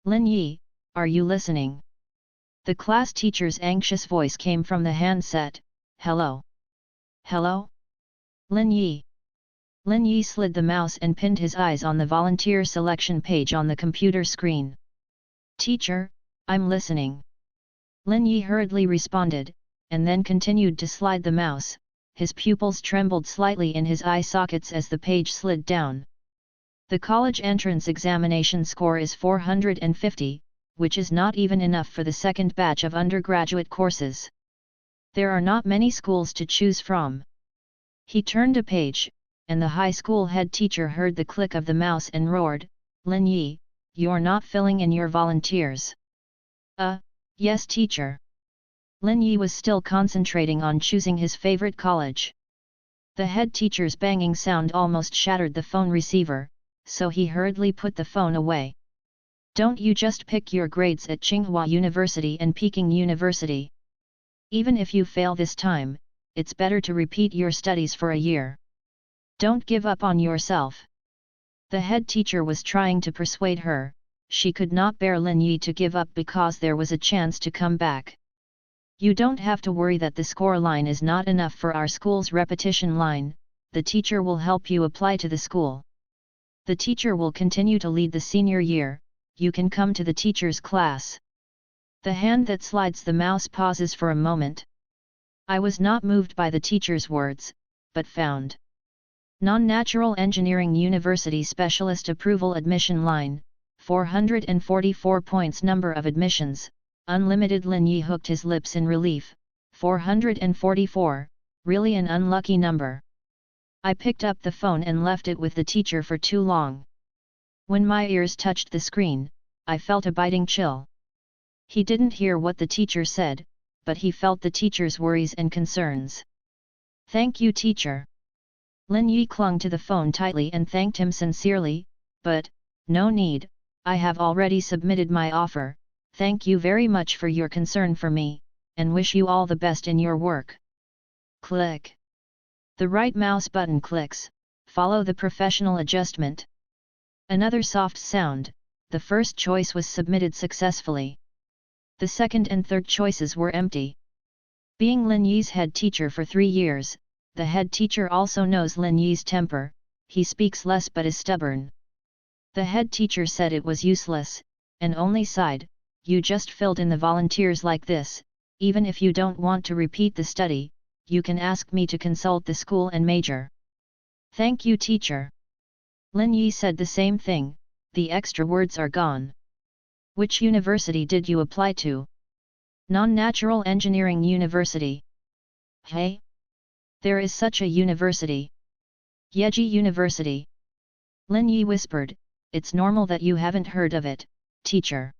Lin Yi, are you listening? The class teacher's anxious voice came from the handset. Hello? Hello? Lin Yi. Lin Yi slid the mouse and pinned his eyes on the volunteer selection page on the computer screen. Teacher, I'm listening. Lin Yi hurriedly responded, and then continued to slide the mouse. His pupils trembled slightly in his eye sockets as the page slid down. The college entrance examination score is 450, which is not even enough for the second batch of undergraduate courses. There are not many schools to choose from. He turned a page, and the high school head teacher heard the click of the mouse and roared, Lin Yi, you're not filling in your volunteers. Yes teacher. Lin Yi was still concentrating on choosing his favorite college. The head teacher's banging sound almost shattered the phone receiver, so he hurriedly put the phone away. Don't you just pick your grades at Tsinghua University and Peking University. Even if you fail this time, it's better to repeat your studies for a year. Don't give up on yourself. The head teacher was trying to persuade her. She could not bear Lin Yi to give up because there was a chance to come back. You don't have to worry that the score line is not enough for our school's repetition line. The teacher will help you apply to the school. The teacher will continue to lead the senior year. You can come to the teacher's class. The hand that slides the mouse pauses for a moment. I was not moved by the teacher's words, but found. Non-Natural Engineering University Specialist Approval Admission Line, 444 points. Number of admissions, unlimited. Lin Yi hooked his lips in relief. 444, really an unlucky number. I picked up the phone and left it with the teacher for too long. When my ears touched the screen, I felt a biting chill. He didn't hear what the teacher said, but he felt the teacher's worries and concerns. Thank you teacher. Lin Yi clung to the phone tightly and thanked him sincerely, but, no need, I have already submitted my offer. Thank you very much for your concern for me, and wish you all the best in your work. Click. The right mouse button clicks, follow the professional adjustment. Another soft sound, the first choice was submitted successfully. The second and third choices were empty. Being Lin Yi's head teacher for 3 years, the head teacher also knows Lin Yi's temper. He speaks less but is stubborn. The head teacher said it was useless, and only sighed, you just filled in the volunteers like this. Even if you don't want to repeat the study, you can ask me to consult the school and major. Thank you teacher. Lin Yi said the same thing, the extra words are gone. Which university did you apply to? Non-Natural Engineering University. Hey? There is such a university. Yeji University. Lin Yi whispered, it's normal that you haven't heard of it, teacher.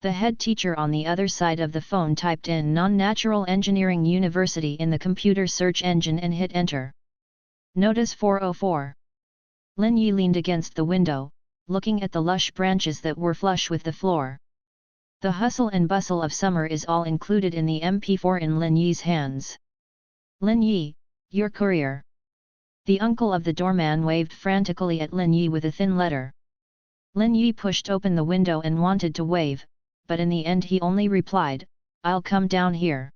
The head teacher on the other side of the phone typed in Non-Natural Engineering University in the computer search engine and hit enter. Notice 404. Lin Yi leaned against the window, looking at the lush branches that were flush with the floor. The hustle and bustle of summer is all included in the MP4 in Lin Yi's hands. Lin Yi, your courier. The uncle of the doorman waved frantically at Lin Yi with a thin letter. Lin Yi pushed open the window and wanted to wave, but in the end he only replied, I'll come down here.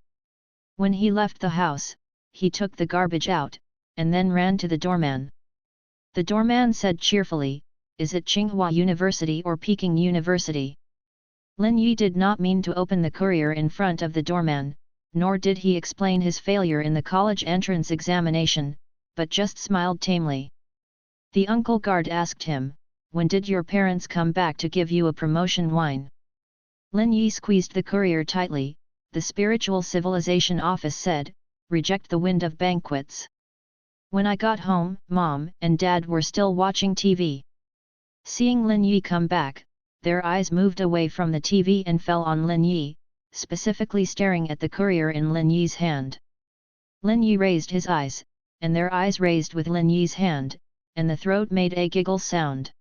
When he left the house, he took the garbage out, and then ran to the doorman. The doorman said cheerfully, is it Tsinghua University or Peking University? Lin Yi did not mean to open the courier in front of the doorman, nor did he explain his failure in the college entrance examination, but just smiled tamely. The uncle guard asked him, when did your parents come back to give you a promotion wine? Lin Yi squeezed the courier tightly. The Spiritual Civilization Office said, reject the wind of banquets. When I got home, Mom and Dad were still watching TV. Seeing Lin Yi come back, their eyes moved away from the TV and fell on Lin Yi, specifically staring at the courier in Lin Yi's hand. Lin Yi raised his eyes, and their eyes raised with Lin Yi's hand, and the throat made a giggle sound.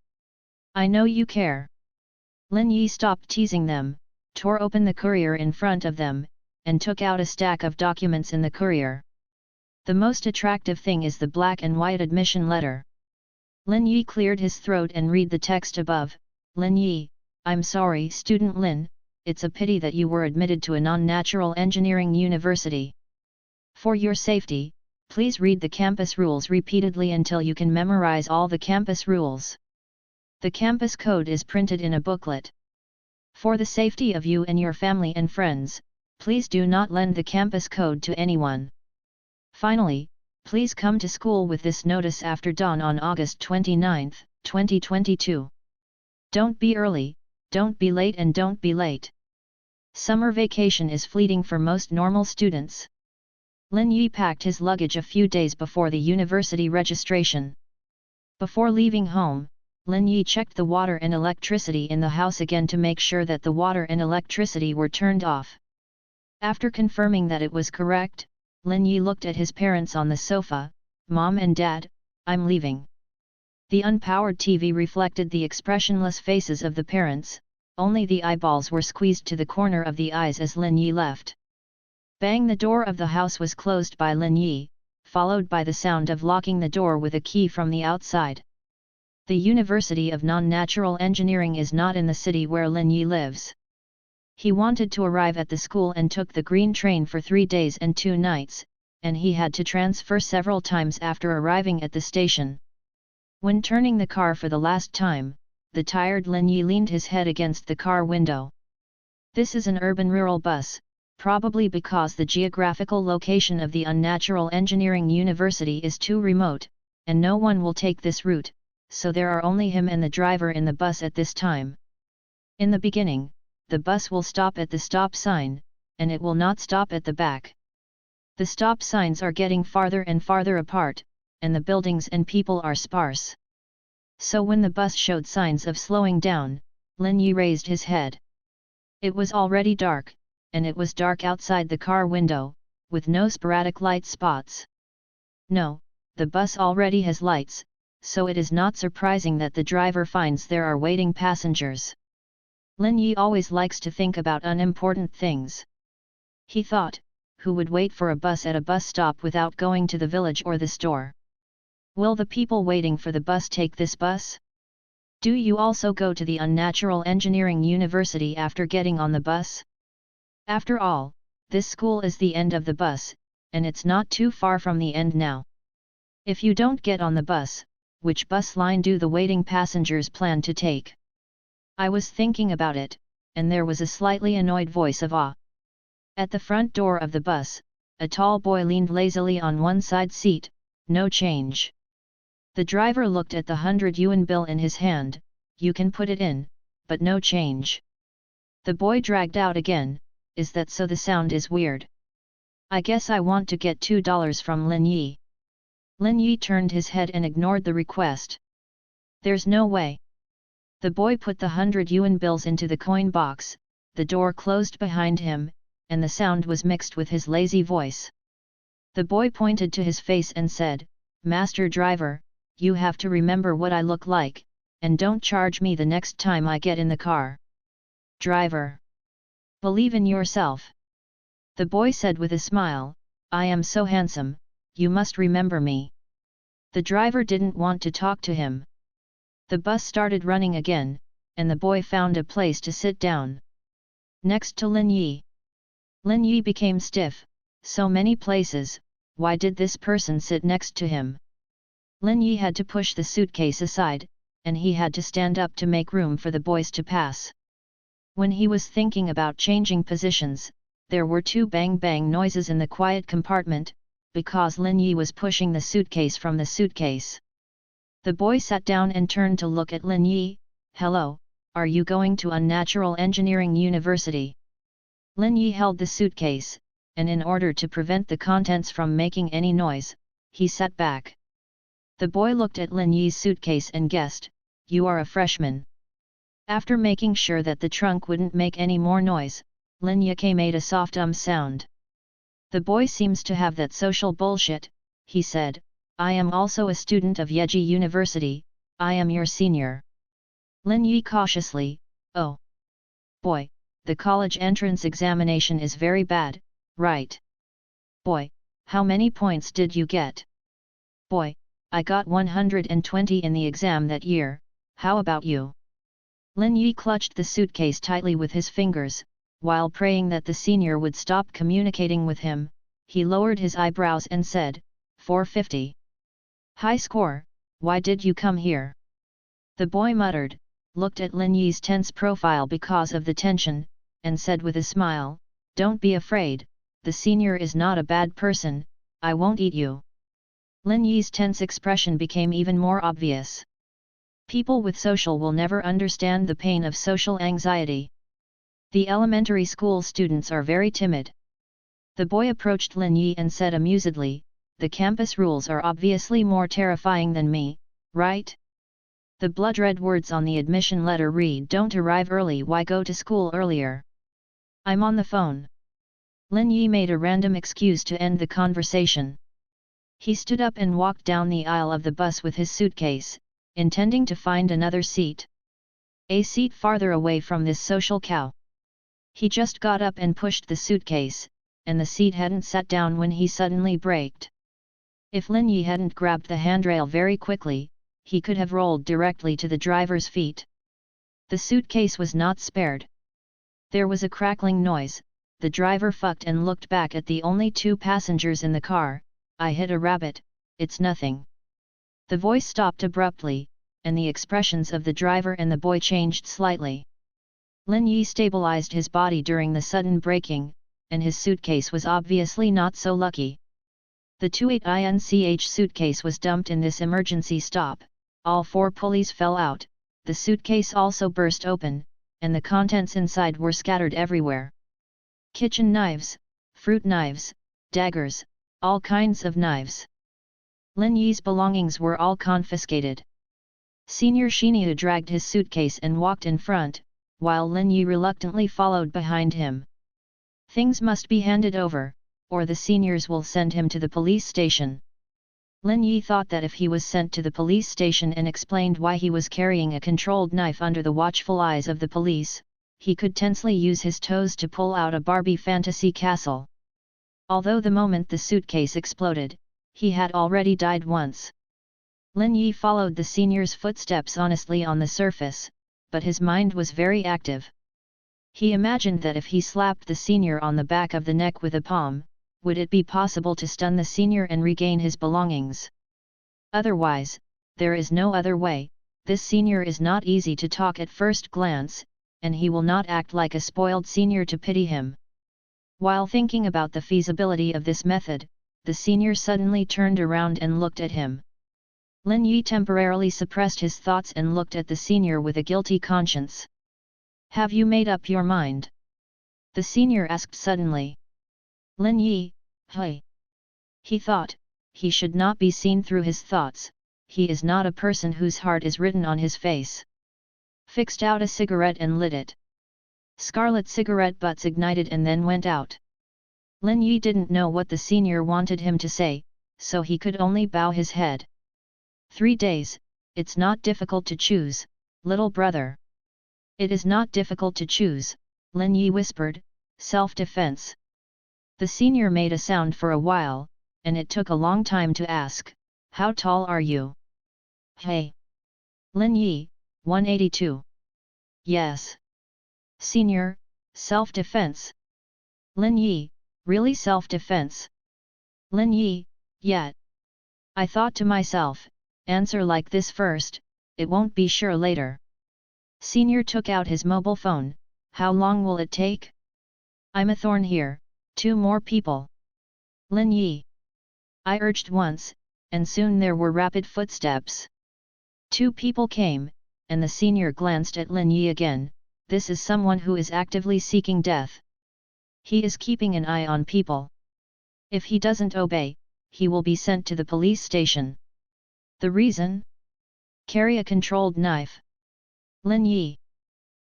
I know you care. Lin Yi stopped teasing them, tore open the courier in front of them, and took out a stack of documents in the courier. The most attractive thing is the black and white admission letter. Lin Yi cleared his throat and read the text above. Lin Yi, I'm sorry student Lin, it's a pity that you were admitted to a non-natural engineering university. For your safety, please read the campus rules repeatedly until you can memorize all the campus rules. The campus code is printed in a booklet. For the safety of you and your family and friends, please do not lend the campus code to anyone. Finally, please come to school with this notice after dawn on August 29, 2022. Don't be early, don't be late and don't be late. Summer vacation is fleeting for most normal students. Lin Yi packed his luggage a few days before the university registration. Before leaving home, Lin Yi checked the water and electricity in the house again to make sure that the water and electricity were turned off. After confirming that it was correct, Lin Yi looked at his parents on the sofa. Mom and Dad, I'm leaving. The unpowered TV reflected the expressionless faces of the parents, only the eyeballs were squeezed to the corner of the eyes as Lin Yi left. Bang! The door of the house was closed by Lin Yi, followed by the sound of locking the door with a key from the outside. The University of Non-Natural Engineering is not in the city where Lin Yi lives. He wanted to arrive at the school and took the green train for 3 days and 2 nights, and he had to transfer several times after arriving at the station. When turning the car for the last time, the tired Lin Yi leaned his head against the car window. This is an urban-rural bus, probably because the geographical location of the Unnatural Engineering University is too remote, and no one will take this route, so there are only him and the driver in the bus at this time. In the beginning, the bus will stop at the stop sign, and it will not stop at the back. The stop signs are getting farther and farther apart, and the buildings and people are sparse. So when the bus showed signs of slowing down, Lin Yi raised his head. It was already dark, and it was dark outside the car window, with no sporadic light spots. No, the bus already has lights, so it is not surprising that the driver finds there are waiting passengers. Lin Yi always likes to think about unimportant things. He thought, who would wait for a bus at a bus stop without going to the village or the store? Will the people waiting for the bus take this bus? Do you also go to the Unnatural Engineering University after getting on the bus? After all, this school is the end of the bus, and it's not too far from the end now. If you don't get on the bus, which bus line do the waiting passengers plan to take? I was thinking about it, and there was a slightly annoyed voice of Ah. At the front door of the bus, a tall boy leaned lazily on one side seat. No change. The driver looked at the 100 yuan bill in his hand. You can put it in, but no change. The boy dragged out again. Is that so? The sound is weird. I guess I want to get $2 from Lin Yi. Lin Yi turned his head and ignored the request. There's no way. The boy put the 100 yuan bills into the coin box, the door closed behind him, and the sound was mixed with his lazy voice. The boy pointed to his face and said, Master driver, you have to remember what I look like, and don't charge me the next time I get in the car. Driver. Believe in yourself. The boy said with a smile, I am so handsome, you must remember me. The driver didn't want to talk to him. The bus started running again, and the boy found a place to sit down. Next to Lin Yi. Lin Yi became stiff. So many places, why did this person sit next to him? Lin Yi had to push the suitcase aside, and he had to stand up to make room for the boys to pass. When he was thinking about changing positions, there were 2 bang-bang noises in the quiet compartment, because Lin Yi was pushing the suitcase from the suitcase. The boy sat down and turned to look at Lin Yi. Hello, are you going to Unnatural Engineering University? Lin Yi held the suitcase, and in order to prevent the contents from making any noise, he sat back. The boy looked at Lin Yi's suitcase and guessed, you are a freshman. After making sure that the trunk wouldn't make any more noise, Lin Yi made a soft sound. The boy seems to have that social bullshit, he said, I am also a student of Yeji University, I am your senior. Lin Yi cautiously, oh. Boy, the college entrance examination is very bad, right? Boy, how many points did you get? Boy, I got 120 in the exam that year, how about you? Lin Yi clutched the suitcase tightly with his fingers, while praying that the senior would stop communicating with him. He lowered his eyebrows and said, 450. High score, why did you come here? The boy muttered, looked at Lin Yi's tense profile because of the tension, and said with a smile, don't be afraid, the senior is not a bad person, I won't eat you. Lin Yi's tense expression became even more obvious. People with social will never understand the pain of social anxiety. The elementary school students are very timid. The boy approached Lin Yi and said amusedly, the campus rules are obviously more terrifying than me, right? The blood-red words on the admission letter read, don't arrive early, why go to school earlier? I'm on the phone. Lin Yi made a random excuse to end the conversation. He stood up and walked down the aisle of the bus with his suitcase, intending to find another seat. A seat farther away from this social cow. He just got up and pushed the suitcase, and the seat hadn't sat down when he suddenly braked. If Lin Yi hadn't grabbed the handrail very quickly, he could have rolled directly to the driver's feet. The suitcase was not spared. There was a crackling noise, the driver fucked and looked back at the only two passengers in the car. I hit a rabbit, it's nothing. The voice stopped abruptly, and the expressions of the driver and the boy changed slightly. Lin Yi stabilized his body during the sudden braking, and his suitcase was obviously not so lucky. The 28-inch suitcase was dumped in this emergency stop, all four pulleys fell out, the suitcase also burst open, and the contents inside were scattered everywhere. Kitchen knives, fruit knives, daggers, all kinds of knives. Lin Yi's belongings were all confiscated. Senior Shinya dragged his suitcase and walked in front, while Lin Yi reluctantly followed behind him. Things must be handed over, or the seniors will send him to the police station. Lin Yi thought that if he was sent to the police station and explained why he was carrying a controlled knife under the watchful eyes of the police, he could tensely use his toes to pull out a Barbie fantasy castle. Although the moment the suitcase exploded, he had already died once. Lin Yi followed the senior's footsteps honestly on the surface, but his mind was very active. He imagined that if he slapped the senior on the back of the neck with a palm, would it be possible to stun the senior and regain his belongings? Otherwise, there is no other way. This senior is not easy to talk at first glance, and he will not act like a spoiled senior to pity him. While thinking about the feasibility of this method, the senior suddenly turned around and looked at him. Lin Yi temporarily suppressed his thoughts and looked at the senior with a guilty conscience. Have you made up your mind? The senior asked suddenly. Lin Yi, hey. He thought, he should not be seen through his thoughts, he is not a person whose heart is written on his face. Fixed out a cigarette and lit it. Scarlet cigarette butts ignited and then went out. Lin Yi didn't know what the senior wanted him to say, so he could only bow his head. 3 days, it's not difficult to choose, little brother. It is not difficult to choose, Lin Yi whispered, self-defense. The senior made a sound for a while, and it took a long time to ask, how tall are you? Hey. Lin Yi, 182. Yes. Senior, self-defense. Lin Yi, really self-defense? Lin Yi, yeah. I thought to myself, answer like this first, it won't be sure later. Senior took out his mobile phone, how long will it take? I'm a thorn here, 2 more people. Lin Yi. I urged once, and soon there were rapid footsteps. 2 people came, and the senior glanced at Lin Yi again, this is someone who is actively seeking death. He is keeping an eye on people. If he doesn't obey, he will be sent to the police station. The reason? Carry a controlled knife. Lin Yi.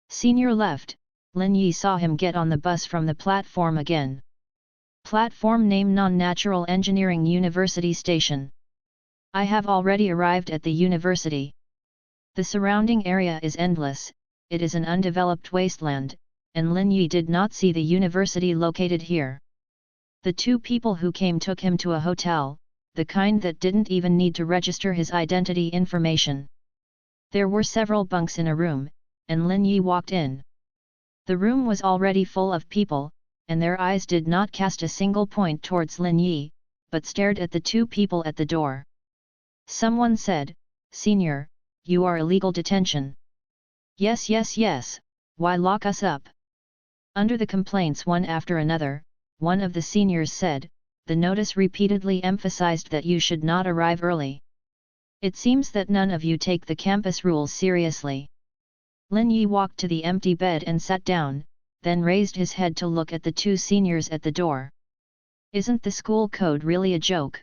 Senior left, Lin Yi saw him get on the bus from the platform again. Platform name Non-Natural Engineering University Station. I have already arrived at the university. The surrounding area is endless, it is an undeveloped wasteland, and Lin Yi did not see the university located here. The 2 people who came took him to a hotel, the kind that didn't even need to register his identity information. There were several bunks in a room, and Lin Yi walked in. The room was already full of people, and their eyes did not cast a single point towards Lin Yi, but stared at the two people at the door. Someone said, "Senior, you are illegal detention." "Yes, yes, yes, why lock us up?" Under the complaints one after another, one of the seniors said, "The notice repeatedly emphasized that you should not arrive early. It seems that none of you take the campus rules seriously." Lin Yi walked to the empty bed and sat down, then raised his head to look at the two seniors at the door. "Isn't the school code really a joke?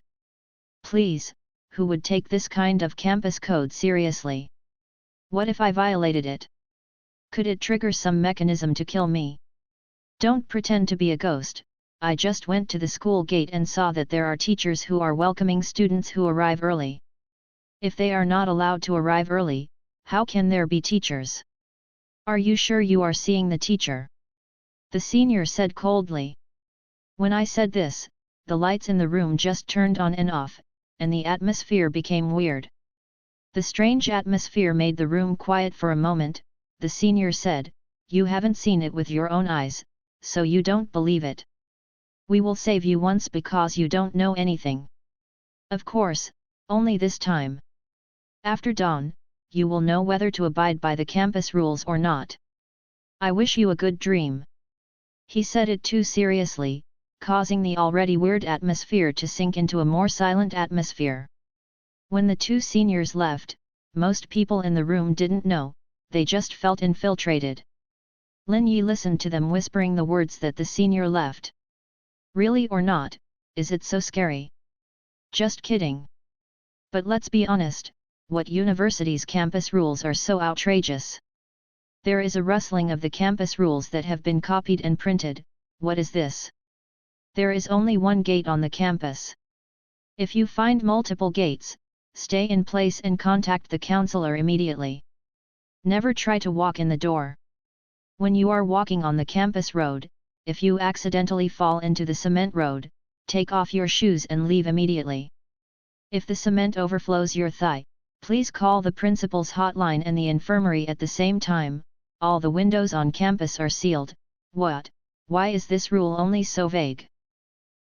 Please, who would take this kind of campus code seriously? What if I violated it? Could it trigger some mechanism to kill me? Don't pretend to be a ghost. I just went to the school gate and saw that there are teachers who are welcoming students who arrive early. If they are not allowed to arrive early, how can there be teachers? Are you sure you are seeing the teacher?" The senior said coldly. When I said this, the lights in the room just turned on and off, and the atmosphere became weird. The strange atmosphere made the room quiet for a moment. The senior said, "You haven't seen it with your own eyes, so you don't believe it. We will save you once because you don't know anything. Of course, only this time. After dawn, you will know whether to abide by the campus rules or not. I wish you a good dream." He said it too seriously, causing the already weird atmosphere to sink into a more silent atmosphere. When the two seniors left, most people in the room didn't know, they just felt infiltrated. Lin Yi listened to them whispering the words that the senior left. "Really or not, is it so scary?" "Just kidding. But let's be honest, what university's campus rules are so outrageous? There is a rustling of the campus rules that have been copied and printed. What is this? There is only one gate on the campus. If you find multiple gates, stay in place and contact the counselor immediately. Never try to walk in the door. When you are walking on the campus road, if you accidentally fall into the cement road, take off your shoes and leave immediately. If the cement overflows your thigh, please call the principal's hotline and the infirmary at the same time. All the windows on campus are sealed." What? Why is this rule only so vague?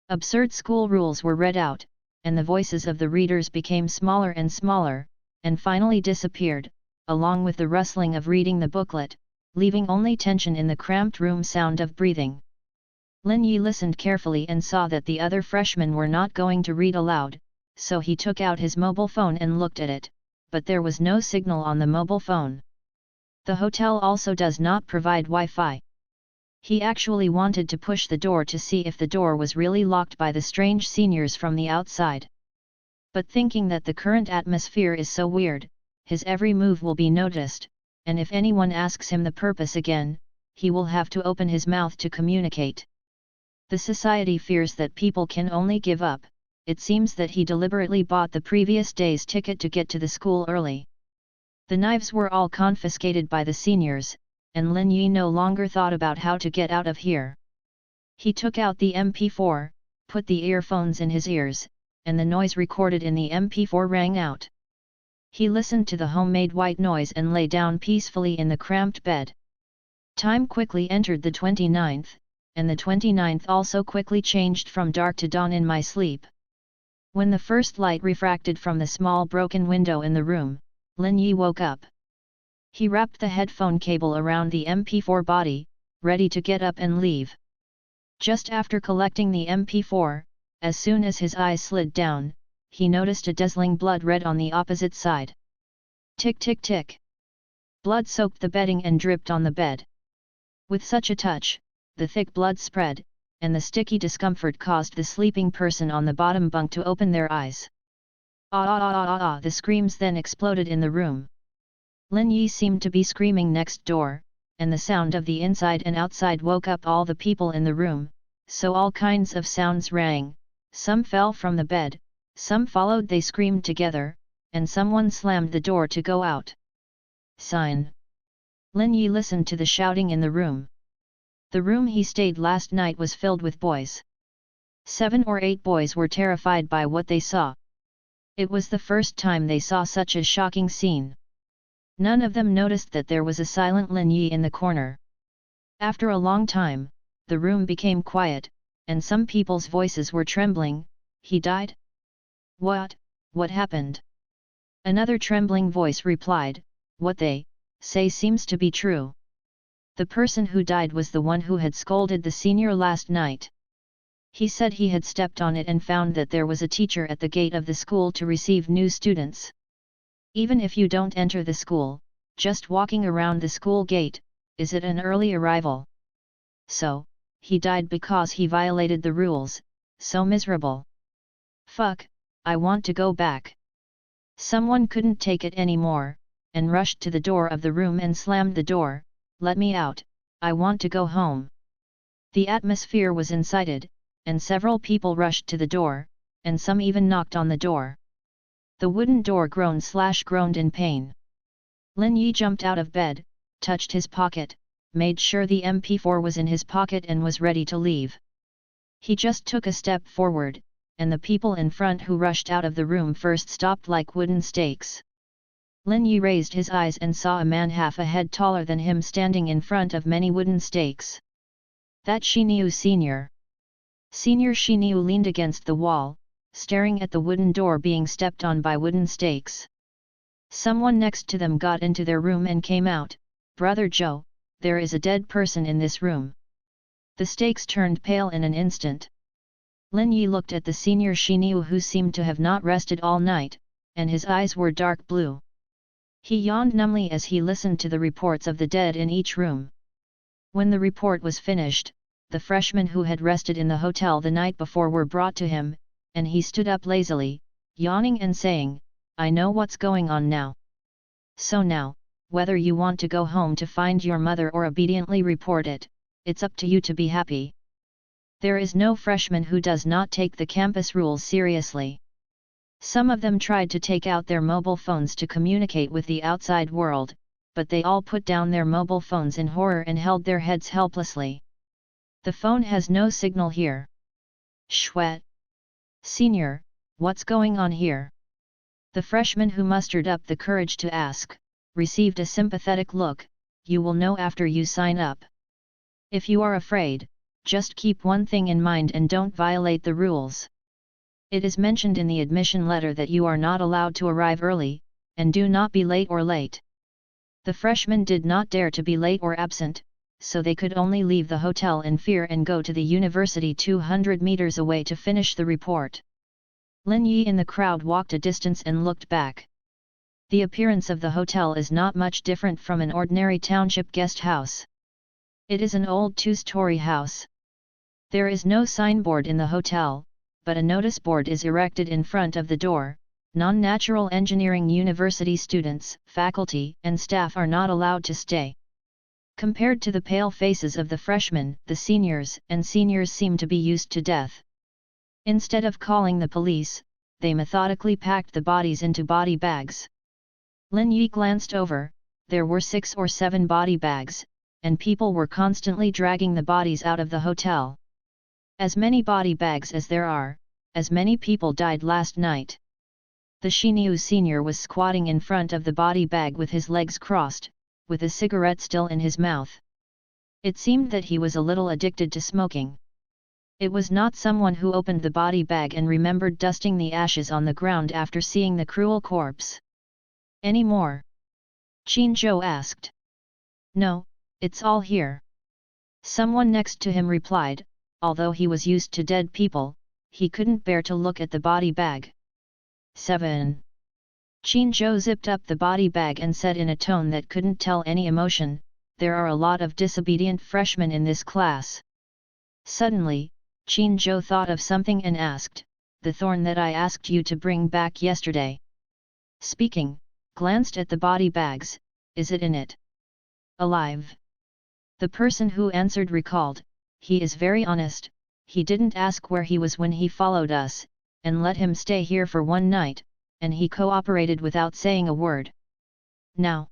Absurd school rules were read out, and the voices of the readers became smaller and smaller, and finally disappeared, along with the rustling of reading the booklet, leaving only tension in the cramped room sound of breathing. Lin Yi listened carefully and saw that the other freshmen were not going to read aloud, so he took out his mobile phone and looked at it, but there was no signal on the mobile phone. The hotel also does not provide Wi-Fi. He actually wanted to push the door to see if the door was really locked by the strange seniors from the outside. But thinking that the current atmosphere is so weird, his every move will be noticed, and if anyone asks him the purpose again, he will have to open his mouth to communicate. The society fears that people can only give up. It seems that he deliberately bought the previous day's ticket to get to the school early. The knives were all confiscated by the seniors, and Lin Yi no longer thought about how to get out of here. He took out the MP4, put the earphones in his ears, and the noise recorded in the MP4 rang out. He listened to the homemade white noise and lay down peacefully in the cramped bed. Time quickly entered the 29th, and the 29th also quickly changed from dark to dawn in my sleep. When the first light refracted from the small broken window in the room, Lin Yi woke up. He wrapped the headphone cable around the MP4 body, ready to get up and leave. Just after collecting the MP4, as soon as his eyes slid down, he noticed a dazzling blood red on the opposite side. Tick tick tick. Blood soaked the bedding and dripped on the bed. With such a touch, the thick blood spread, and the sticky discomfort caused the sleeping person on the bottom bunk to open their eyes. Ah ah ah ah ah! The screams then exploded in the room. Lin Yi seemed to be screaming next door, and the sound of the inside and outside woke up all the people in the room, so all kinds of sounds rang, some fell from the bed, some followed, they screamed together, and someone slammed the door to go out. Sign. Lin Yi listened to the shouting in the room. The room he stayed last night was filled with boys. 7 or 8 boys were terrified by what they saw. It was the first time they saw such a shocking scene. None of them noticed that there was a silent Lin Yi in the corner. After a long time, the room became quiet, and some people's voices were trembling. He died? What happened? Another trembling voice replied, what they say seems to be true. The person who died was the one who had scolded the senior last night. He said he had stepped on it and found that there was a teacher at the gate of the school to receive new students. Even if you don't enter the school, just walking around the school gate, is it an early arrival? So, he died because he violated the rules. So miserable. Fuck, I want to go back. Someone couldn't take it anymore, and rushed to the door of the room and slammed the door. Let me out, I want to go home. The atmosphere was incited, and several people rushed to the door, and some even knocked on the door. The wooden door groaned in pain. Lin Yi jumped out of bed, touched his pocket, made sure the MP4 was in his pocket and was ready to leave. He just took a step forward, and the people in front who rushed out of the room first stopped like wooden stakes. Lin Yi raised his eyes and saw a man half a head taller than him standing in front of many wooden stakes. That Xiniu Senior. Senior Xiniu leaned against the wall, staring at the wooden door being stepped on by wooden stakes. Someone next to them got into their room and came out. Brother Zhou, there is a dead person in this room. The stakes turned pale in an instant. Lin Yi looked at the senior Xiniu who seemed to have not rested all night, and his eyes were dark blue. He yawned numbly as he listened to the reports of the dead in each room. When the report was finished, the freshmen who had rested in the hotel the night before were brought to him, and he stood up lazily, yawning and saying, I know what's going on now. So now, whether you want to go home to find your mother or obediently report it, it's up to you to be happy. There is no freshman who does not take the campus rules seriously. Some of them tried to take out their mobile phones to communicate with the outside world, but they all put down their mobile phones in horror and held their heads helplessly. The phone has no signal here. Shwet. Senior, what's going on here? The freshman who mustered up the courage to ask, received a sympathetic look. You will know after you sign up. If you are afraid, just keep one thing in mind and don't violate the rules. It is mentioned in the admission letter that you are not allowed to arrive early, and do not be late or late. The freshmen did not dare to be late or absent, so they could only leave the hotel in fear and go to the university 200 meters away to finish the report. Lin Yi in the crowd walked a distance and looked back. The appearance of the hotel is not much different from an ordinary township guest house. It is an old two-story house. There is no signboard in the hotel, but a notice board is erected in front of the door. Non-natural engineering university students, faculty and staff are not allowed to stay. Compared to the pale faces of the freshmen, the seniors and seniors seem to be used to death. Instead of calling the police, they methodically packed the bodies into body bags. Lin Yi glanced over, there were 6 or 7 body bags, and people were constantly dragging the bodies out of the hotel. As many body bags as there are, as many people died last night. The Xiniu Senior was squatting in front of the body bag with his legs crossed, with a cigarette still in his mouth. It seemed that he was a little addicted to smoking. It was not someone who opened the body bag and remembered dusting the ashes on the ground after seeing the cruel corpse. Any more? Qin Zhou asked. No, it's all here. Someone next to him replied, although he was used to dead people, he couldn't bear to look at the body bag. 7. Qin Zhou zipped up the body bag and said in a tone that couldn't tell any emotion, there are a lot of disobedient freshmen in this class. Suddenly, Qin Zhou thought of something and asked, the thorn that I asked you to bring back yesterday. Speaking, glanced at the body bags, is it in it? Alive. The person who answered recalled, he is very honest, he didn't ask where he was when he followed us, and let him stay here for one night, and he cooperated without saying a word. Now,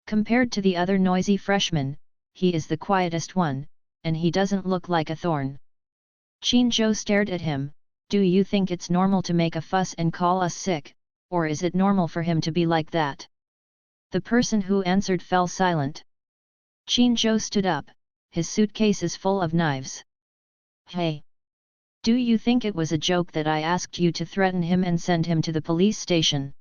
compared to the other noisy freshmen, he is the quietest one, and he doesn't look like a thorn. Qin Zhou stared at him, do you think it's normal to make a fuss and call us sick, or is it normal for him to be like that? The person who answered fell silent. Qin Zhou stood up, his suitcase is full of knives. Hey! Do you think it was a joke that I asked you to threaten him and send him to the police station?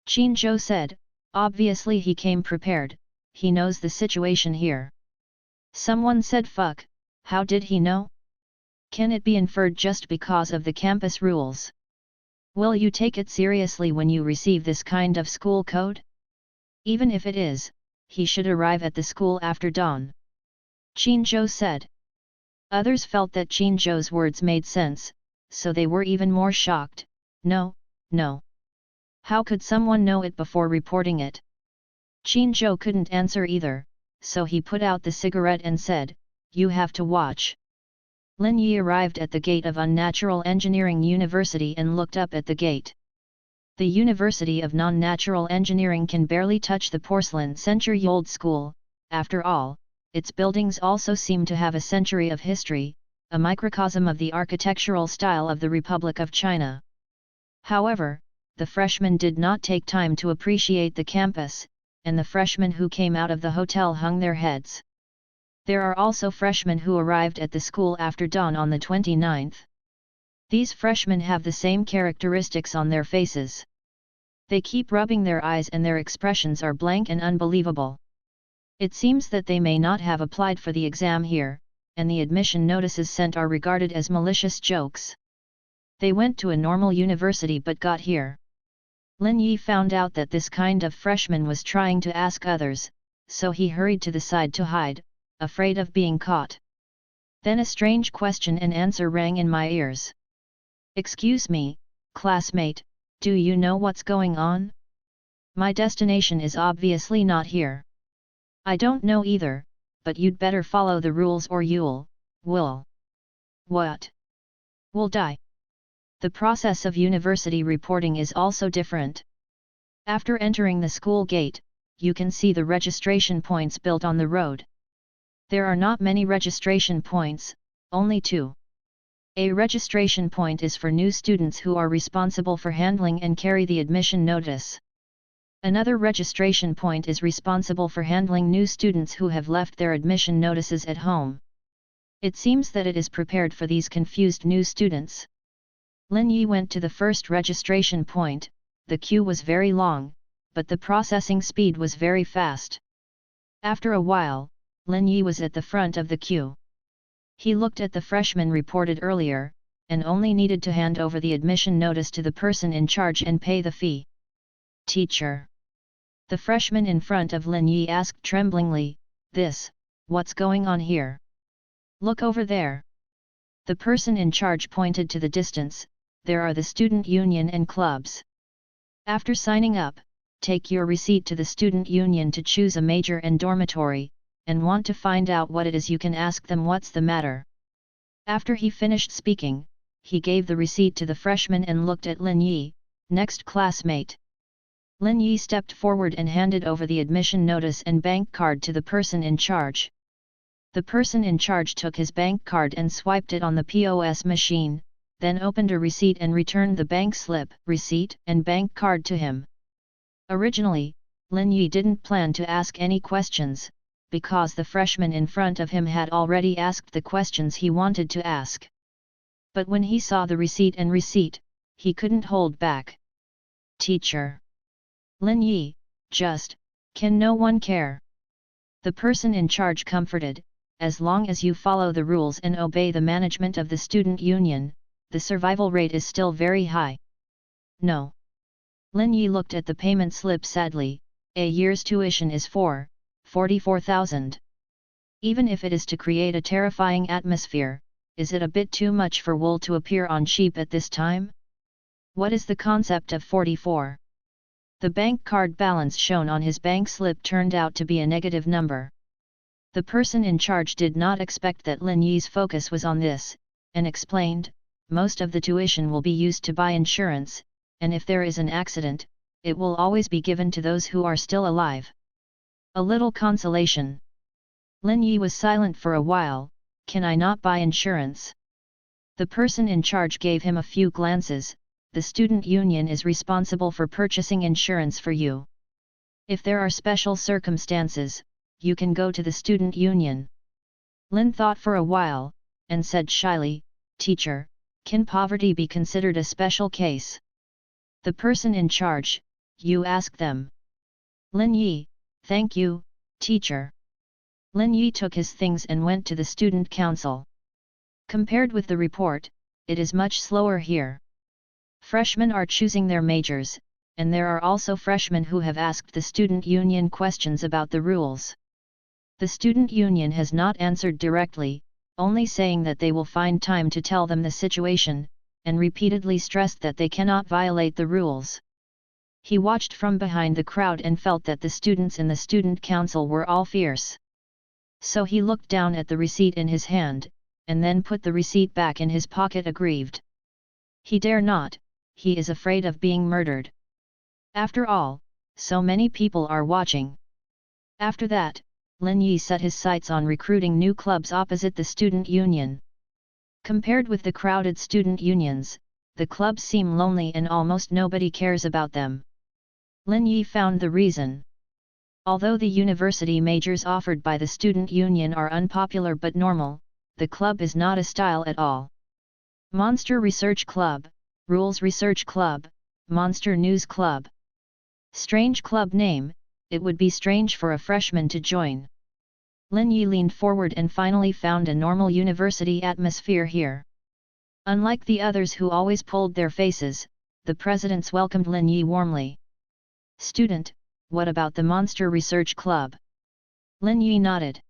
Qin Zhou said, obviously he came prepared, he knows the situation here. Someone said fuck, how did he know? Can it be inferred just because of the campus rules? Will you take it seriously when you receive this kind of school code? Even if it is, he should arrive at the school after dawn. Qin Zhou said. Others felt that Qin Zhou's words made sense, so they were even more shocked. No, no. How could someone know it before reporting it? Qin Zhou couldn't answer either, so he put out the cigarette and said, you have to watch. Lin Yi arrived at the gate of Unnatural Engineering University and looked up at the gate. The University of Non-Natural Engineering can barely touch the porcelain century-old school. After all, its buildings also seem to have a century of history, a microcosm of the architectural style of the Republic of China. However, the freshmen did not take time to appreciate the campus, and the freshmen who came out of the hotel hung their heads. There are also freshmen who arrived at the school after dawn on the 29th. These freshmen have the same characteristics on their faces. They keep rubbing their eyes and their expressions are blank and unbelievable. It seems that they may not have applied for the exam here, and the admission notices sent are regarded as malicious jokes. They went to a normal university but got here. Lin Yi found out that this kind of freshman was trying to ask others, so he hurried to the side to hide, afraid of being caught. Then a strange question and answer rang in my ears. Excuse me, classmate, do you know what's going on? My destination is obviously not here. I don't know either, but you'd better follow the rules or will. What? Will die. The process of university reporting is also different. After entering the school gate, you can see the registration points built on the road. There are not many registration points, only 2. A registration point is for new students who are responsible for handling and carry the admission notice. Another registration point is responsible for handling new students who have left their admission notices at home. It seems that it is prepared for these confused new students. Lin Yi went to the first registration point. The queue was very long, but the processing speed was very fast. After a while, Lin Yi was at the front of the queue. He looked at the freshman reported earlier, and only needed to hand over the admission notice to the person in charge and pay the fee. Teacher. The freshman in front of Lin Yi asked tremblingly, what's going on here? Look over there. The person in charge pointed to the distance. There are the student union and clubs. After signing up, take your receipt to the student union to choose a major and dormitory, and want to find out what it is you can ask them what's the matter. After he finished speaking, he gave the receipt to the freshman and looked at Lin Yi, next classmate. Lin Yi stepped forward and handed over the admission notice and bank card to the person in charge. The person in charge took his bank card and swiped it on the POS machine, then opened a receipt and returned the bank slip, receipt and bank card to him. Originally, Lin Yi didn't plan to ask any questions, because the freshman in front of him had already asked the questions he wanted to ask. But when he saw the receipt, he couldn't hold back. Teacher. Lin Yi, can no one care? The person in charge comforted, as long as you follow the rules and obey the management of the student union, the survival rate is still very high. No. Lin Yi looked at the payment slip sadly. A year's tuition is 44,000. Even if it is to create a terrifying atmosphere, is it a bit too much for wool to appear on sheep at this time? What is the concept of 44? The bank card balance shown on his bank slip turned out to be a negative number. The person in charge did not expect that Lin Yi's focus was on this, and explained, most of the tuition will be used to buy insurance, and if there is an accident, it will always be given to those who are still alive. A little consolation. Lin Yi was silent for a while. Can I not buy insurance? The person in charge gave him a few glances. The student union is responsible for purchasing insurance for you. If there are special circumstances, you can go to the student union. Lin thought for a while, and said shyly, "Teacher, can poverty be considered a special case?" "The person in charge, you ask them." Lin Yi, "Thank you, teacher." Lin Yi took his things and went to the student council. Compared with the report, it is much slower here. Freshmen are choosing their majors, and there are also freshmen who have asked the student union questions about the rules. The student union has not answered directly, only saying that they will find time to tell them the situation, and repeatedly stressed that they cannot violate the rules. He watched from behind the crowd and felt that the students in the student council were all fierce. So he looked down at the receipt in his hand, and then put the receipt back in his pocket aggrieved. He dare not, he is afraid of being murdered. After all, so many people are watching. After that, Lin Yi set his sights on recruiting new clubs opposite the student union. Compared with the crowded student unions, the clubs seem lonely and almost nobody cares about them. Lin Yi found the reason. Although the university majors offered by the student union are unpopular but normal, the club is not a style at all. Monster Research Club, Rules Research Club, Monster News Club. Strange club name, it would be strange for a freshman to join. Lin Yi leaned forward and finally found a normal university atmosphere here. Unlike the others who always pulled their faces, the presidents welcomed Lin Yi warmly. "Student, what about the Monster Research Club?" Lin Yi nodded.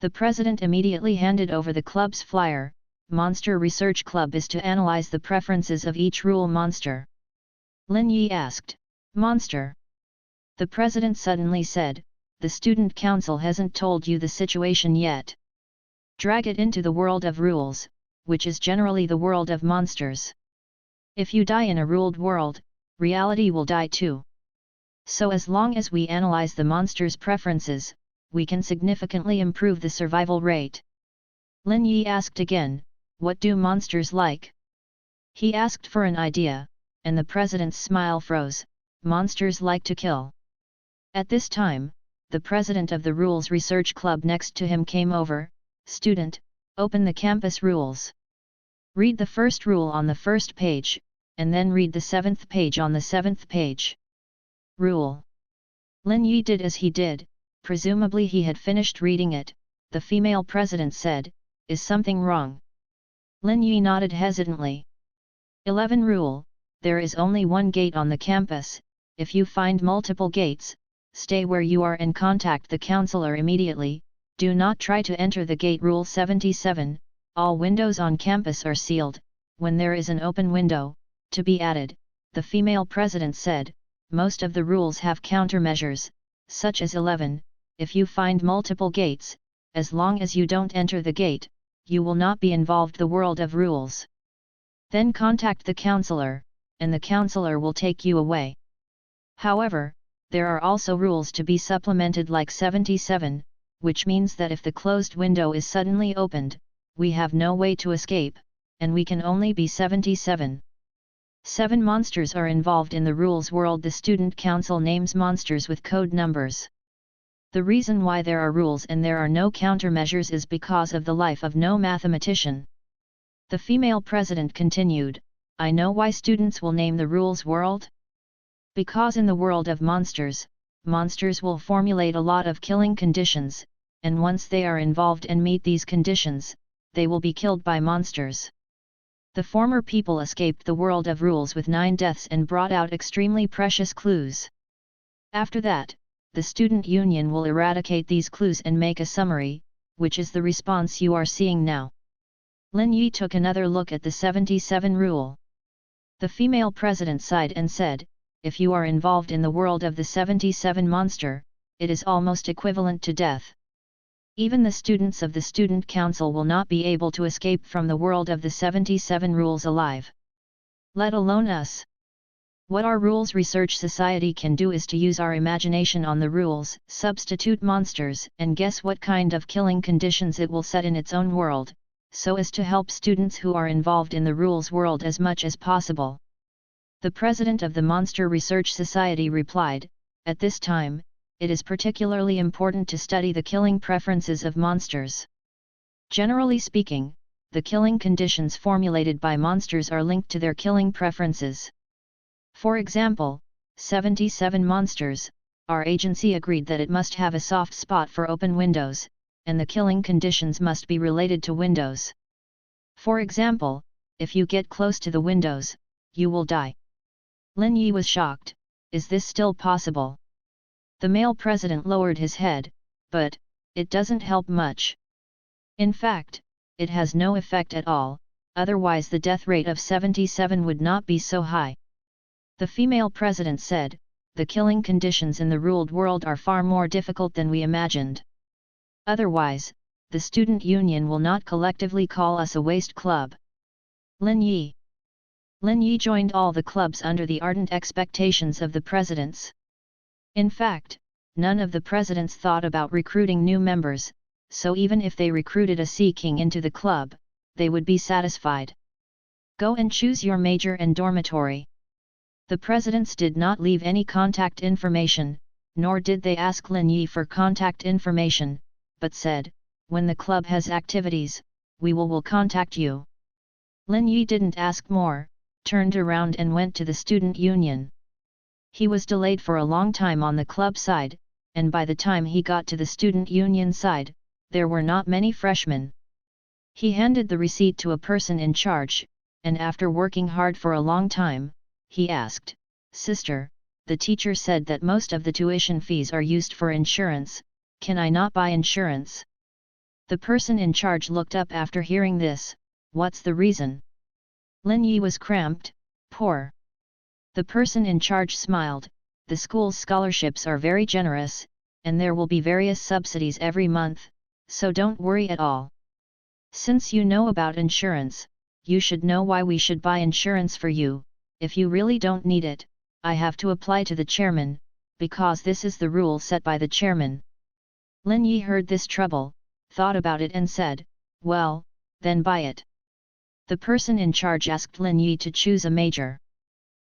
The president immediately handed over the club's flyer. "Monster Research Club is to analyze the preferences of each rule monster." Lin Yi asked, "Monster?" The president suddenly said, "The student council hasn't told you the situation yet. Drag it into the world of rules, which is generally the world of monsters. If you die in a ruled world, reality will die too. So as long as we analyze the monster's preferences, we can significantly improve the survival rate." Lin Yi asked again, "What do monsters like?" He asked for an idea, and the president's smile froze. "Monsters like to kill." At this time, the president of the Rules Research Club next to him came over. "Student, open the campus rules. Read the first rule on the first page, and then read the 7th page on the 7th page." Rule. Lin Yi did as he did. Presumably he had finished reading it. The female president said, "Is something wrong?" Lin Yi nodded hesitantly. 11 Rule, there is only one gate on the campus. If you find multiple gates, stay where you are and contact the counselor immediately. Do not try to enter the gate. Rule 77, all windows on campus are sealed. When there is an open window, to be added, the female president said. Most of the rules have countermeasures, such as 11, if you find multiple gates, as long as you don't enter the gate, you will not be involved the world of rules. Then contact the counselor, and the counselor will take you away. However, there are also rules to be supplemented like 77, which means that if the closed window is suddenly opened, we have no way to escape, and we can only be 77. 7 monsters are involved in the rules world. The student council names monsters with code numbers. The reason why there are rules and there are no countermeasures is because of the life of no mathematician. The female president continued, "I know why students will name the rules world. Because in the world of monsters, monsters will formulate a lot of killing conditions, and once they are involved and meet these conditions, they will be killed by monsters. The former people escaped the world of rules with 9 deaths and brought out extremely precious clues. After that, the student union will eradicate these clues and make a summary, which is the response you are seeing now." Lin Yi took another look at the 77 rule. The female president sighed and said, "If you are involved in the world of the 77 monster, it is almost equivalent to death. Even the students of the student council will not be able to escape from the world of the 77 rules alive. Let alone us. What our Rules Research Society can do is to use our imagination on the rules, substitute monsters, and guess what kind of killing conditions it will set in its own world, so as to help students who are involved in the rules world as much as possible." The president of the Monster Research Society replied, At this time, it is particularly important to study the killing preferences of monsters. Generally speaking, the killing conditions formulated by monsters are linked to their killing preferences. For example, 77 monsters, our agency agreed that it must have a soft spot for open windows, and the killing conditions must be related to windows. For example, if you get close to the windows, you will die. Lin Yi was shocked. Is this still possible? The male president lowered his head, but it doesn't help much. In fact, it has no effect at all, otherwise the death rate of 77 would not be so high. The female president said, the killing conditions in the ruled world are far more difficult than we imagined. Otherwise, the student union will not collectively call us a waste club. Lin Yi joined all the clubs under the ardent expectations of the presidents. In fact, none of the presidents thought about recruiting new members, so even if they recruited a Sea King into the club, they would be satisfied. Go and choose your major and dormitory. The presidents did not leave any contact information, nor did they ask Lin Yi for contact information, but said, when the club has activities, we will contact you. Lin Yi didn't ask more, turned around and went to the student union. He was delayed for a long time on the club side, and by the time he got to the student union side, there were not many freshmen. He handed the receipt to a person in charge, and after working hard for a long time, he asked, "Sister, the teacher said that most of the tuition fees are used for insurance, can I not buy insurance?" The person in charge looked up after hearing this. What's the reason? Lin Yi was cramped, poor. The person in charge smiled, the school's scholarships are very generous, and there will be various subsidies every month, so don't worry at all. Since you know about insurance, you should know why we should buy insurance for you. If you really don't need it, I have to apply to the chairman, because this is the rule set by the chairman. Lin Yi heard this trouble, thought about it and said, well, then buy it. The person in charge asked Lin Yi to choose a major.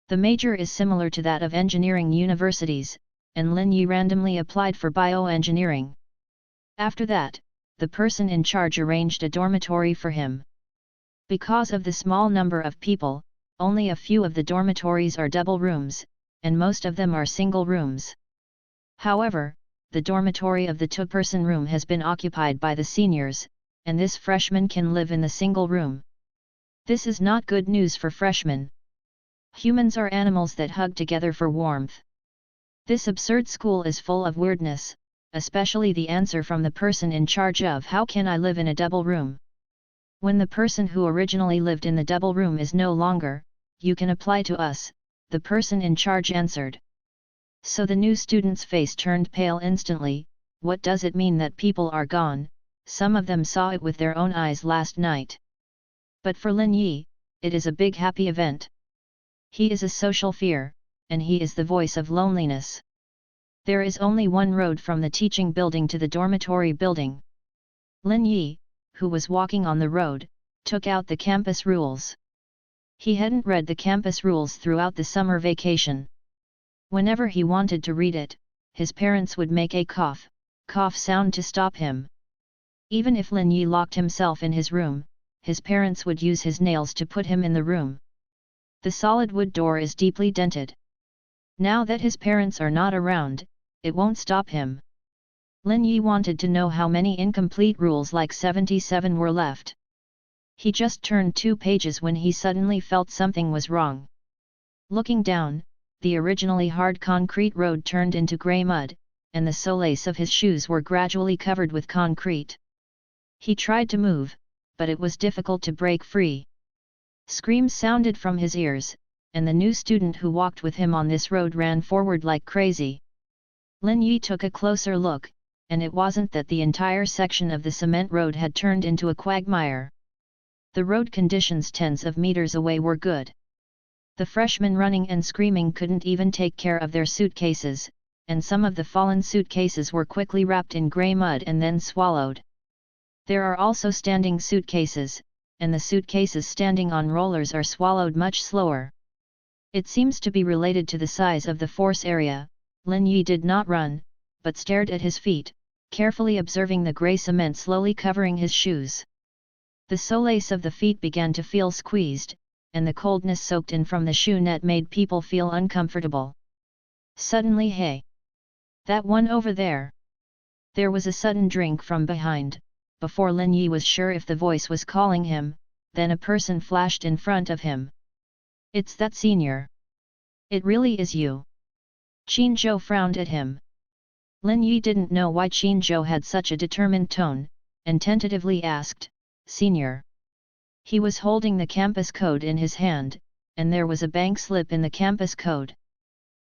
The major is similar to that of engineering universities, and Lin Yi randomly applied for bioengineering. After that, the person in charge arranged a dormitory for him. Because of the small number of people, only a few of the dormitories are double rooms, and most of them are single rooms. However, the dormitory of the two-person room has been occupied by the seniors, and this freshman can live in the single room. This is not good news for freshmen. Humans are animals that hug together for warmth. This absurd school is full of weirdness, especially the answer from the person in charge of how can I live in a double room. When the person who originally lived in the double room is no longer, you can apply to us, the person in charge answered. So the new student's face turned pale instantly. What does it mean that people are gone? Some of them saw it with their own eyes last night. But for Lin Yi, it is a big happy event. He is a social fear, and he is the voice of loneliness. There is only one road from the teaching building to the dormitory building. Lin Yi, who was walking on the road, took out the campus rules. He hadn't read the campus rules throughout the summer vacation. Whenever he wanted to read it, his parents would make a cough sound to stop him. Even if Lin Yi locked himself in his room, his parents would use his nails to put him in the room. The solid wood door is deeply dented. Now that his parents are not around, it won't stop him. Lin Yi wanted to know how many incomplete rules like 77 were left. He just turned 2 pages when he suddenly felt something was wrong. Looking down, the originally hard concrete road turned into grey mud, and the soles of his shoes were gradually covered with concrete. He tried to move, but it was difficult to break free. Screams sounded from his ears, and the new student who walked with him on this road ran forward like crazy. Lin Yi took a closer look, and it wasn't that the entire section of the cement road had turned into a quagmire. The road conditions tens of meters away were good. The freshmen running and screaming couldn't even take care of their suitcases, and some of the fallen suitcases were quickly wrapped in grey mud and then swallowed. There are also standing suitcases, and the suitcases standing on rollers are swallowed much slower. It seems to be related to the size of the force area, Lin Yi did not run, but stared at his feet, carefully observing the grey cement slowly covering his shoes. The solace of the feet began to feel squeezed, and the coldness soaked in from the shoe net made people feel uncomfortable. Suddenly, hey! That one over there! There was a sudden drink from behind. Before Lin Yi was sure if the voice was calling him, then a person flashed in front of him. It's that senior. It really is you. Qin Zhou frowned at him. Lin Yi didn't know why Qin Zhou had such a determined tone, and tentatively asked, Senior. He was holding the campus code in his hand, and there was a bank slip in the campus code.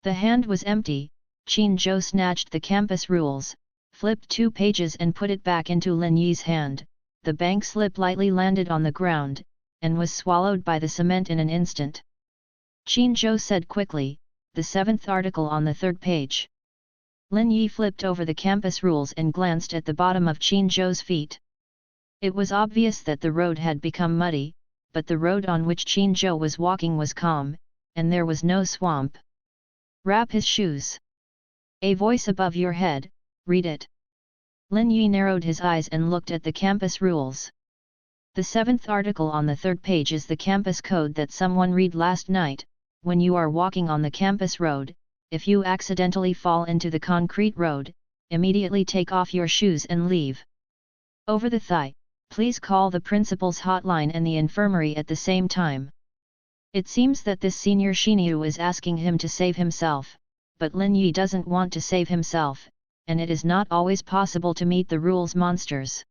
The hand was empty. Qin Zhou snatched the campus rules, flipped 2 pages and put it back into Lin Yi's hand. The bank slip lightly landed on the ground, and was swallowed by the cement in an instant. Qin Zhou said quickly, the 7th article on the 3rd page. Lin Yi flipped over the campus rules and glanced at the bottom of Qin Zhou's feet. It was obvious that the road had become muddy, but the road on which Qin Zhou was walking was calm, and there was no swamp. Wrap his shoes. A voice above your head, read it. Lin Yi narrowed his eyes and looked at the campus rules. The 7th article on the 3rd page is the campus code that someone read last night. When you are walking on the campus road, if you accidentally fall into the concrete road, immediately take off your shoes and leave. Over the thigh, please call the principal's hotline and the infirmary at the same time. It seems that this senior Xinyu is asking him to save himself, but Lin Yi doesn't want to save himself, and it is not always possible to meet the rules monsters.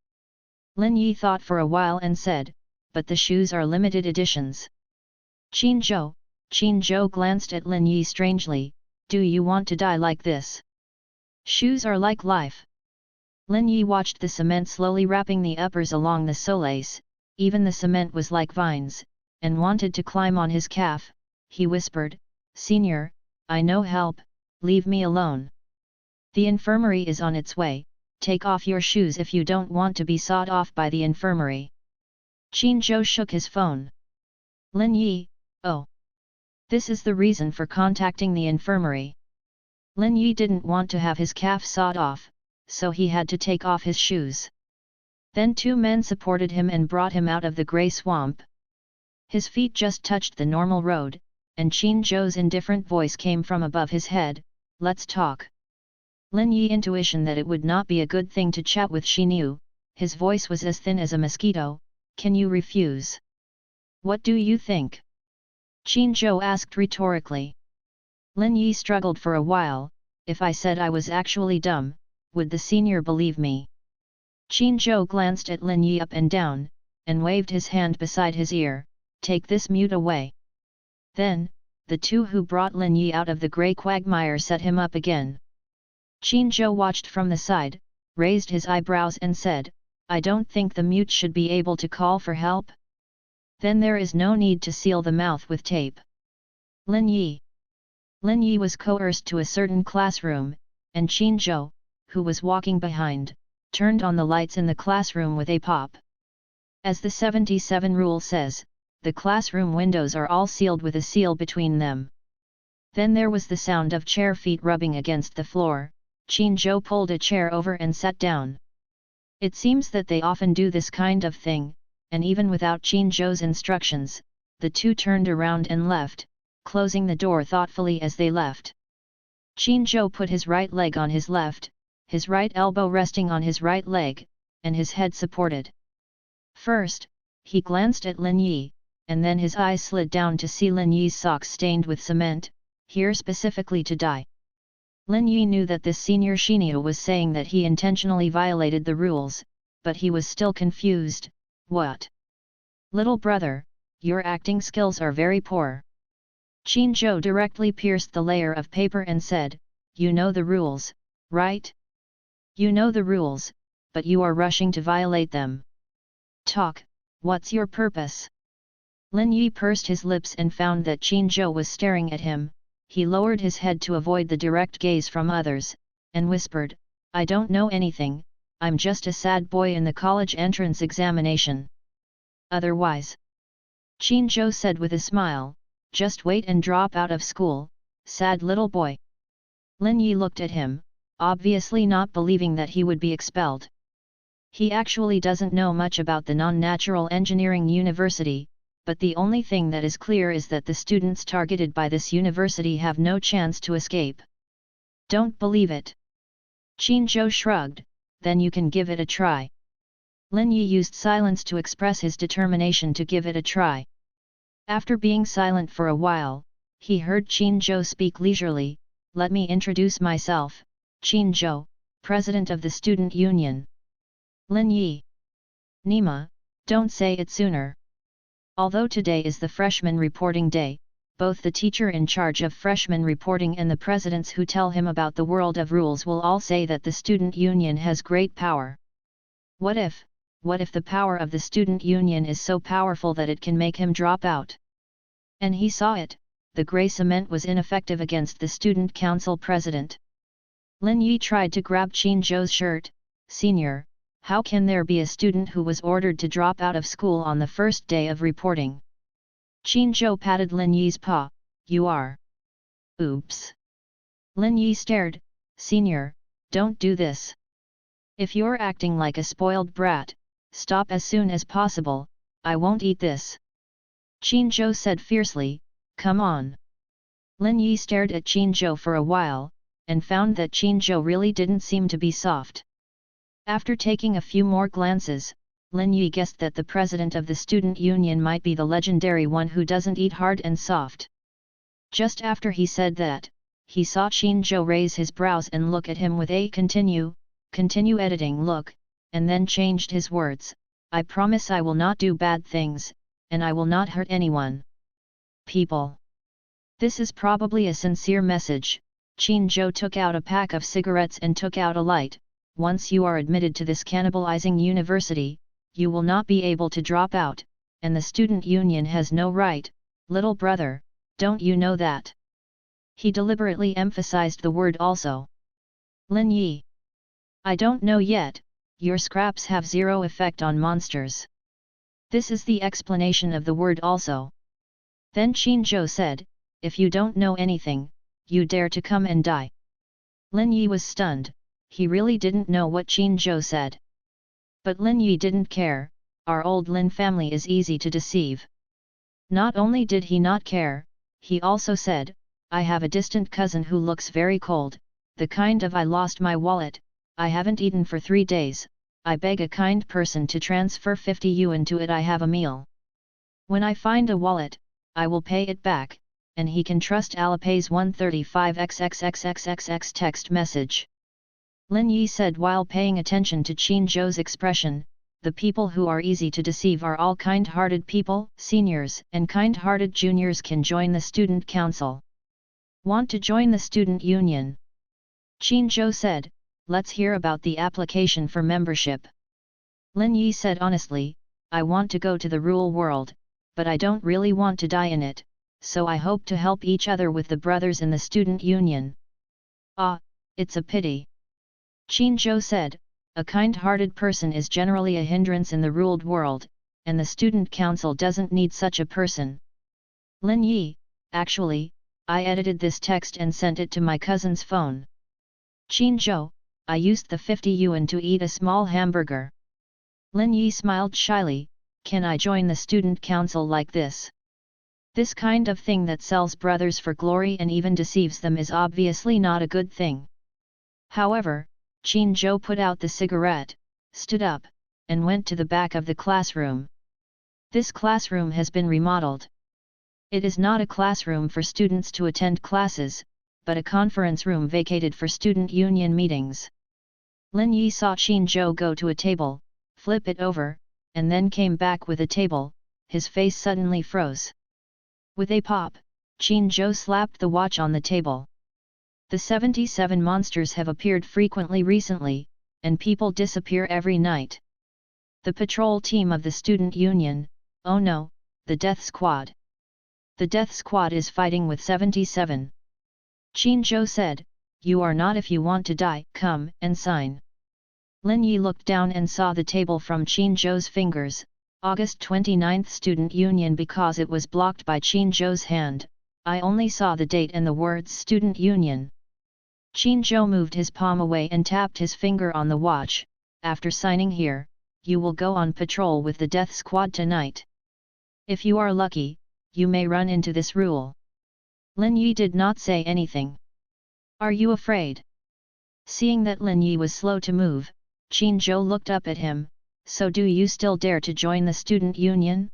Lin Yi thought for a while and said, but the shoes are limited editions. Qin Zhou glanced at Lin Yi strangely, do you want to die like this? Shoes are like life. Lin Yi watched the cement slowly wrapping the uppers along the solace, even the cement was like vines, and wanted to climb on his calf. He whispered, Senior, I know help, leave me alone. The infirmary is on its way, take off your shoes if you don't want to be sawed off by the infirmary. Qin Zhou shook his phone. Lin Yi, oh. This is the reason for contacting the infirmary. Lin Yi didn't want to have his calf sawed off, so he had to take off his shoes. Then 2 men supported him and brought him out of the grey swamp. His feet just touched the normal road, and Qin Zhou's indifferent voice came from above his head, let's talk. Lin Yi's intuition that it would not be a good thing to chat with Xinyu, his voice was as thin as a mosquito, can you refuse? What do you think? Qin Zhou asked rhetorically. Lin Yi struggled for a while, if I said I was actually dumb, would the senior believe me? Qin Zhou glanced at Lin Yi up and down, and waved his hand beside his ear, take this mute away. Then, the 2 who brought Lin Yi out of the grey quagmire set him up again. Qin Zhou watched from the side, raised his eyebrows and said, I don't think the mute should be able to call for help. Then there is no need to seal the mouth with tape. Lin Yi was coerced to a certain classroom, and Qin Zhou, who was walking behind, turned on the lights in the classroom with a pop. As the 77 rule says, the classroom windows are all sealed with a seal between them. Then there was the sound of chair feet rubbing against the floor. Qin Zhou pulled a chair over and sat down. It seems that they often do this kind of thing, and even without Qin Zhou's instructions, the 2 turned around and left, closing the door thoughtfully as they left. Qin Zhou put his right leg on his left, his right elbow resting on his right leg, and his head supported. First, he glanced at Lin Yi, and then his eyes slid down to see Lin Yi's socks stained with cement, here specifically to die. Lin Yi knew that this senior Xinyu was saying that he intentionally violated the rules, but he was still confused. What? Little brother, your acting skills are very poor. Qin Zhou directly pierced the layer of paper and said, you know the rules, right? You know the rules, but you are rushing to violate them. Talk, what's your purpose? Lin Yi pursed his lips and found that Qin Zhou was staring at him. He lowered his head to avoid the direct gaze from others, and whispered, I don't know anything, I'm just a sad boy in the college entrance examination. Otherwise, Qin Zhou said with a smile, just wait and drop out of school, sad little boy. Lin Yi looked at him, obviously not believing that he would be expelled. He actually doesn't know much about the non-natural engineering university, but the only thing that is clear is that the students targeted by this university have no chance to escape. Don't believe it. Qin Zhou shrugged, then you can give it a try. Lin Yi used silence to express his determination to give it a try. After being silent for a while, he heard Qin Zhou speak leisurely, "Let me introduce myself, Qin Zhou, President of the Student Union." Lin Yi. Nima, don't say it sooner. Although today is the freshman reporting day, both the teacher in charge of freshman reporting and the presidents who tell him about the world of rules will all say that the student union has great power. What if the power of the student union is so powerful that it can make him drop out? And he saw it, the grey cement was ineffective against the student council president. Lin Yi tried to grab Qin Zhou's shirt. "Senior, how can there be a student who was ordered to drop out of school on the first day of reporting?" Qin Zhou patted Lin Yi's paw. "You are." "Oops." Lin Yi stared. "Senior, don't do this. If you're acting like a spoiled brat, stop as soon as possible, I won't eat this." Qin Zhou said fiercely, "Come on." Lin Yi stared at Qin Zhou for a while, and found that Qin Zhou really didn't seem to be soft. After taking a few more glances, Lin Yi guessed that the president of the student union might be the legendary one who doesn't eat hard and soft. Just after he said that, he saw Qin Zhou raise his brows and look at him with a continue editing look, and then changed his words, "I promise I will not do bad things, and I will not hurt anyone." People. This is probably a sincere message. Qin Zhou took out a pack of cigarettes and took out a light. "Once you are admitted to this cannibalizing university, you will not be able to drop out, and the student union has no right, little brother, don't you know that?" He deliberately emphasized the word also. "Lin Yi. I don't know yet, your scraps have zero effect on monsters." This is the explanation of the word also. Then Qin Zhou said, "If you don't know anything, you dare to come and die." Lin Yi was stunned, he really didn't know what Qin Zhou said. But Lin Yi didn't care, our old Lin family is easy to deceive. Not only did he not care, he also said, "I have a distant cousin who looks very cold, the kind of I lost my wallet, I haven't eaten for 3 days, I beg a kind person to transfer 50 yuan to it, I have a meal. When I find a wallet, I will pay it back, and he can trust Alipay's 135xxxxxx text message." Lin Yi said while paying attention to Qin Zhou's expression, "The people who are easy to deceive are all kind-hearted people, seniors and kind-hearted juniors can join the student council. Want to join the student union?" Qin Zhou said, "Let's hear about the application for membership." Lin Yi said honestly, "I want to go to the real world, but I don't really want to die in it, so I hope to help each other with the brothers in the student union." "Ah, it's a pity." Qin Zhou said, "A kind-hearted person is generally a hindrance in the ruled world, and the student council doesn't need such a person." Lin Yi, "Actually, I edited this text and sent it to my cousin's phone." Qin Zhou, "I used the 50 yuan to eat a small hamburger." Lin Yi smiled shyly, "Can I join the student council like this? This kind of thing that sells brothers for glory and even deceives them is obviously not a good thing." However, Qin Zhou put out the cigarette, stood up, and went to the back of the classroom. This classroom has been remodeled. It is not a classroom for students to attend classes, but a conference room vacated for student union meetings. Lin Yi saw Qin Zhou go to a table, flip it over, and then came back with a table, his face suddenly froze. With a pop, Qin Zhou slapped the watch on the table. The 77 monsters have appeared frequently recently, and people disappear every night. The patrol team of the student union, oh no, the death squad. The death squad is fighting with 77. Qin Zhou said, "You are not if you want to die, come and sign." Lin Yi looked down and saw the table from Qin Zhou's fingers, August 29th Student Union, because it was blocked by Qin Zhou's hand. I only saw the date and the words Student Union. Qin Zhou moved his palm away and tapped his finger on the watch. After signing here, you will go on patrol with the death squad tonight. If you are lucky, you may run into this rule. Lin Yi did not say anything. Are you afraid? Seeing that Lin Yi was slow to move, Qin Zhou looked up at him. So do you still dare to join the student union?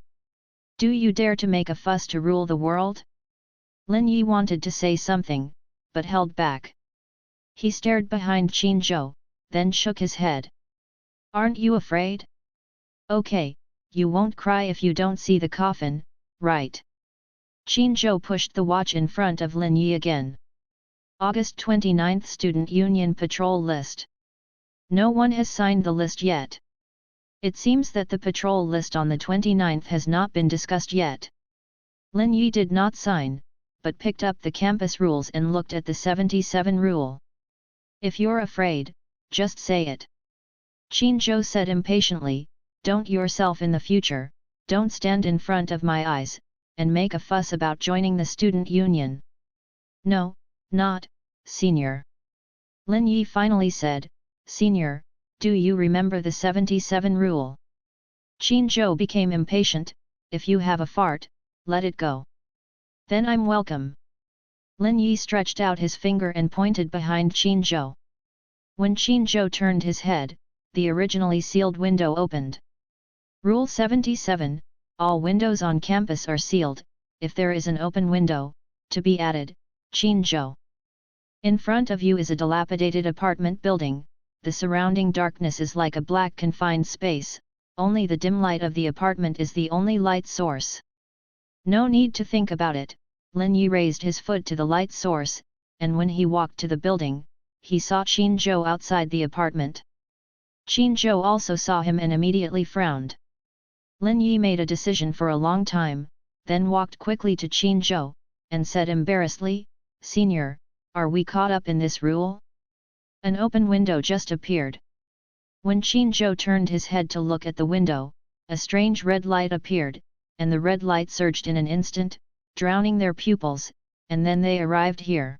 Do you dare to make a fuss to rule the world? Lin Yi wanted to say something, but held back. He stared behind Qin Zhou, then shook his head. Aren't you afraid? Okay, you won't cry if you don't see the coffin, right? Qin Zhou pushed the watch in front of Lin Yi again. August 29th Student Union Patrol List. No one has signed the list yet. It seems that the patrol list on the 29th has not been discussed yet. Lin Yi did not sign, but picked up the campus rules and looked at the 77 rule. If you're afraid, just say it. Qin Zhou said impatiently, don't yourself in the future, don't stand in front of my eyes, and make a fuss about joining the student union. No, not, senior. Lin Yi finally said, Senior, do you remember the 77 rule? Qin Zhou became impatient, if you have a fart, let it go. Then I'm welcome. Lin Yi stretched out his finger and pointed behind Qin Zhou. When Qin Zhou turned his head, the originally sealed window opened. Rule 77, all windows on campus are sealed, if there is an open window, to be added, Qin Zhou. In front of you is a dilapidated apartment building, the surrounding darkness is like a black confined space, only the dim light of the apartment is the only light source. No need to think about it, Lin Yi raised his foot to the light source, and when he walked to the building, he saw Qin Zhou outside the apartment. Qin Zhou also saw him and immediately frowned. Lin Yi made a decision for a long time, then walked quickly to Qin Zhou, and said embarrassedly, Senior, are we caught up in this rule? An open window just appeared. When Qin Zhou turned his head to look at the window, a strange red light appeared, and the red light surged in an instant, drowning their pupils, and then they arrived here.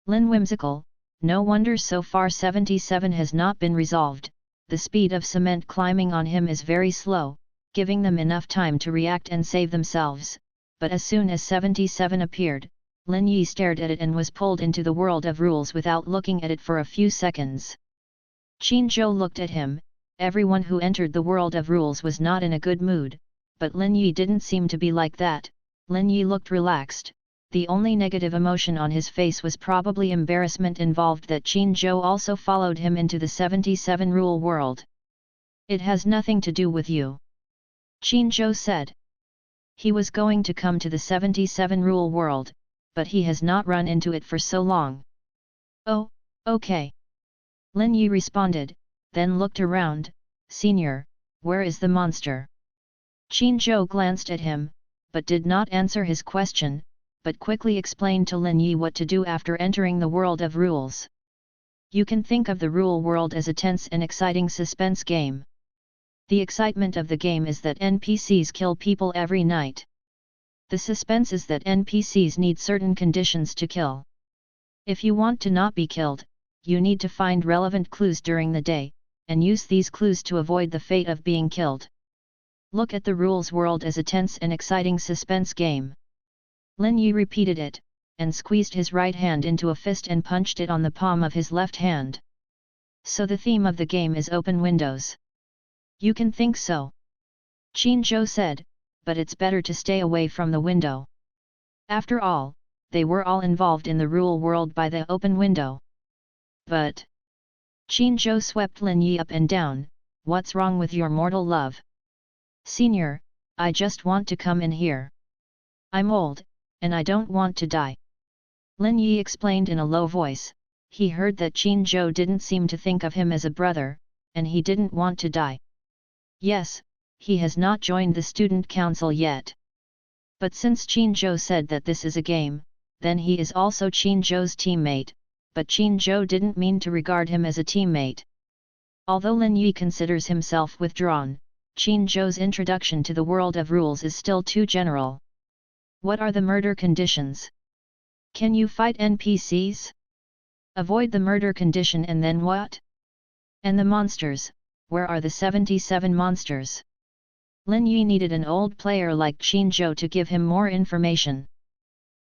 Lin whimsical, no wonder so far 77 has not been resolved, the speed of cement climbing on him is very slow, giving them enough time to react and save themselves, but as soon as 77 appeared, Lin Yi stared at it and was pulled into the world of rules without looking at it for a few seconds. Qin Zhou looked at him, everyone who entered the world of rules was not in a good mood, but Lin Yi didn't seem to be like that. Lin Yi looked relaxed, the only negative emotion on his face was probably embarrassment involved that Qin Zhou also followed him into the 77 rule world. It has nothing to do with you. Qin Zhou said. He was going to come to the 77 rule world, but he has not run into it for so long. Oh, okay. Lin Yi responded, then looked around, Senior, where is the monster? Qin Zhou glanced at him, but did not answer his question, but quickly explained to Lin Yi what to do after entering the world of rules. You can think of the rule world as a tense and exciting suspense game. The excitement of the game is that NPCs kill people every night. The suspense is that NPCs need certain conditions to kill. If you want to not be killed, you need to find relevant clues during the day, and use these clues to avoid the fate of being killed. Look at the rules world as a tense and exciting suspense game. Lin Yi repeated it, and squeezed his right hand into a fist and punched it on the palm of his left hand. So the theme of the game is open windows. You can think so. Qin Zhou said, but it's better to stay away from the window. After all, they were all involved in the rule world by the open window. But Qin Zhou swept Lin Yi up and down, what's wrong with your mortal love? Senior, I just want to come in here. I'm old, and I don't want to die. Lin Yi explained in a low voice, he heard that Qin Zhou didn't seem to think of him as a brother, and he didn't want to die. Yes, he has not joined the student council yet. But since Qin Zhou said that this is a game, then he is also Qin Zhou's teammate, but Qin Zhou didn't mean to regard him as a teammate. Although Lin Yi considers himself withdrawn, Qin Zhou's introduction to the world of rules is still too general. What are the murder conditions? Can you fight NPCs? Avoid the murder condition and then what? And the monsters, where are the 77 monsters? Lin Yi needed an old player like Qin Zhou to give him more information.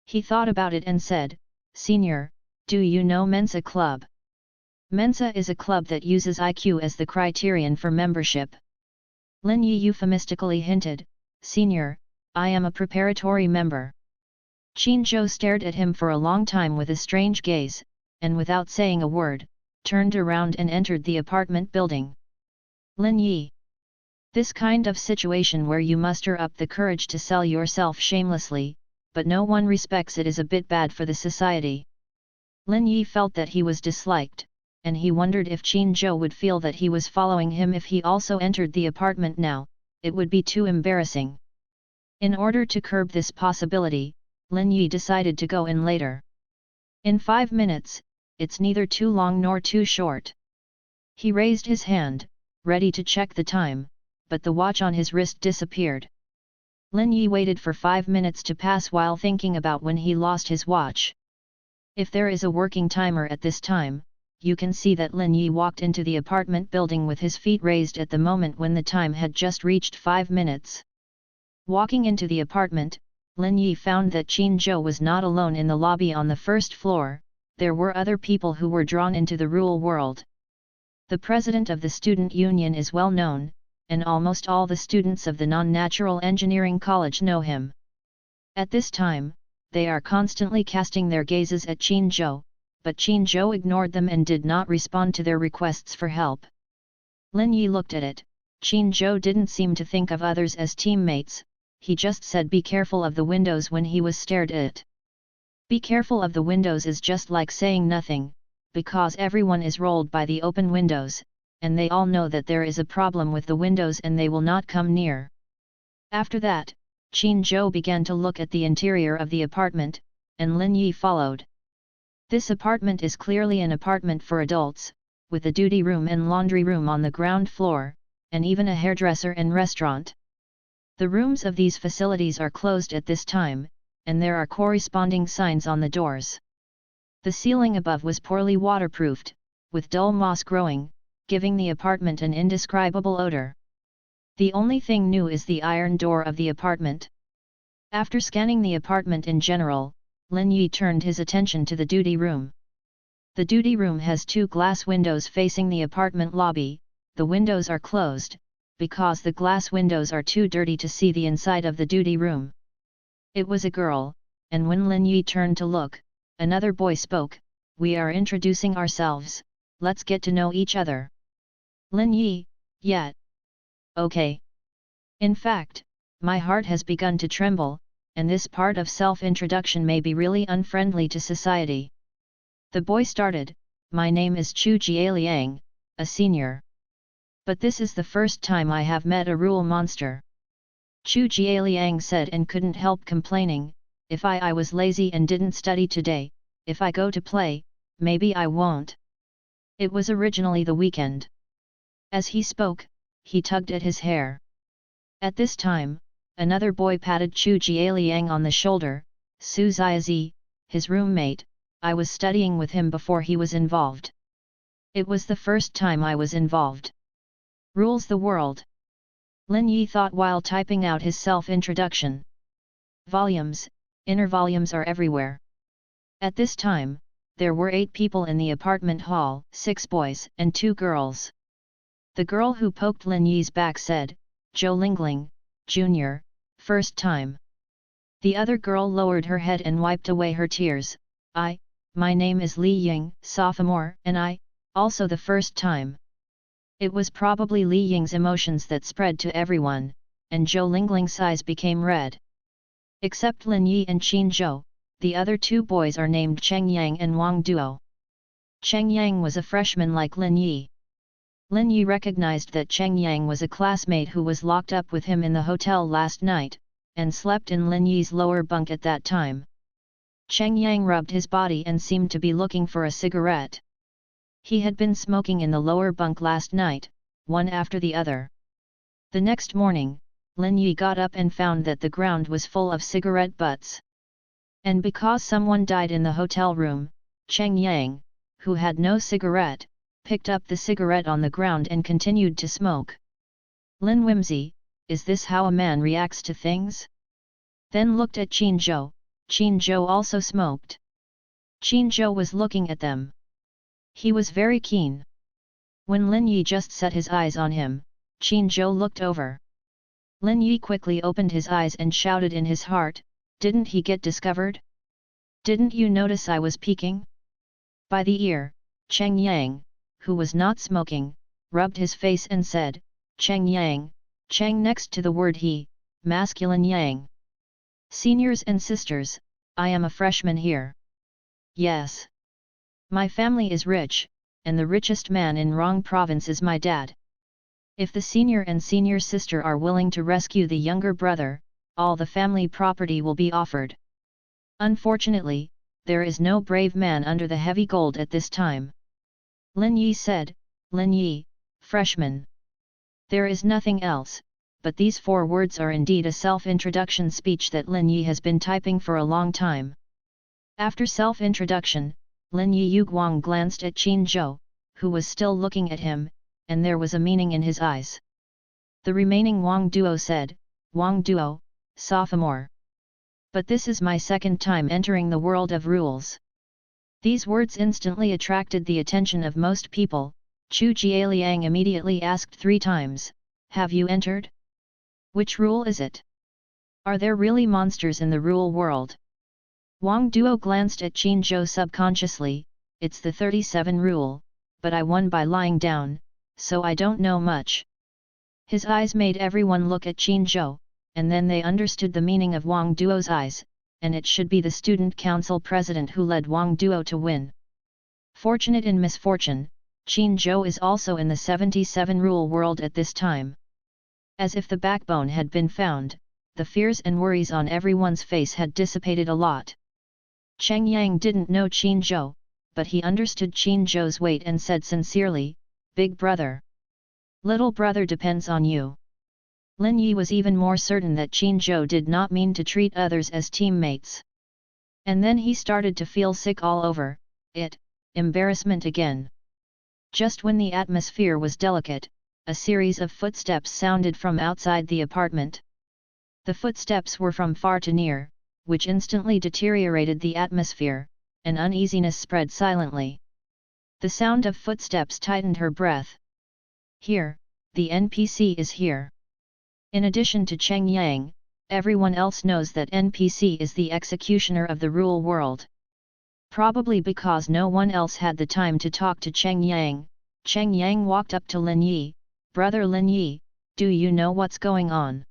He thought about it and said, Senior, do you know Mensa Club? Mensa is a club that uses IQ as the criterion for membership. Lin Yi euphemistically hinted, Senior, I am a preparatory member. Qin Zhou stared at him for a long time with a strange gaze, and without saying a word, turned around and entered the apartment building. Lin Yi. This kind of situation where you muster up the courage to sell yourself shamelessly, but no one respects it is a bit bad for the society. Lin Yi felt that he was disliked, and he wondered if Qin Zhou would feel that he was following him if he also entered the apartment now. It would be too embarrassing. In order to curb this possibility, Lin Yi decided to go in later. In 5 minutes, it's neither too long nor too short. He raised his hand, ready to check the time, but the watch on his wrist disappeared. Lin Yi waited for 5 minutes to pass while thinking about when he lost his watch. If there is a working timer at this time, you can see that Lin Yi walked into the apartment building with his feet raised at the moment when the time had just reached 5 minutes. Walking into the apartment, Lin Yi found that Qin Zhou was not alone in the lobby on the first floor. There were other people who were drawn into the real world. The president of the student union is well known, and almost all the students of the non-natural engineering college know him. At this time, they are constantly casting their gazes at Qin Zhou, but Qin Zhou ignored them and did not respond to their requests for help. Lin Yi looked at it. Qin Zhou didn't seem to think of others as teammates, he just said be careful of the windows when he was stared at. Be careful of the windows is just like saying nothing, because everyone is rolled by the open windows, and they all know that there is a problem with the windows and they will not come near. After that, Qin Zhou began to look at the interior of the apartment, and Lin Yi followed. This apartment is clearly an apartment for adults, with a duty room and laundry room on the ground floor, and even a hairdresser and restaurant. The rooms of these facilities are closed at this time, and there are corresponding signs on the doors. The ceiling above was poorly waterproofed, with dull moss growing, giving the apartment an indescribable odor. The only thing new is the iron door of the apartment. After scanning the apartment in general, Lin Yi turned his attention to the duty room. The duty room has 2 glass windows facing the apartment lobby. The windows are closed, because the glass windows are too dirty to see the inside of the duty room. It was a girl, and when Lin Yi turned to look, another boy spoke, "We are introducing ourselves, let's get to know each other." Lin Yi, "Yeah. Okay. In fact, my heart has begun to tremble, and this part of self-introduction may be really unfriendly to society." The boy started, "My name is Chu Jialiang, a senior. But this is the first time I have met a rule monster." Chu Jialiang said and couldn't help complaining, "If I was lazy and didn't study today, if I go to play, maybe I won't." It was originally the weekend. As he spoke, he tugged at his hair. At this time, another boy patted Chu Jialiang on the shoulder, "Su Ziazi, his roommate, I was studying with him before he was involved. It was the first time I was involved. Rules the world." Lin Yi thought while typing out his self-introduction. Volumes, inner volumes are everywhere. At this time, there were 8 people in the apartment hall, 6 boys and 2 girls. The girl who poked Lin Yi's back said, "Zhou Lingling, Jr., first time." The other girl lowered her head and wiped away her tears. My name is Li Ying, sophomore, and I, also the first time." It was probably Li Ying's emotions that spread to everyone, and Zhou Lingling's eyes became red. Except Lin Yi and Qin Zhou, the other 2 boys are named Cheng Yang and Wang Duo. Cheng Yang was a freshman like Lin Yi. Lin Yi recognized that Cheng Yang was a classmate who was locked up with him in the hotel last night, and slept in Lin Yi's lower bunk at that time. Cheng Yang rubbed his body and seemed to be looking for a cigarette. He had been smoking in the lower bunk last night, one after the other. The next morning, Lin Yi got up and found that the ground was full of cigarette butts. And because someone died in the hotel room, Cheng Yang, who had no cigarette, picked up the cigarette on the ground and continued to smoke. Lin Whimsy, is this how a man reacts to things? Then looked at Qin Zhou. Qin Zhou also smoked. Qin Zhou was looking at them. He was very keen. When Lin Yi just set his eyes on him, Qin Zhou looked over. Lin Yi quickly opened his eyes and shouted in his heart, "Didn't he get discovered? Didn't you notice I was peeking?" By the ear, Cheng Yang, who was not smoking, rubbed his face and said, "Cheng Yang," Cheng next to the word he, masculine Yang. "Seniors and sisters, I am a freshman here. Yes. My family is rich, and the richest man in Rong province is my dad. If the senior and senior sister are willing to rescue the younger brother, all the family property will be offered. Unfortunately, there is no brave man under the heavy gold at this time." Lin Yi said, "Lin Yi, freshman. There is nothing else, but these 4 words are indeed a self-introduction speech that Lin Yi has been typing for a long time." After self-introduction, Lin Yi Yuguang glanced at Qin Zhou, who was still looking at him, and there was a meaning in his eyes. The remaining Wang Duo said, "Wang Duo, sophomore. But this is my second time entering the world of rules." These words instantly attracted the attention of most people. Chu Jialiang immediately asked 3 times, "Have you entered? Which rule is it? Are there really monsters in the rule world?" Wang Duo glanced at Qin Zhou subconsciously, "It's the 37 rule, but I won by lying down, so I don't know much." His eyes made everyone look at Qin Zhou, and then they understood the meaning of Wang Duo's eyes, and it should be the student council president who led Wang Duo to win. Fortunate in misfortune, Qin Zhou is also in the 77 rule world at this time. As if the backbone had been found, the fears and worries on everyone's face had dissipated a lot. Cheng Yang didn't know Qin Zhou, but he understood Qin Zhou's weight and said sincerely, "Big brother. Little brother depends on you." Lin Yi was even more certain that Qin Zhou did not mean to treat others as teammates. And then he started to feel sick all over, embarrassment again. Just when the atmosphere was delicate, a series of footsteps sounded from outside the apartment. The footsteps were from far to near, which instantly deteriorated the atmosphere, and uneasiness spread silently. The sound of footsteps tightened her breath. "Here, the NPC is here." In addition to Cheng Yang, everyone else knows that NPC is the executioner of the rule world. Probably because no one else had the time to talk to Cheng Yang walked up to Lin Yi, "Brother Lin Yi, do you know what's going on?"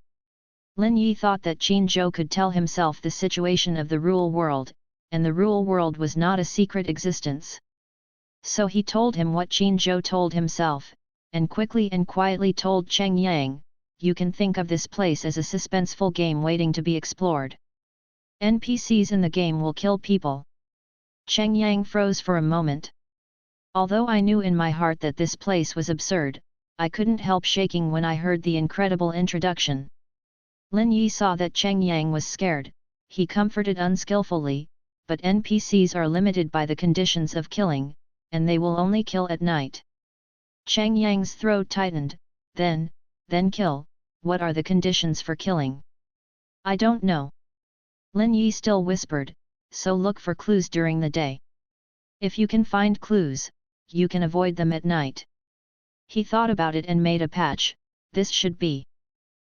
Lin Yi thought that Qin Zhou could tell himself the situation of the rule world, and the rule world was not a secret existence. So he told him what Qin Zhou told himself, and quickly and quietly told Cheng Yang, "You can think of this place as a suspenseful game waiting to be explored. NPCs in the game will kill people." Cheng Yang froze for a moment. Although I knew in my heart that this place was absurd, I couldn't help shaking when I heard the incredible introduction. Lin Yi saw that Cheng Yang was scared. He comforted unskillfully, "But NPCs are limited by the conditions of killing, and they will only kill at night." Cheng Yang's throat tightened. Then kill, what are the conditions for killing?" "I don't know." Lin Yi still whispered, "So look for clues during the day. If you can find clues, you can avoid them at night." He thought about it and made a patch, "This should be."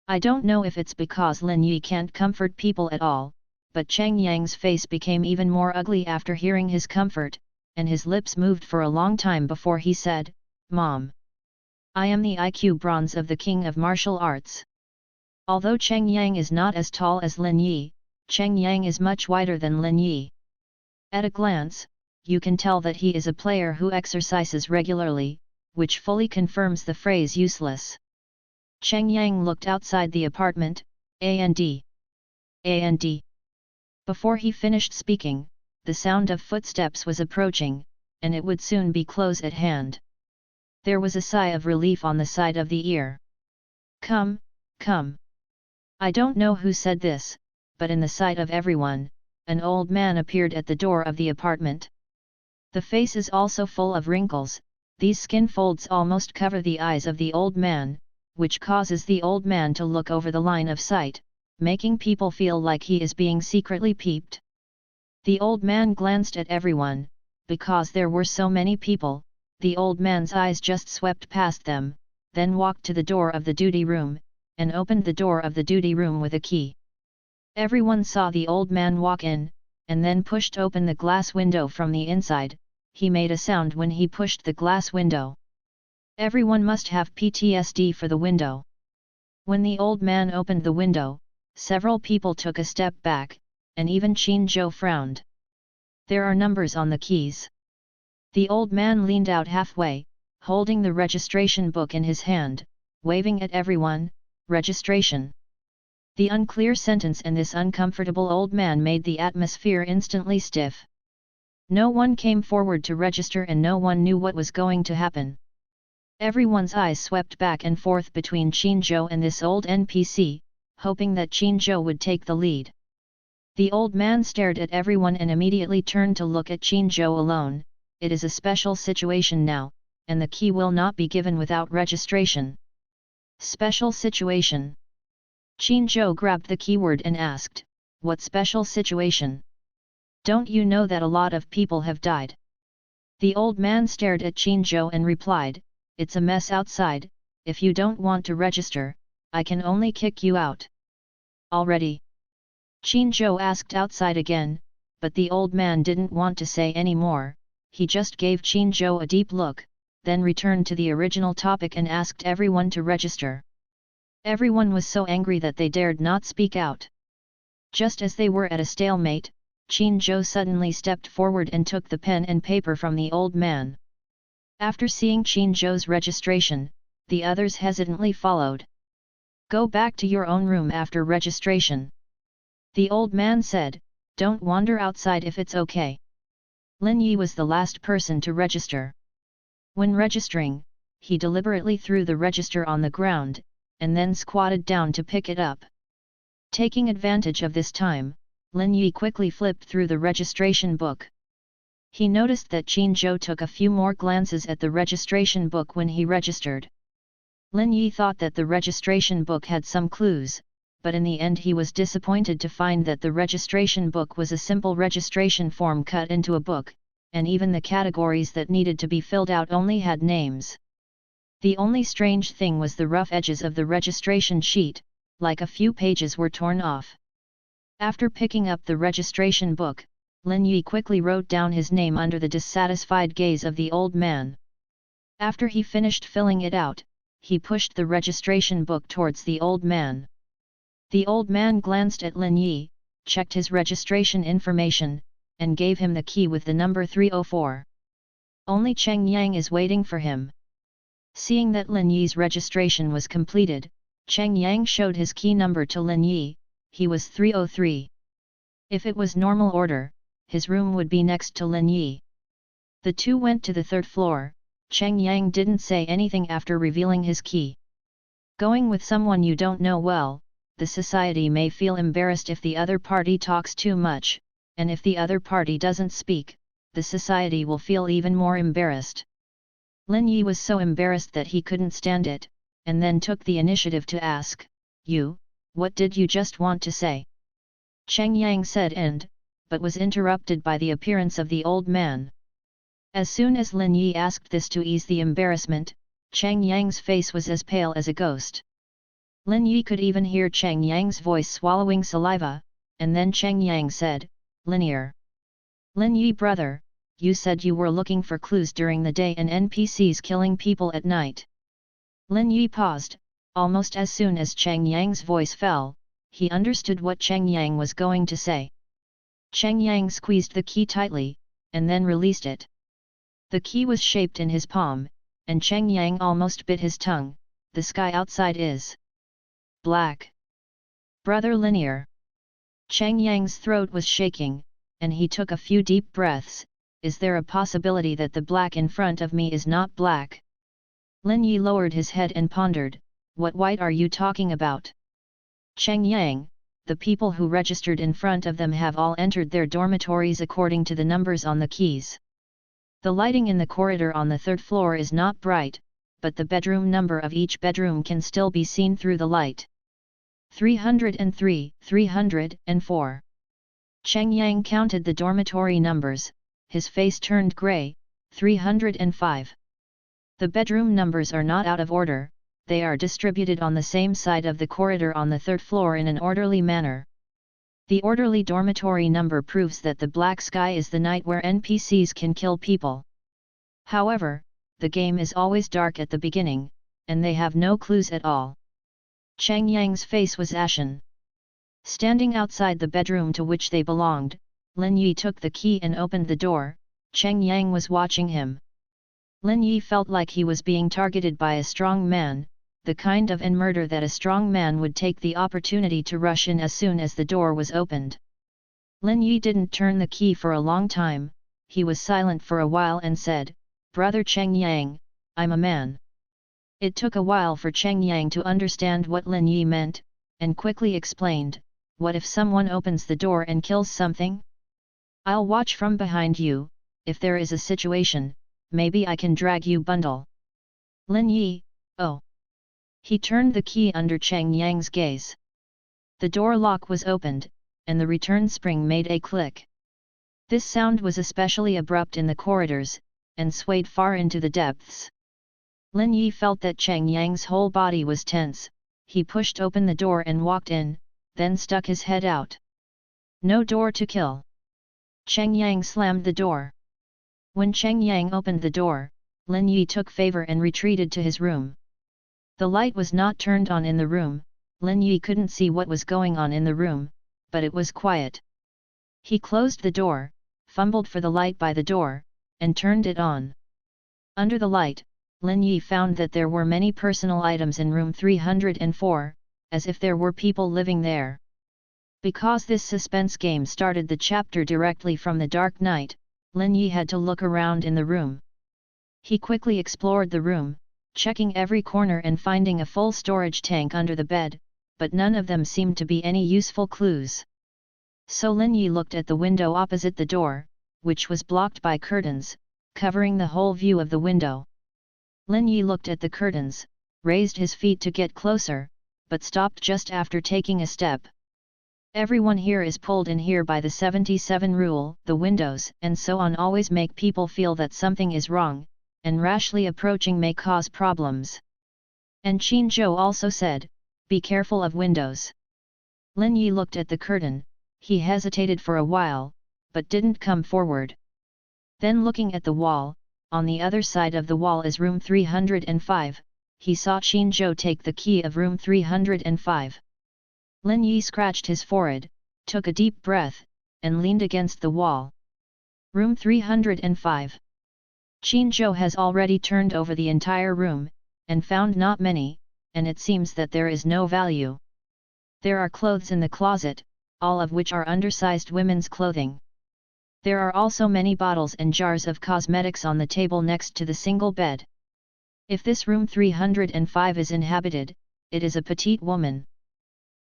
I don't know if it's because Lin Yi can't comfort people at all, but Cheng Yang's face became even more ugly after hearing his comfort, and his lips moved for a long time before he said, "Mom. I am the IQ bronze of the King of Martial Arts." Although Cheng Yang is not as tall as Lin Yi, Cheng Yang is much wider than Lin Yi. At a glance, you can tell that he is a player who exercises regularly, which fully confirms the phrase useless. Cheng Yang looked outside the apartment, and. Before he finished speaking, the sound of footsteps was approaching, and it would soon be close at hand. There was a sigh of relief on the side of the ear. Come. I don't know who said this, but in the sight of everyone, an old man appeared at the door of the apartment. The face is also full of wrinkles. These skin folds almost cover the eyes of the old man, which causes the old man to look over the line of sight, making people feel like he is being secretly peeped. The old man glanced at everyone. Because there were so many people, the old man's eyes just swept past them, then walked to the door of the duty room, and opened the door of the duty room with a key. Everyone saw the old man walk in, and then pushed open the glass window from the inside. He made a sound when he pushed the glass window. Everyone must have PTSD for the window. When the old man opened the window, several people took a step back, and even Qin frowned. There are numbers on the keys. The old man leaned out halfway, holding the registration book in his hand, waving at everyone, "Registration." The unclear sentence and this uncomfortable old man made the atmosphere instantly stiff. No one came forward to register and no one knew what was going to happen. Everyone's eyes swept back and forth between Qin and this old NPC, hoping that Qin would take the lead. The old man stared at everyone and immediately turned to look at Qin alone. It is a special situation now, and the key will not be given without registration. Special situation. Qin grabbed the keyword and asked, "What special situation? Don't you know that a lot of people have died?" The old man stared at Qin and replied, "It's a mess outside. If you don't want to register, I can only kick you out." "Already?" Qin asked outside again, but the old man didn't want to say any more. He just gave Qin a deep look, then returned to the original topic and asked everyone to register. Everyone was so angry that they dared not speak out. Just as they were at a stalemate, Qin suddenly stepped forward and took the pen and paper from the old man. After seeing Qin registration, the others hesitantly followed. "Go back to your own room after registration," the old man said. "Don't wander outside if it's okay." Lin Yi was the last person to register. When registering, he deliberately threw the register on the ground, and then squatted down to pick it up. Taking advantage of this time, Lin Yi quickly flipped through the registration book. He noticed that Qin took a few more glances at the registration book when he registered. Lin Yi thought that the registration book had some clues, but in the end he was disappointed to find that the registration book was a simple registration form cut into a book, and even the categories that needed to be filled out only had names. The only strange thing was the rough edges of the registration sheet, like a few pages were torn off. After picking up the registration book, Lin Yi quickly wrote down his name under the dissatisfied gaze of the old man. After he finished filling it out, he pushed the registration book towards the old man. The old man glanced at Lin Yi, checked his registration information, and gave him the key with the number 304. Only Cheng Yang is waiting for him. Seeing that Lin Yi's registration was completed, Cheng Yang showed his key number to Lin Yi. He was 303. If it was normal order, his room would be next to Lin Yi. The two went to the third floor. Cheng Yang didn't say anything after revealing his key. Going with someone you don't know well, the society may feel embarrassed if the other party talks too much, and if the other party doesn't speak, the society will feel even more embarrassed. Lin Yi was so embarrassed that he couldn't stand it, and then took the initiative to ask, "You, what did you just want to say?" Cheng Yang said but was interrupted by the appearance of the old man. As soon as Lin Yi asked this to ease the embarrassment, Cheng Yang's face was as pale as a ghost. Lin Yi could even hear Cheng Yang's voice swallowing saliva, and then Cheng Yang said, "Linear. Lin Yi brother, you said you were looking for clues during the day and NPCs killing people at night." Lin Yi paused. Almost as soon as Cheng Yang's voice fell, he understood what Cheng Yang was going to say. Cheng Yang squeezed the key tightly, and then released it. The key was shaped in his palm, and Cheng Yang almost bit his tongue. "The sky outside is black. Brother Linear." Cheng Yang's throat was shaking, and he took a few deep breaths. "Is there a possibility that the black in front of me is not black?" Lin Yi lowered his head and pondered, "What white are you talking about?" "Cheng Yang, the people who registered in front of them have all entered their dormitories according to the numbers on the keys. The lighting in the corridor on the third floor is not bright, but the bedroom number of each bedroom can still be seen through the light. 303, 304. Cheng Yang counted the dormitory numbers, his face turned grey. 305. The bedroom numbers are not out of order, they are distributed on the same side of the corridor on the third floor in an orderly manner. The orderly dormitory number proves that the black sky is the night where NPCs can kill people. However, the game is always dark at the beginning, and they have no clues at all. Cheng Yang's face was ashen. Standing outside the bedroom to which they belonged, Lin Yi took the key and opened the door. Cheng Yang was watching him. Lin Yi felt like he was being targeted by a strong man, the kind of murder that a strong man would take the opportunity to rush in as soon as the door was opened. Lin Yi didn't turn the key for a long time, he was silent for a while and said, "Brother Cheng Yang, I'm a man." It took a while for Cheng Yang to understand what Lin Yi meant, and quickly explained, "What if someone opens the door and kills something? I'll watch from behind you, if there is a situation, maybe I can drag you bundle." Lin Yi, oh. He turned the key under Cheng Yang's gaze. The door lock was opened, and the return spring made a click. This sound was especially abrupt in the corridors, and swayed far into the depths. Lin Yi felt that Cheng Yang's whole body was tense, he pushed open the door and walked in, then stuck his head out. "No door to kill." Cheng Yang slammed the door. When Cheng Yang opened the door, Lin Yi took favor and retreated to his room. The light was not turned on in the room, Lin Yi couldn't see what was going on in the room, but it was quiet. He closed the door, fumbled for the light by the door, and turned it on. Under the light, Lin Yi found that there were many personal items in room 304, as if there were people living there. Because this suspense game started the chapter directly from the dark night, Lin Yi had to look around in the room. He quickly explored the room, checking every corner and finding a full storage tank under the bed, but none of them seemed to be any useful clues. So Lin Yi looked at the window opposite the door, which was blocked by curtains, covering the whole view of the window. Lin Yi looked at the curtains, raised his feet to get closer, but stopped just after taking a step. Everyone here is pulled in here by the 77 rule, the windows and so on always make people feel that something is wrong, and rashly approaching may cause problems. And Qin Zhou also said, "Be careful of windows." Lin Yi looked at the curtain, he hesitated for a while, but didn't come forward. Then looking at the wall, on the other side of the wall is room 305, he saw Qin Zhou take the key of room 305. Lin Yi scratched his forehead, took a deep breath, and leaned against the wall. Room 305. Qin Zhou has already turned over the entire room, and found not many, and it seems that there is no value. There are clothes in the closet, all of which are undersized women's clothing. There are also many bottles and jars of cosmetics on the table next to the single bed. If this room 305 is inhabited, it is a petite woman.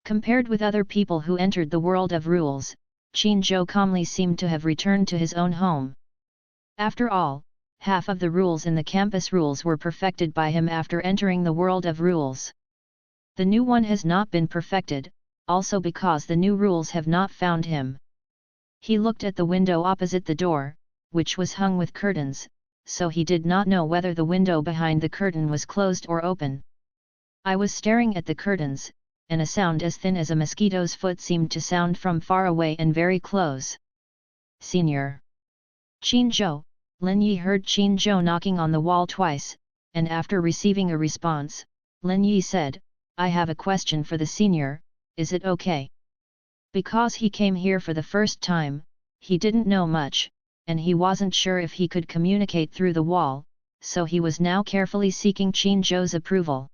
Compared with other people who entered the world of rules, Qin Zhou calmly seemed to have returned to his own home. After all, half of the rules in the campus rules were perfected by him after entering the world of rules. The new one has not been perfected, also because the new rules have not found him. He looked at the window opposite the door, which was hung with curtains, so he did not know whether the window behind the curtain was closed or open. I was staring at the curtains, and a sound as thin as a mosquito's foot seemed to sound from far away and very close. "Senior." "Qin Zhou." Lin Yi heard Qin Zhou knocking on the wall twice, and after receiving a response, Lin Yi said, "I have a question for the senior, is it okay?" Because he came here for the first time, he didn't know much, and he wasn't sure if he could communicate through the wall, so he was now carefully seeking Qin Zhou's approval.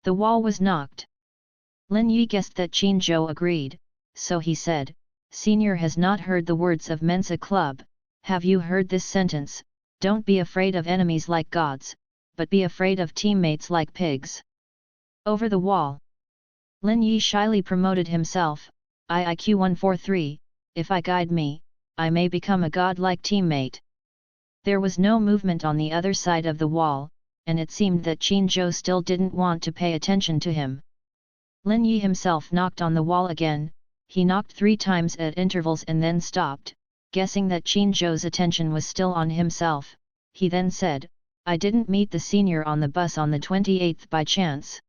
The wall was knocked. Lin Yi guessed that Qin Zhou agreed, so he said, "Senior has not heard the words of Mensa Club. Have you heard this sentence, 'Don't be afraid of enemies like gods, but be afraid of teammates like pigs'?" Over the wall. Lin Yi shyly promoted himself, IIQ 143, "If I guide me, I may become a god-like teammate." There was no movement on the other side of the wall, and it seemed that Qin Zhou still didn't want to pay attention to him. Lin Yi himself knocked on the wall again. He knocked 3 times at intervals and then stopped, guessing that Qin Zhou's attention was still on himself. He then said, "I didn't meet the senior on the bus on the 28th by chance.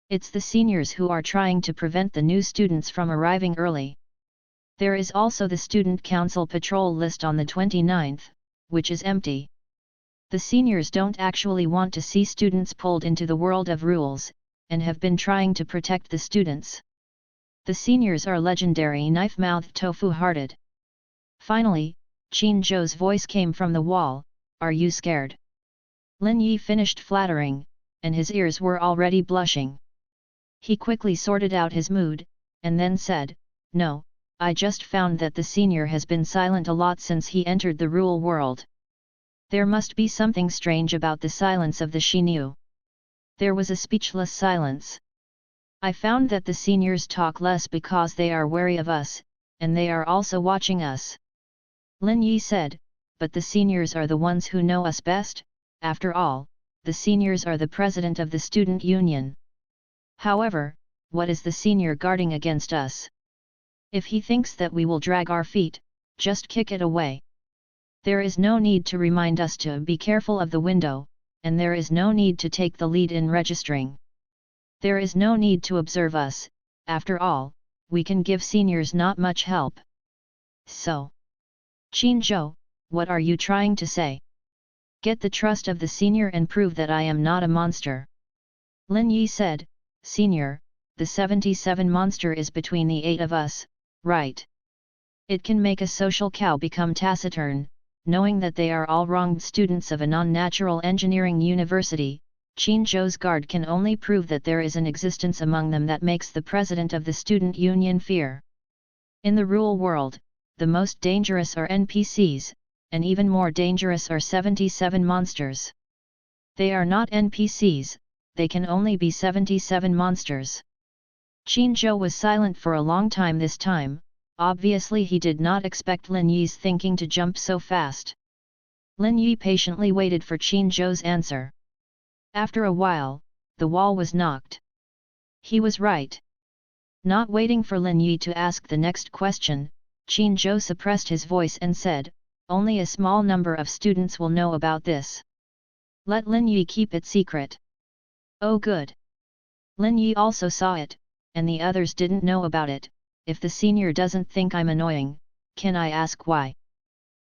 It's the seniors who are trying to prevent the new students from arriving early. There is also the student council patrol list on the 29th, which is empty. The seniors don't actually want to see students pulled into the world of rules, and have been trying to protect the students. The seniors are legendary knife-mouthed tofu-hearted." Finally, Qin Zhou's voice came from the wall, "Are you scared?" Lin Yi finished flattering, and his ears were already blushing. He quickly sorted out his mood, and then said, "No, I just found that the senior has been silent a lot since he entered the rule world. There must be something strange about the silence of the Xinyu." There was a speechless silence. "I found that the seniors talk less because they are wary of us, and they are also watching us," Lin Yi said, "but the seniors are the ones who know us best. After all, the seniors are the president of the student union. However, what is the senior guarding against us? If he thinks that we will drag our feet, just kick it away. There is no need to remind us to be careful of the window, and there is no need to take the lead in registering. There is no need to observe us. After all, we can give seniors not much help. So, Qin Zhou, what are you trying to say? Get the trust of the senior and prove that I am not a monster." Lin Yi said, "Senior, the 77 monster is between the 8 of us, right? It can make a social cow become taciturn, knowing that they are all wronged students of a non-natural engineering university. Qin Zhou's guard can only prove that there is an existence among them that makes the president of the student union fear. In the rule world, the most dangerous are NPCs, and even more dangerous are 77 monsters. They are not NPCs, they can only be 77 monsters." Qin Zhou was silent for a long time this time. Obviously he did not expect Lin Yi's thinking to jump so fast. Lin Yi patiently waited for Qin Zhou's answer. After a while, the wall was knocked. He was right. Not waiting for Lin Yi to ask the next question, Qin Zhou suppressed his voice and said, "Only a small number of students will know about this. Let Lin Yi keep it secret." "Oh good." Lin Yi also saw it, and the others didn't know about it. "If the senior doesn't think I'm annoying, can I ask why?"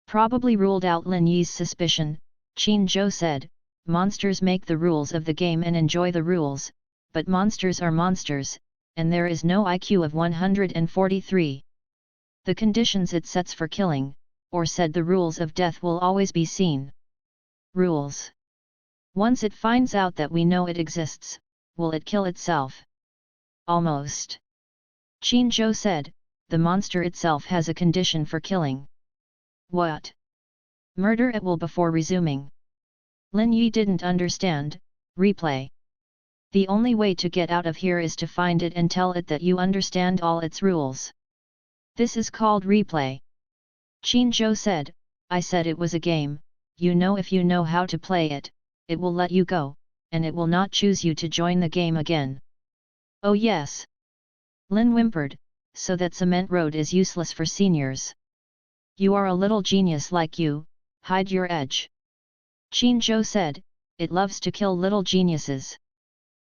Probably ruled out Lin Yi's suspicion, Qin Zhou said, "Monsters make the rules of the game and enjoy the rules, but monsters are monsters, and there is no IQ of 143. The conditions it sets for killing, or said the rules of death will always be seen. Rules. Once it finds out that we know it exists, will it kill itself?" "Almost." Qin Zhou said, "The monster itself has a condition for killing." "What?" "Murder it will before resuming." Lin Yi didn't understand. Replay. "The only way to get out of here is to find it and tell it that you understand all its rules. This is called replay." Qin Zhou said, "I said it was a game. You know, if you know how to play it, it will let you go, and it will not choose you to join the game again." "Oh yes." Lin whimpered, "So that cement road is useless for seniors. You are a little genius like you, hide your edge." Qin Zhou said, "It loves to kill little geniuses."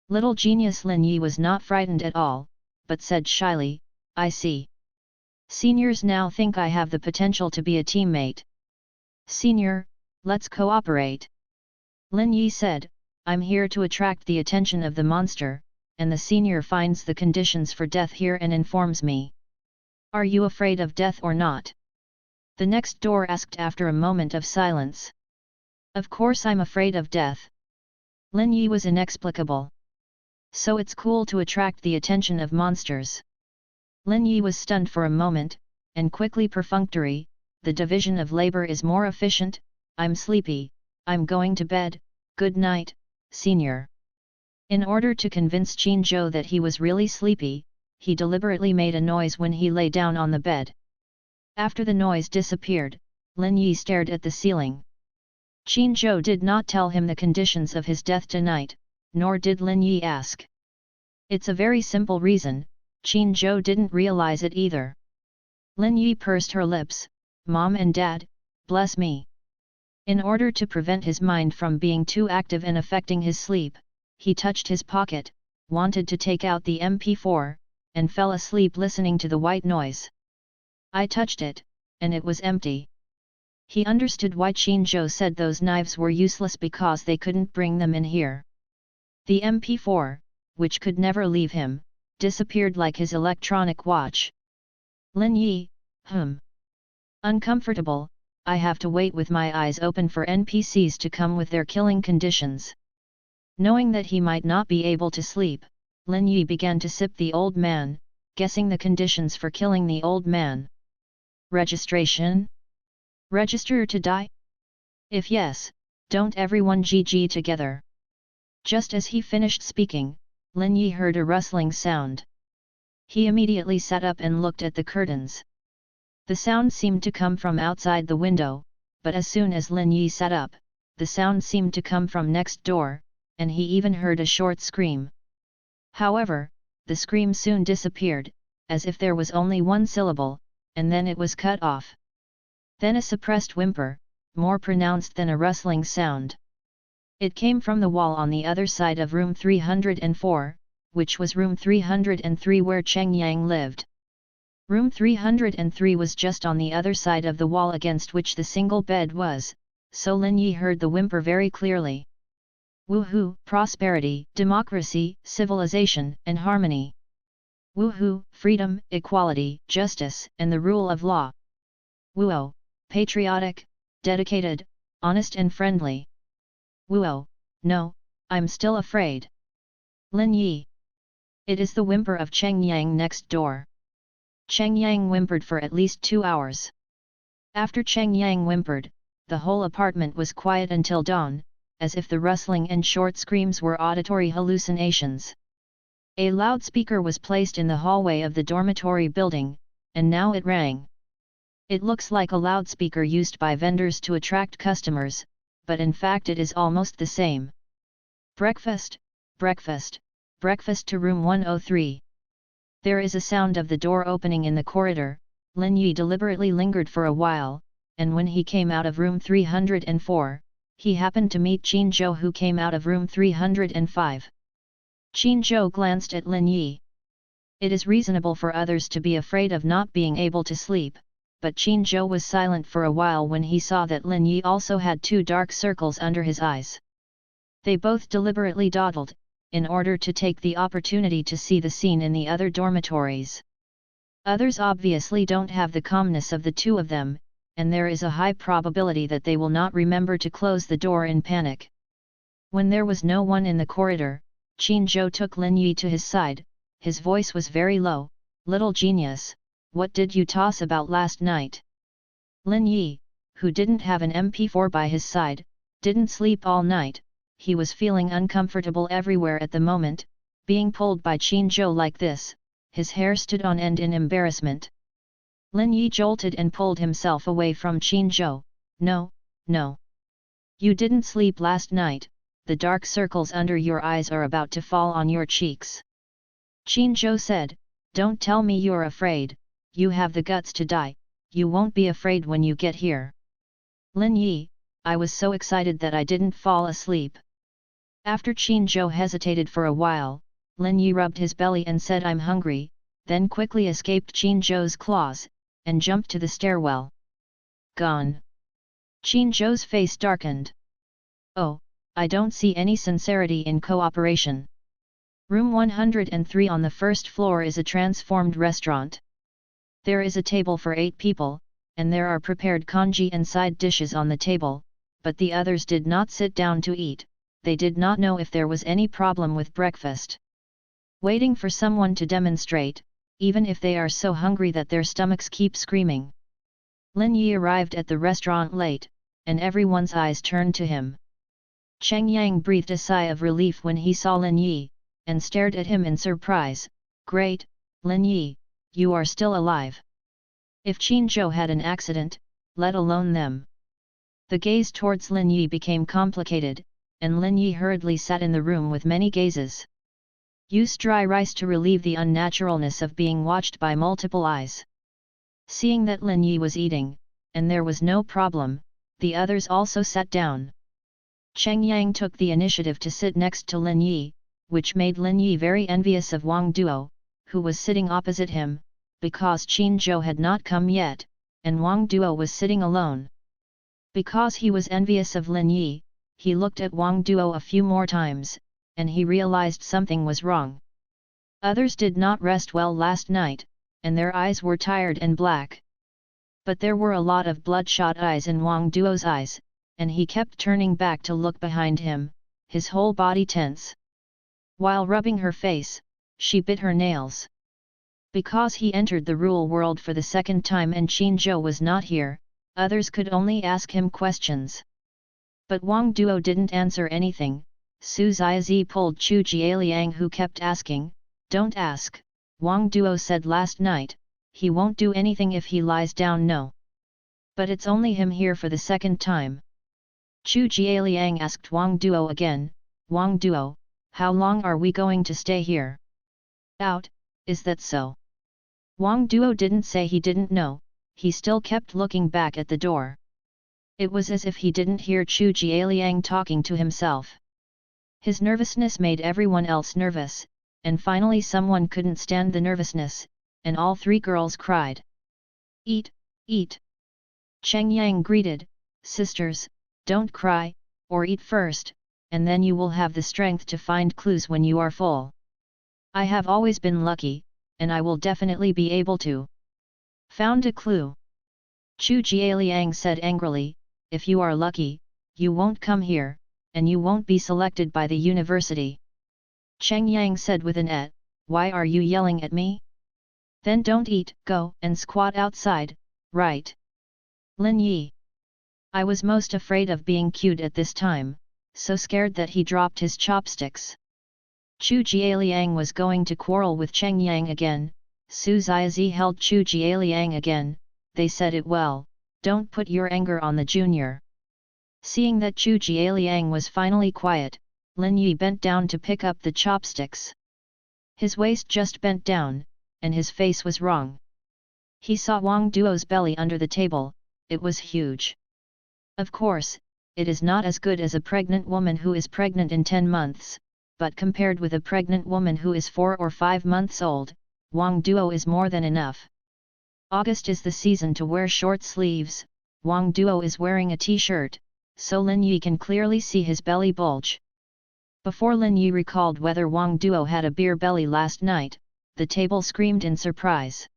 Little genius Lin Yi was not frightened at all, but said shyly, "I see. Seniors now think I have the potential to be a teammate. Senior, let's cooperate." Lin Yi said, "I'm here to attract the attention of the monster, and the senior finds the conditions for death here and informs me. Are you afraid of death or not?" The next door asked after a moment of silence. "Of course I'm afraid of death." Lin Yi was inexplicable. "So it's cool to attract the attention of monsters." Lin Yi was stunned for a moment, and quickly perfunctory, "The division of labor is more efficient. I'm sleepy, I'm going to bed, good night, senior." In order to convince Qin Zhou that he was really sleepy, he deliberately made a noise when he lay down on the bed. After the noise disappeared, Lin Yi stared at the ceiling. Qin Zhou did not tell him the conditions of his death tonight, nor did Lin Yi ask. It's a very simple reason, Qin Zhou didn't realize it either. Lin Yi pursed her lips, Mom and Dad, bless me. In order to prevent his mind from being too active and affecting his sleep, he touched his pocket, wanted to take out the MP4, and fell asleep listening to the white noise. I touched it, and it was empty. He understood why Qin Zhou said those knives were useless because they couldn't bring them in here. The MP4, which could never leave him, disappeared like his electronic watch. Lin Yi, uncomfortable, I have to wait with my eyes open for NPCs to come with their killing conditions. Knowing that he might not be able to sleep, Lin Yi began to sip the old man, guessing the conditions for killing the old man. Registration? Register to die? If yes, don't everyone GG together. Just as he finished speaking, Lin Yi heard a rustling sound. He immediately sat up and looked at the curtains. The sound seemed to come from outside the window, but as soon as Lin Yi sat up, the sound seemed to come from next door, and he even heard a short scream. However, the scream soon disappeared, as if there was only one syllable, and then it was cut off. Then a suppressed whimper, more pronounced than a rustling sound. It came from the wall on the other side of room 304, which was room 303 where Cheng Yang lived. Room 303 was just on the other side of the wall against which the single bed was, so Lin Yi heard the whimper very clearly. Woohoo, prosperity, democracy, civilization, and harmony. Woohoo, freedom, equality, justice, and the rule of law. Woo-oh, patriotic, dedicated, honest and friendly. Woo-oh, no, I'm still afraid. Lin Yi. It is the whimper of Cheng Yang next door. Cheng Yang whimpered for at least 2 hours. After Cheng Yang whimpered, the whole apartment was quiet until dawn, as if the rustling and short screams were auditory hallucinations. A loudspeaker was placed in the hallway of the dormitory building, and now it rang. It looks like a loudspeaker used by vendors to attract customers, but in fact it is almost the same. Breakfast, breakfast, breakfast to room 103. There is a sound of the door opening in the corridor. Lin Yi deliberately lingered for a while, and when he came out of room 304, he happened to meet Qin Zhou who came out of room 305. Qin Zhou glanced at Lin Yi. It is reasonable for others to be afraid of not being able to sleep, but Qin Zhou was silent for a while when he saw that Lin Yi also had 2 dark circles under his eyes. They both deliberately dawdled, in order to take the opportunity to see the scene in the other dormitories. Others obviously don't have the calmness of the 2 of them, and there is a high probability that they will not remember to close the door in panic. When there was no one in the corridor, Qin Zhou took Lin Yi to his side. His voice was very low. Little genius, what did you toss about last night? Lin Yi, who didn't have an MP4 by his side, didn't sleep all night. He was feeling uncomfortable everywhere at the moment. Being pulled by Qin Zhou like this, his hair stood on end in embarrassment. Lin Yi jolted and pulled himself away from Qin Zhou. No, no. You didn't sleep last night, the dark circles under your eyes are about to fall on your cheeks. Qin Zhou said, don't tell me you're afraid, you have the guts to die, you won't be afraid when you get here. Lin Yi, I was so excited that I didn't fall asleep. After Qin Zhou hesitated for a while, Lin Yi rubbed his belly and said I'm hungry, then quickly escaped Qin Zhou's claws, and jumped to the stairwell. Gone. Qin Zhou's face darkened. Oh, I don't see any sincerity in cooperation. Room 103 on the first floor is a transformed restaurant. There is a table for 8 people, and there are prepared congee and side dishes on the table, but the others did not sit down to eat. They did not know if there was any problem with breakfast. Waiting for someone to demonstrate, even if they are so hungry that their stomachs keep screaming. Lin Yi arrived at the restaurant late, and everyone's eyes turned to him. Cheng Yang breathed a sigh of relief when he saw Lin Yi, and stared at him in surprise. Great, Lin Yi, you are still alive. If Qin Zhou had an accident, let alone them. The gaze towards Lin Yi became complicated, and Lin Yi hurriedly sat in the room with many gazes. Use dry rice to relieve the unnaturalness of being watched by multiple eyes. Seeing that Lin Yi was eating, and there was no problem, the others also sat down. Cheng Yang took the initiative to sit next to Lin Yi, which made Lin Yi very envious of Wang Duo, who was sitting opposite him, because Qin Zhou had not come yet, and Wang Duo was sitting alone. Because he was envious of Lin Yi, he looked at Wang Duo a few more times, and he realized something was wrong. Others did not rest well last night, and their eyes were tired and black. But there were a lot of bloodshot eyes in Wang Duo's eyes, and he kept turning back to look behind him, his whole body tense. While rubbing her face, she bit her nails. Because he entered the real world for the second time and Qin Zhou was not here, others could only ask him questions. But Wang Duo didn't answer anything. Su Ziazi pulled Chu Jialiang, who kept asking, "Don't ask," Wang Duo said last night, "He won't do anything if he lies down." No. But it's only him here for the second time. Chu Jialiang asked Wang Duo again, "Wang Duo, how long are we going to stay here?" "Out, is that so?" Wang Duo didn't say he didn't know, he still kept looking back at the door. It was as if he didn't hear Chu Jialiang talking to himself. His nervousness made everyone else nervous, and finally someone couldn't stand the nervousness, and all three girls cried. "Eat, eat!" Cheng Yang greeted, "Sisters, don't cry, or eat first, and then you will have the strength to find clues when you are full. I have always been lucky, and I will definitely be able to found a clue." Chu Jialiang said angrily, "If you are lucky, you won't come here, and you won't be selected by the university." Cheng Yang said with an "Why are you yelling at me? Then don't eat, go and squat outside, right?" Lin Yi. I was most afraid of being cued at this time, so scared that he dropped his chopsticks. Chu Jialiang was going to quarrel with Cheng Yang again. Su Ziazi held Chu Jialiang again. They said it well, "Don't put your anger on the junior." Seeing that Chu Jialiang was finally quiet, Lin Yi bent down to pick up the chopsticks. His waist just bent down, and his face was wrong. He saw Wang Duo's belly under the table, it was huge. Of course, it is not as good as a pregnant woman who is pregnant in 10 months, but compared with a pregnant woman who is 4 or 5 months old, Wang Duo is more than enough. August is the season to wear short sleeves. Wang Duo is wearing a t-shirt, so Lin Yi can clearly see his belly bulge. Before Lin Yi recalled whether Wang Duo had a beer belly last night, the table screamed in surprise.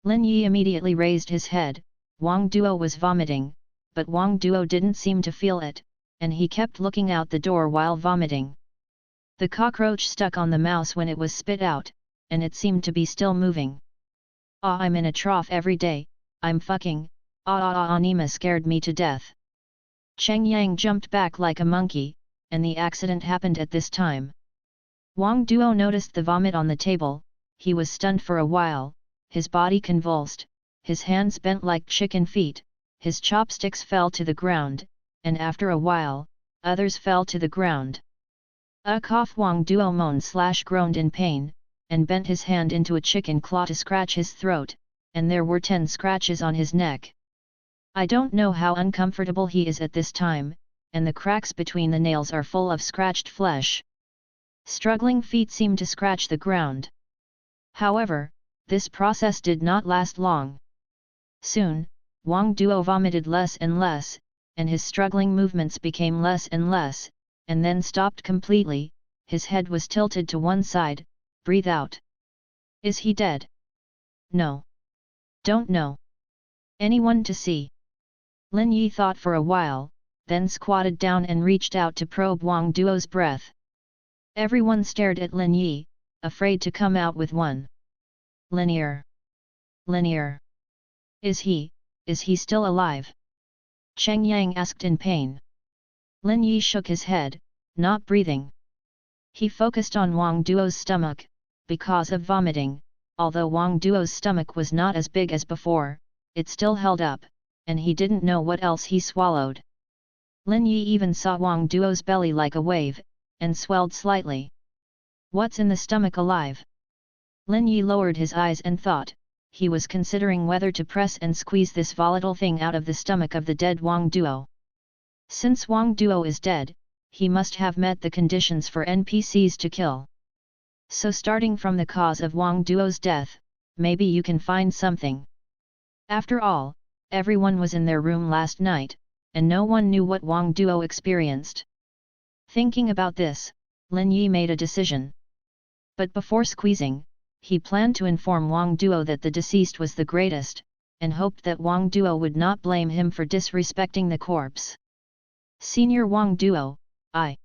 Lin Yi immediately raised his head. Wang Duo was vomiting, but Wang Duo didn't seem to feel it, and he kept looking out the door while vomiting. The cockroach stuck on the mouse when it was spit out, and it seemed to be still moving. "Ah, I'm in a trough every day, I'm fucking, Anima scared me to death." Cheng Yang jumped back like a monkey, and the accident happened at this time. Wang Duo noticed the vomit on the table, he was stunned for a while, his body convulsed, his hands bent like chicken feet, his chopsticks fell to the ground, and after a while, others fell to the ground. A cough. Wang Duo moaned/groaned in pain, and bent his hand into a chicken claw to scratch his throat, and there were 10 scratches on his neck. I don't know how uncomfortable he is at this time, and the cracks between the nails are full of scratched flesh. Struggling feet seem to scratch the ground. However, this process did not last long. Soon, Wang Duo vomited less and less, and his struggling movements became less and less, and then stopped completely. His head was tilted to one side. "Breathe out." "Is he dead?" "No. Don't know. Anyone to see?" Lin Yi thought for a while, then squatted down and reached out to probe Wang Duo's breath. Everyone stared at Lin Yi, afraid to come out with one. Linear. Linear. Is he still alive?" Cheng Yang asked in pain. Lin Yi shook his head, not breathing. He focused on Wang Duo's stomach, because of vomiting, although Wang Duo's stomach was not as big as before, it still held up, and he didn't know what else he swallowed. Lin Yi even saw Wang Duo's belly like a wave, and swelled slightly. What's in the stomach alive? Lin Yi lowered his eyes and thought. He was considering whether to press and squeeze this volatile thing out of the stomach of the dead Wang Duo. Since Wang Duo is dead, he must have met the conditions for NPCs to kill. So starting from the cause of Wang Duo's death, maybe you can find something. After all, everyone was in their room last night, and no one knew what Wang Duo experienced. Thinking about this, Lin Yi made a decision. But before squeezing, he planned to inform Wang Duo that the deceased was the greatest, and hoped that Wang Duo would not blame him for disrespecting the corpse. Senior Wang Duo, I.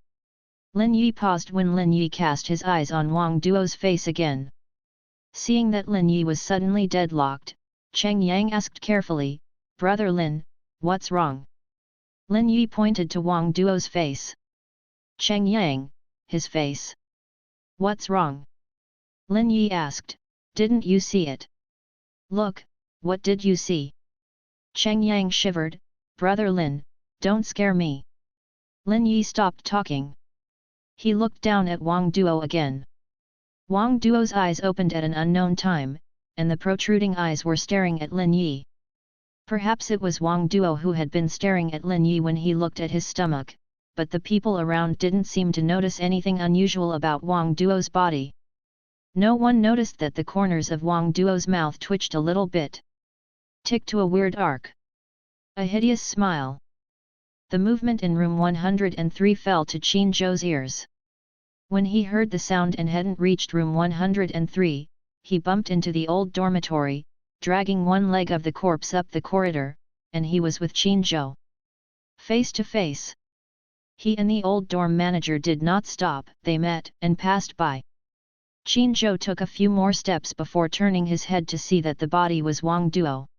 Lin Yi paused when Lin Yi cast his eyes on Wang Duo's face again. Seeing that Lin Yi was suddenly deadlocked, Cheng Yang asked carefully, "Brother Lin, what's wrong?" Lin Yi pointed to Wang Duo's face. "Cheng Yang, his face. What's wrong?" Lin Yi asked, "Didn't you see it?" "Look, what did you see?" Cheng Yang shivered, "Brother Lin, don't scare me." Lin Yi stopped talking. He looked down at Wang Duo again. Wang Duo's eyes opened at an unknown time, and the protruding eyes were staring at Lin Yi. Perhaps it was Wang Duo who had been staring at Lin Yi when he looked at his stomach, but the people around didn't seem to notice anything unusual about Wang Duo's body. No one noticed that the corners of Wang Duo's mouth twitched a little bit. Tick to a weird arc. A hideous smile. The movement in room 103 fell to Qin Zhou's ears. When he heard the sound and hadn't reached room 103, he bumped into the old dormitory, dragging one leg of the corpse up the corridor, and he was with Qin Zhou. Face to face. He and the old dorm manager did not stop, they met and passed by. Qin Zhou took a few more steps before turning his head to see that the body was Wang Duo.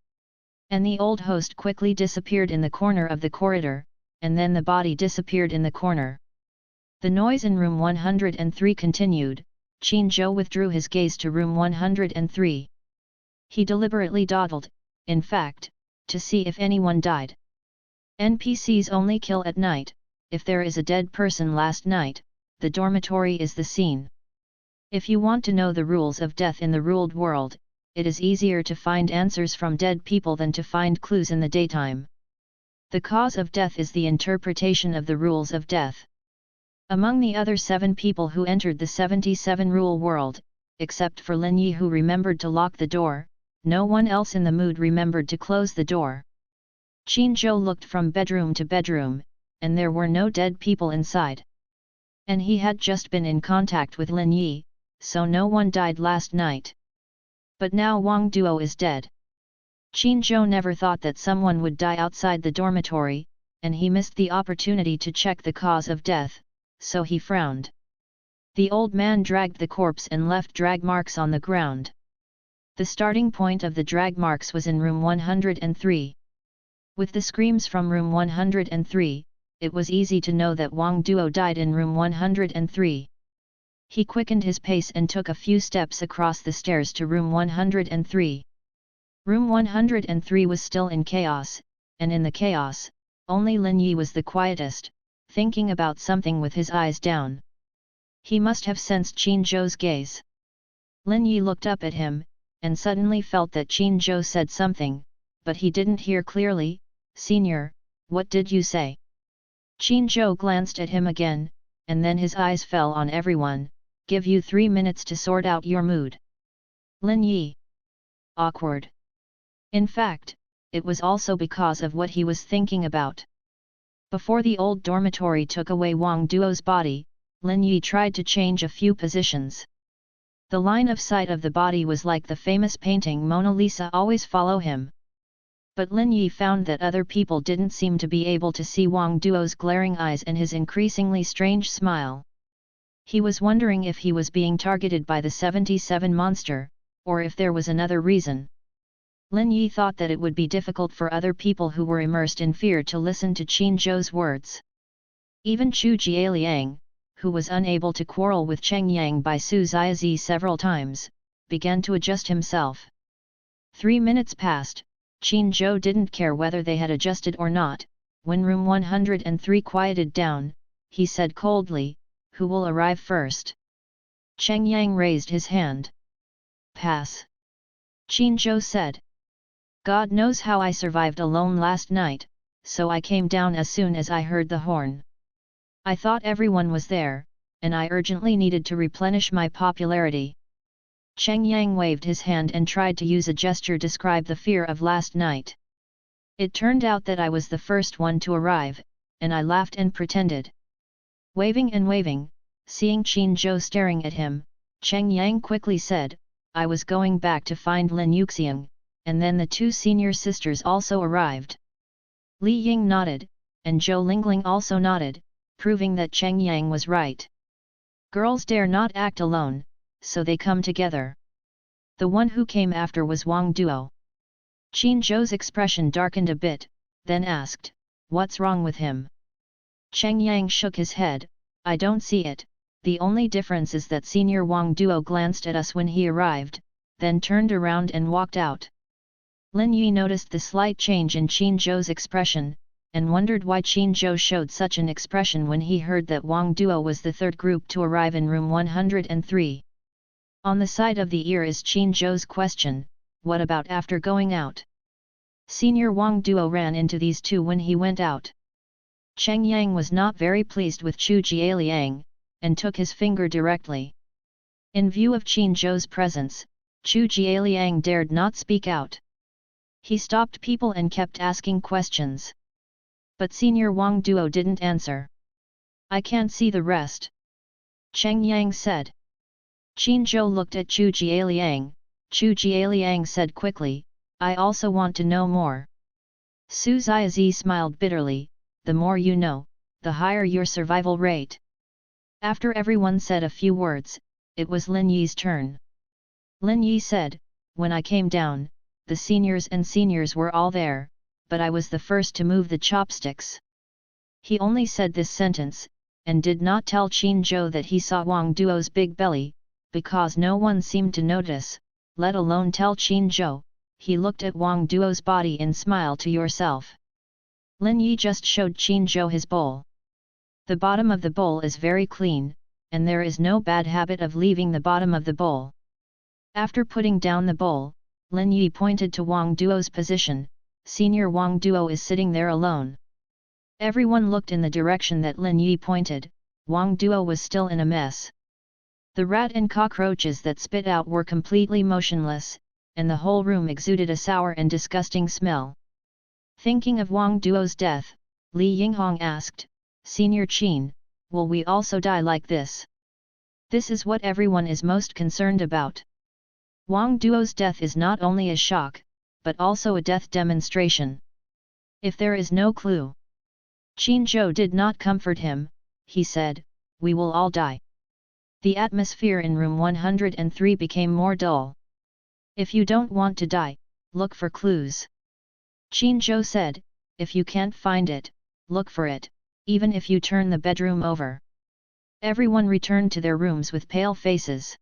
And the old host quickly disappeared in the corner of the corridor, and then the body disappeared in the corner. The noise in room 103 continued. Qin Zhou withdrew his gaze to room 103. He deliberately dawdled, in fact, to see if anyone died. NPCs only kill at night. If there is a dead person last night, the dormitory is the scene. If you want to know the rules of death in the ruled world, it is easier to find answers from dead people than to find clues in the daytime. The cause of death is the interpretation of the rules of death. Among the other 7 people who entered the 77 rule world, except for Lin Yi who remembered to lock the door, no one else in the mood remembered to close the door. Qin Zhou looked from bedroom to bedroom, and there were no dead people inside. And he had just been in contact with Lin Yi, so no one died last night. But now Wang Duo is dead. Qin Zhou never thought that someone would die outside the dormitory, and he missed the opportunity to check the cause of death, so he frowned. The old man dragged the corpse and left drag marks on the ground. The starting point of the drag marks was in room 103. With the screams from room 103, it was easy to know that Wang Duo died in room 103. He quickened his pace and took a few steps across the stairs to room 103. Room 103 was still in chaos, and in the chaos, only Lin Yi was the quietest, thinking about something with his eyes down. He must have sensed Qin Zhou's gaze. Lin Yi looked up at him, and suddenly felt that Qin Zhou said something, but he didn't hear clearly. "Senior, what did you say?" Qin Zhou glanced at him again, and then his eyes fell on everyone. "Give you 3 minutes to sort out your mood." Lin Yi. Awkward. In fact, it was also because of what he was thinking about. Before the old dormitory took away Wang Duo's body, Lin Yi tried to change a few positions. The line of sight of the body was like the famous painting Mona Lisa always follow him. But Lin Yi found that other people didn't seem to be able to see Wang Duo's glaring eyes and his increasingly strange smile. He was wondering if he was being targeted by the 77 monster, or if there was another reason. Lin Yi thought that it would be difficult for other people who were immersed in fear to listen to Qin Zhou's words. Even Chu Jialiang, who was unable to quarrel with Cheng Yang by Su Ziazi several times, began to adjust himself. 3 minutes passed. Qin Zhou didn't care whether they had adjusted or not. When room 103 quieted down, he said coldly, "Who will arrive first?" Cheng Yang raised his hand. "Pass." Qin Zhou said. "God knows how I survived alone last night, so I came down as soon as I heard the horn. I thought everyone was there, and I urgently needed to replenish my popularity." Cheng Yang waved his hand and tried to use a gesture to describe the fear of last night. "It turned out that I was the first one to arrive, and I laughed and pretended." Waving and waving, seeing Qin Zhou staring at him, Cheng Yang quickly said, "I was going back to find Lin Yuxiang, and then the two senior sisters also arrived." Li Ying nodded, and Zhou Lingling also nodded, proving that Cheng Yang was right. Girls dare not act alone, so they come together. The one who came after was Wang Duo. Qin Zhou's expression darkened a bit, then asked, "What's wrong with him?" Cheng Yang shook his head, "I don't see it, the only difference is that Senior Wang Duo glanced at us when he arrived, then turned around and walked out." Lin Yi noticed the slight change in Qin Zhou's expression, and wondered why Qin Zhou showed such an expression when he heard that Wang Duo was the third group to arrive in room 103. On the side of the ear is Qin Zhou's question, "What about after going out?" Senior Wang Duo ran into these two when he went out. Cheng Yang was not very pleased with Chu Jialiang, and took his finger directly. In view of Qin Zhou's presence, Chu Jialiang dared not speak out. He stopped people and kept asking questions. But Senior Wang Duo didn't answer. "I can't see the rest," Cheng Yang said. Qin Zhou looked at Chu Jialiang. Chu Jialiang said quickly, "I also want to know more." Su Xiazi smiled bitterly, "The more you know, the higher your survival rate." After everyone said a few words, it was Lin Yi's turn. Lin Yi said, "When I came down, the seniors and seniors were all there, but I was the first to move the chopsticks." He only said this sentence, and did not tell Qin Zhou that he saw Wang Duo's big belly, because no one seemed to notice, let alone tell Qin Zhou. He looked at Wang Duo's body and smiled to yourself. Lin Yi just showed Qin Zhou his bowl. The bottom of the bowl is very clean, and there is no bad habit of leaving the bottom of the bowl. After putting down the bowl, Lin Yi pointed to Wang Duo's position. Senior Wang Duo is sitting there alone. Everyone looked in the direction that Lin Yi pointed. Wang Duo was still in a mess. The rat and cockroaches that spit out were completely motionless, and the whole room exuded a sour and disgusting smell. Thinking of Wang Duo's death, Li Yinghong asked, "Senior Qin, will we also die like this?" This is what everyone is most concerned about. Wang Duo's death is not only a shock, but also a death demonstration. If there is no clue. Qin Zhou did not comfort him, he said, "We will all die." The atmosphere in room 103 became more dull. "If you don't want to die, look for clues." Qin Zhou said, "If you can't find it, look for it, even if you turn the bedroom over." Everyone returned to their rooms with pale faces.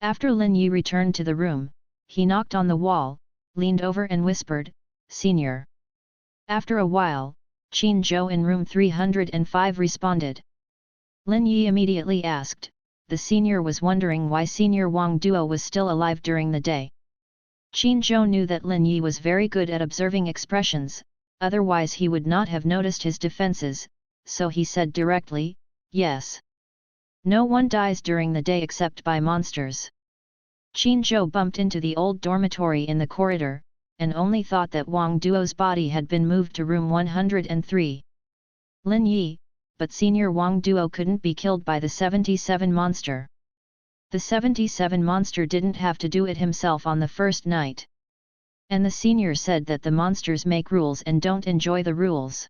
After Lin Yi returned to the room, he knocked on the wall, leaned over and whispered, "Senior." After a while, Qin Zhou in room 305 responded. Lin Yi immediately asked, the senior was wondering why Senior Wang Duo was still alive during the day. Qin Zhou knew that Lin Yi was very good at observing expressions, otherwise he would not have noticed his defenses, so he said directly, "Yes. No one dies during the day except by monsters." Qin Zhou bumped into the old dormitory in the corridor, and only thought that Wang Duo's body had been moved to room 103. Lin Yi, but Senior Wang Duo couldn't be killed by the 77 monster. The 77 monster didn't have to do it himself on the first night. And the senior said that the monsters make rules and don't enjoy the rules.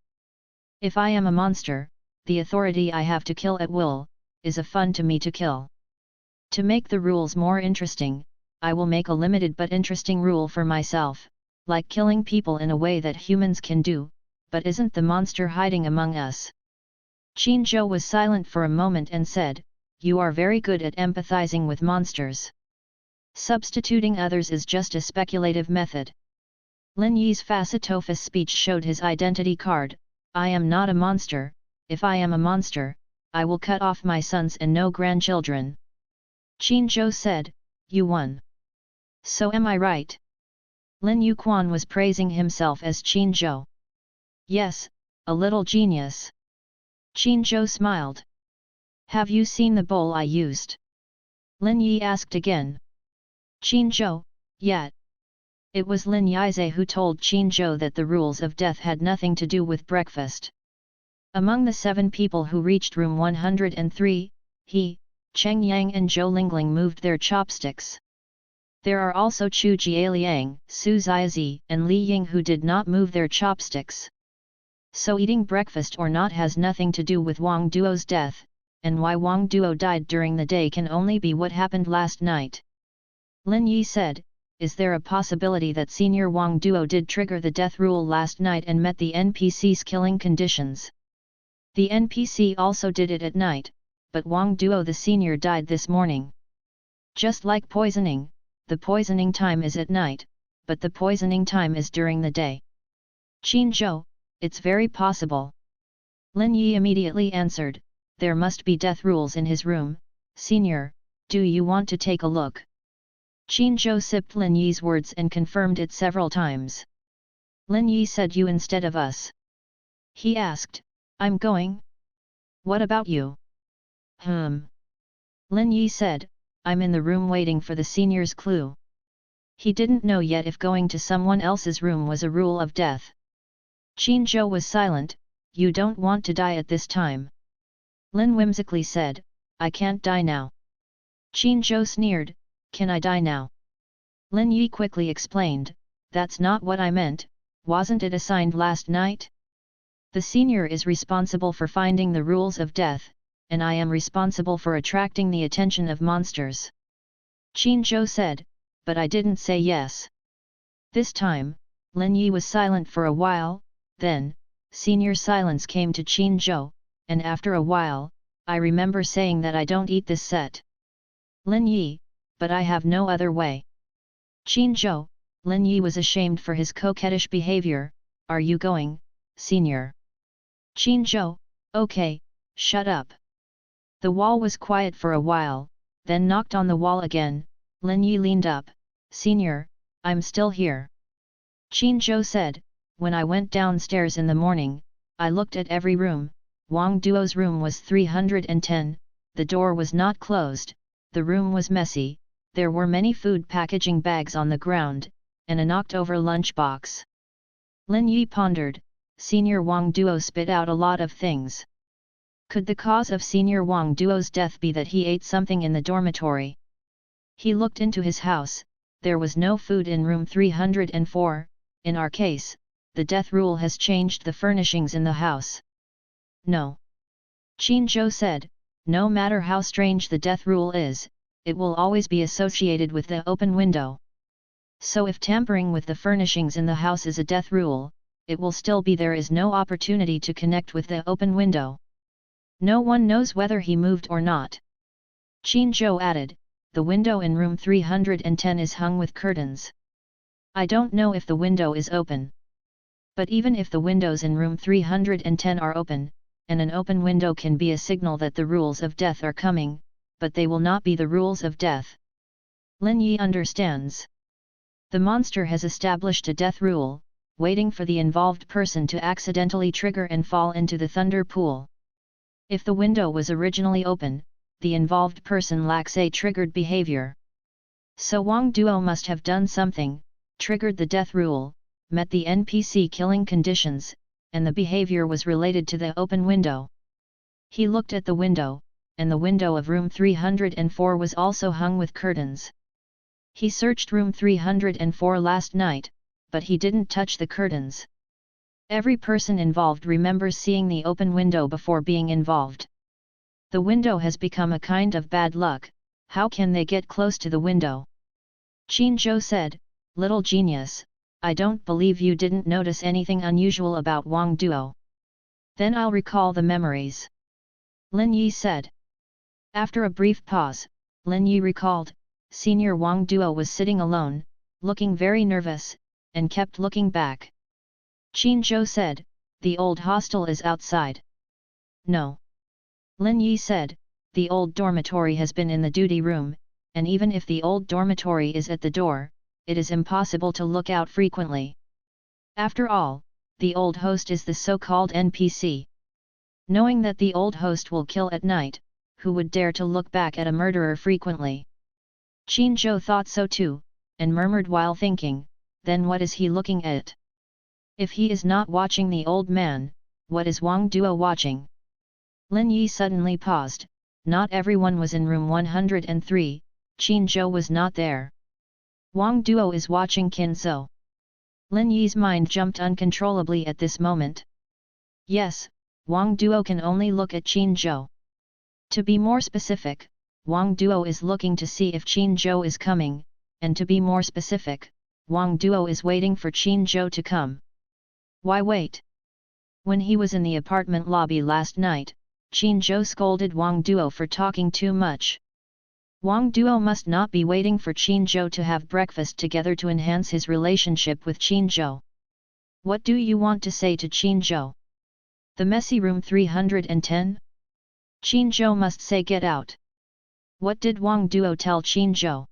If I am a monster, the authority I have to kill at will, is a fun to me to kill. To make the rules more interesting, I will make a limited but interesting rule for myself, like killing people in a way that humans can do, but isn't the monster hiding among us? Qin Zhou was silent for a moment and said, "You are very good at empathizing with monsters. Substituting others is just a speculative method." Lin Yi's facetofus speech showed his identity card, I am not a monster. If I am a monster, I will cut off my sons and no grandchildren. Qin Zhou said, you won. So am I right? Lin Yuquan was praising himself as Qin Zhou. Yes, a little genius. Qin Zhou smiled. Have you seen the bowl I used? Lin Yi asked again. Qin Zhou, yet. It was Lin Yize who told Qin Zhou that the rules of death had nothing to do with breakfast. Among the 7 people who reached room 103, he, Cheng Yang and Zhou Lingling moved their chopsticks. There are also Chu Jialiang, Su Ziazi, and Li Ying who did not move their chopsticks. So eating breakfast or not has nothing to do with Wang Duo's death, and why Wang Duo died during the day can only be what happened last night. Lin Yi said, is there a possibility that Senior Wang Duo did trigger the death rule last night and met the NPC's killing conditions? The NPC also did it at night, but Wang Duo the senior died this morning. Just like poisoning, the poisoning time is at night, but the poisoning time is during the day. Qin Zhou, it's very possible. Lin Yi immediately answered, there must be death rules in his room. Senior, do you want to take a look? Qin Zhou sipped Lin Yi's words and confirmed it several times. Lin Yi said you instead of us. He asked, I'm going? What about you? Lin Yi said, I'm in the room waiting for the senior's clue. He didn't know yet if going to someone else's room was a rule of death. Qin Zhou was silent, you don't want to die at this time. Lin whimsically said, I can't die now. Qin Zhou sneered, can I die now? Lin Yi quickly explained, that's not what I meant, wasn't it assigned last night? The senior is responsible for finding the rules of death, and I am responsible for attracting the attention of monsters. Qin Zhou said, but I didn't say yes. This time, Lin Yi was silent for a while, then, senior silence came to Qin Zhou, and after a while, I remember saying that I don't eat this set. Lin Yi, but I have no other way. Qin Zhou, Lin Yi was ashamed for his coquettish behavior, are you going, senior? Qin Zhou, okay, shut up. The wall was quiet for a while, then knocked on the wall again. Lin Yi leaned up, senior, I'm still here. Qin Zhou said, when I went downstairs in the morning, I looked at every room. Wang Duo's room was 310, the door was not closed, the room was messy, there were many food packaging bags on the ground, and a knocked-over lunchbox. Lin Yi pondered, Senior Wang Duo spit out a lot of things. Could the cause of Senior Wang Duo's death be that he ate something in the dormitory? He looked into his house, there was no food in room 304, in our case, the death rule has changed the furnishings in the house. No. Qin Zhou said, no matter how strange the death rule is, it will always be associated with the open window. So if tampering with the furnishings in the house is a death rule, it will still be there is no opportunity to connect with the open window. No one knows whether he moved or not. Qin Zhou added, the window in room 310 is hung with curtains. I don't know if the window is open. But even if the windows in room 310 are open, and an open window can be a signal that the rules of death are coming, but they will not be the rules of death. Lin Yi understands. The monster has established a death rule, waiting for the involved person to accidentally trigger and fall into the thunder pool. If the window was originally open, the involved person lacks a triggered behavior. So Wang Duo must have done something, triggered the death rule, met the NPC killing conditions, and the behavior was related to the open window. He looked at the window, and the window of room 304 was also hung with curtains. He searched room 304 last night, but he didn't touch the curtains. Every person involved remembers seeing the open window before being involved. The window has become a kind of bad luck, how can they get close to the window? Qin Zhou said, little genius, I don't believe you didn't notice anything unusual about Wang Duo. Then I'll recall the memories. Lin Yi said. After a brief pause, Lin Yi recalled, Senior Wang Duo was sitting alone, looking very nervous, and kept looking back. Qin Zhou said, the old hostel is outside. No. Lin Yi said, the old dormitory has been in the duty room, and even if the old dormitory is at the door, it is impossible to look out frequently. After all, the old host is the so-called NPC. Knowing that the old host will kill at night, who would dare to look back at a murderer frequently? Qin Zhou thought so too, and murmured while thinking, then what is he looking at? If he is not watching the old man, what is Wang Duo watching? Lin Yi suddenly paused. Not everyone was in room 103, Qin Zhou was not there. Wang Duo is watching Qin Zhou. Lin Yi's mind jumped uncontrollably at this moment. Yes, Wang Duo can only look at Qin Zhou. To be more specific, Wang Duo is looking to see if Qin Zhou is coming, and to be more specific, Wang Duo is waiting for Qin Zhou to come. Why wait? When he was in the apartment lobby last night, Qin Zhou scolded Wang Duo for talking too much. Wang Duo must not be waiting for Qin Zhou to have breakfast together to enhance his relationship with Qin Zhou. What do you want to say to Qin Zhou? The messy room 310? Qin Zhou must say get out. What did Wang Duo tell Qin Zhou?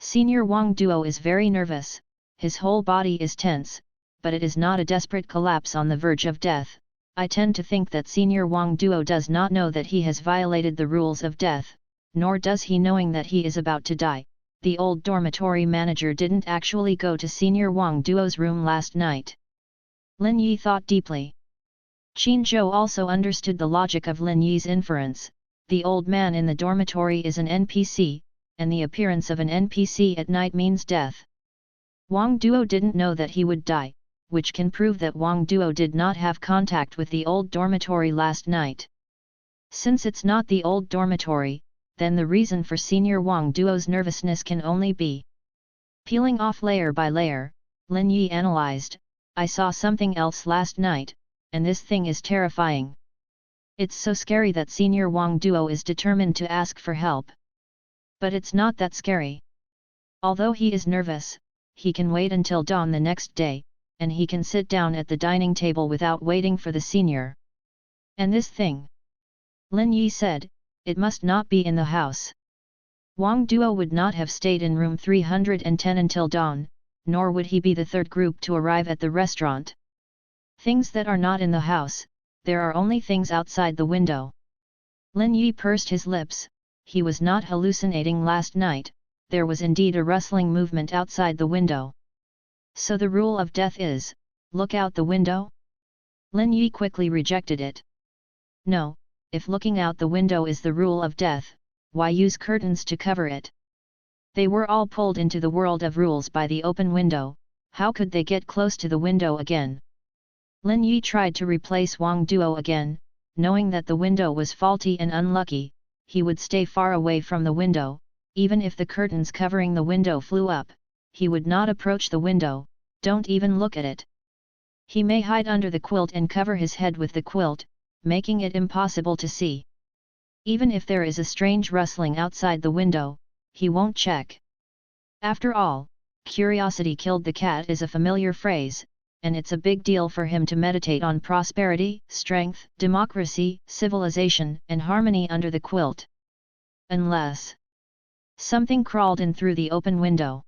Senior Wang Duo is very nervous, his whole body is tense, but it is not a desperate collapse on the verge of death. I tend to think that Senior Wang Duo does not know that he has violated the rules of death, nor does he knowing that he is about to die. The old dormitory manager didn't actually go to Senior Wang Duo's room last night. Lin Yi thought deeply. Qin Zhou also understood the logic of Lin Yi's inference. The old man in the dormitory is an NPC, and the appearance of an NPC at night means death. Wang Duo didn't know that he would die, which can prove that Wang Duo did not have contact with the old dormitory last night. Since it's not the old dormitory, then the reason for Senior Wang Duo's nervousness can only be. Peeling off layer by layer, Lin Yi analyzed, I saw something else last night, and this thing is terrifying. It's so scary that Senior Wang Duo is determined to ask for help. But it's not that scary. Although he is nervous, he can wait until dawn the next day, and he can sit down at the dining table without waiting for the senior. And this thing? Lin Yi said, it must not be in the house. Wang Duo would not have stayed in room 310 until dawn, nor would he be the third group to arrive at the restaurant. Things that are not in the house, there are only things outside the window. Lin Yi pursed his lips, he was not hallucinating last night, there was indeed a rustling movement outside the window. So the rule of death is, look out the window? Lin Yi quickly rejected it. No, if looking out the window is the rule of death, why use curtains to cover it? They were all pulled into the world of rules by the open window, how could they get close to the window again? Lin Yi tried to replace Wang Duo again, knowing that the window was faulty and unlucky, he would stay far away from the window, even if the curtains covering the window flew up, he would not approach the window, don't even look at it. He may hide under the quilt and cover his head with the quilt, making it impossible to see. Even if there is a strange rustling outside the window, he won't check. After all, curiosity killed the cat is a familiar phrase, and it's a big deal for him to meditate on prosperity, strength, democracy, civilization, and harmony under the quilt. Unless something crawled in through the open window.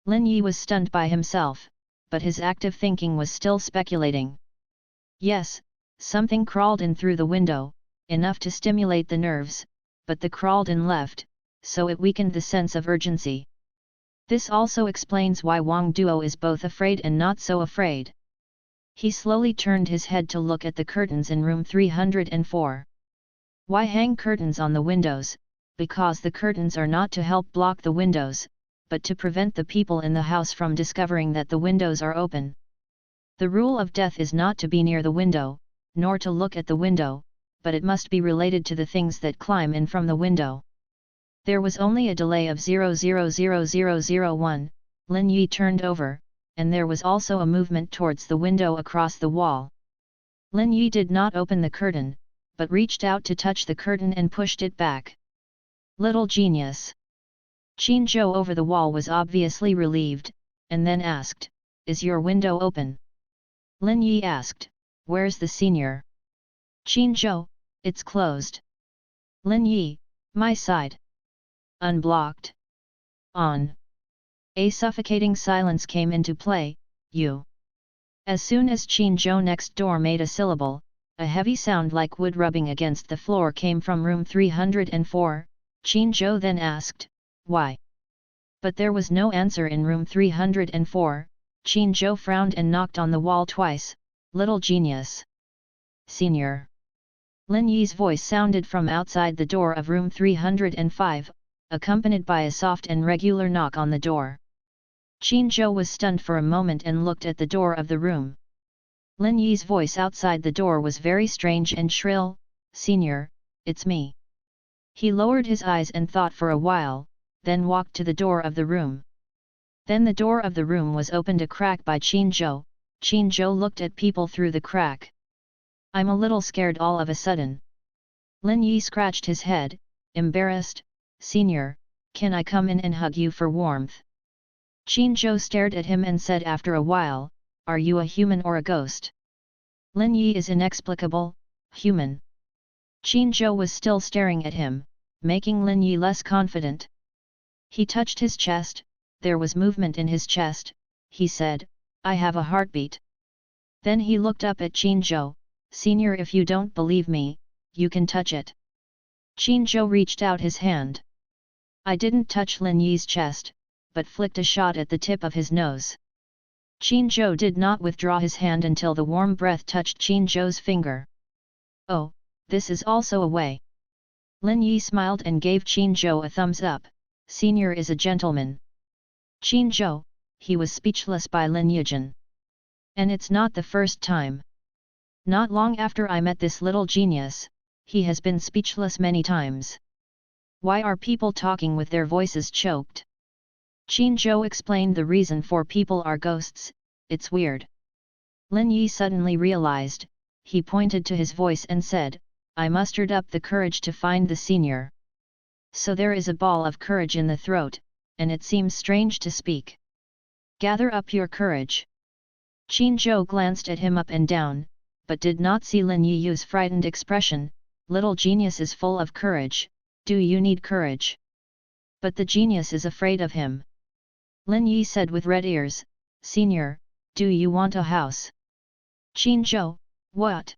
Lin Yi was stunned by himself, but his active thinking was still speculating. Yes, something crawled in through the window, enough to stimulate the nerves, but the crawled in left, so it weakened the sense of urgency. This also explains why Wang Duo is both afraid and not so afraid. He slowly turned his head to look at the curtains in room 304. Why hang curtains on the windows? Because the curtains are not to help block the windows, but to prevent the people in the house from discovering that the windows are open. The rule of death is not to be near the window, nor to look at the window, but it must be related to the things that climb in from the window. There was only a delay of 0.00001, Lin Yi turned over, and there was also a movement towards the window across the wall. Lin Yi did not open the curtain, but reached out to touch the curtain and pushed it back. Little genius! Qin Zhou over the wall was obviously relieved, and then asked, is your window open? Lin Yi asked, where's the senior? Qin Zhou, it's closed. Lin Yi, my side. Unblocked. On. A suffocating silence came into play, you. As soon as Qin Zhou next door made a syllable, a heavy sound like wood rubbing against the floor came from room 304, Qin Zhou then asked, why? But there was no answer in room 304, Qin Zhou frowned and knocked on the wall twice, little genius. Senior. Lin Yi's voice sounded from outside the door of room 305, accompanied by a soft and regular knock on the door. Qin Zhou was stunned for a moment and looked at the door of the room. Lin Yi's voice outside the door was very strange and shrill, Senior, it's me. He lowered his eyes and thought for a while, then walked to the door of the room. Then the door of the room was opened a crack by Qin Zhou. Qin Zhou looked at people through the crack. I'm a little scared all of a sudden. Lin Yi scratched his head, embarrassed, Senior, can I come in and hug you for warmth? Qin Zhou stared at him and said after a while, are you a human or a ghost? Lin Yi is inexplicable, human. Qin Zhou was still staring at him, making Lin Yi less confident. He touched his chest, there was movement in his chest, he said, I have a heartbeat. Then he looked up at Qin Zhou, Senior, if you don't believe me, you can touch it. Qin Zhou reached out his hand. I didn't touch Lin Yi's chest, but flicked a shot at the tip of his nose. Qin Zhou did not withdraw his hand until the warm breath touched Qin Zhou's finger. Oh, this is also a way. Lin Yi smiled and gave Qin Zhou a thumbs up, Senior is a gentleman. Qin Zhou, he was speechless by Lin Yijin. And it's not the first time. Not long after I met this little genius, he has been speechless many times. Why are people talking with their voices choked? Qin Zhou explained the reason for people are ghosts, it's weird. Lin Yi suddenly realized, he pointed to his voice and said, I mustered up the courage to find the senior. So there is a ball of courage in the throat, and it seems strange to speak. Gather up your courage. Qin Zhou glanced at him up and down, but did not see Lin Yi's frightened expression. Little genius is full of courage, do you need courage? But the genius is afraid of him. Lin Yi said with red ears, Senior, do you want a house? Qin Zhou, what?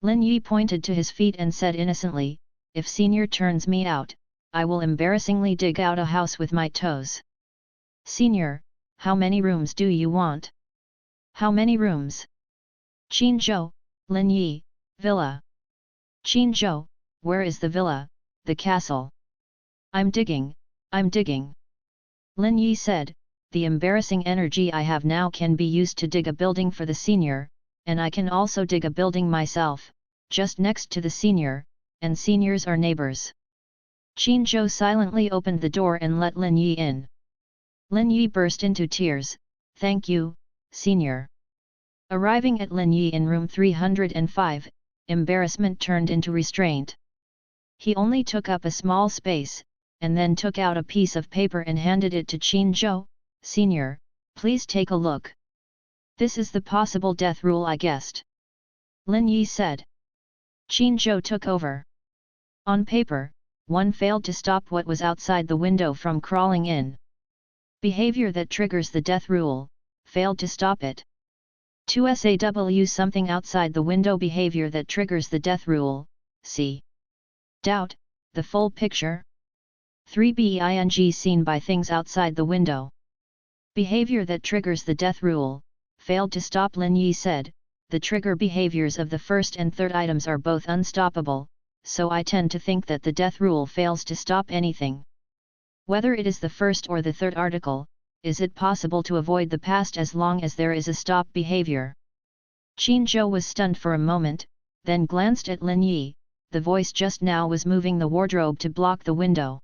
Lin Yi pointed to his feet and said innocently, if Senior turns me out, I will embarrassingly dig out a house with my toes. Senior, how many rooms do you want? How many rooms? Qin Zhou, Lin Yi, villa. Qin Zhou, where is the villa, the castle? I'm digging, I'm digging. Lin Yi said, the embarrassing energy I have now can be used to dig a building for the senior, and I can also dig a building myself, just next to the senior, and seniors are neighbors. Qin Zhou silently opened the door and let Lin Yi in. Lin Yi burst into tears, thank you, senior. Arriving at Lin Yi in room 305, embarrassment turned into restraint. He only took up a small space, and then took out a piece of paper and handed it to Qin Zhou, Senior, please take a look. This is the possible death rule I guessed. Lin Yi said. Qin Zhou took over. On paper, 1 failed to stop what was outside the window from crawling in. Behavior that triggers the death rule, failed to stop it. 2 SAW something outside the window behavior that triggers the death rule, see. Doubt, the full picture. 3 Being seen by things outside the window. Behavior that triggers the death rule, failed to stop. Lin Yi said, the trigger behaviors of the first and third items are both unstoppable, so I tend to think that the death rule fails to stop anything. Whether it is the first or the third article, is it possible to avoid the past as long as there is a stop behavior? Qin Zhou was stunned for a moment, then glanced at Lin Yi, the voice just now was moving the wardrobe to block the window.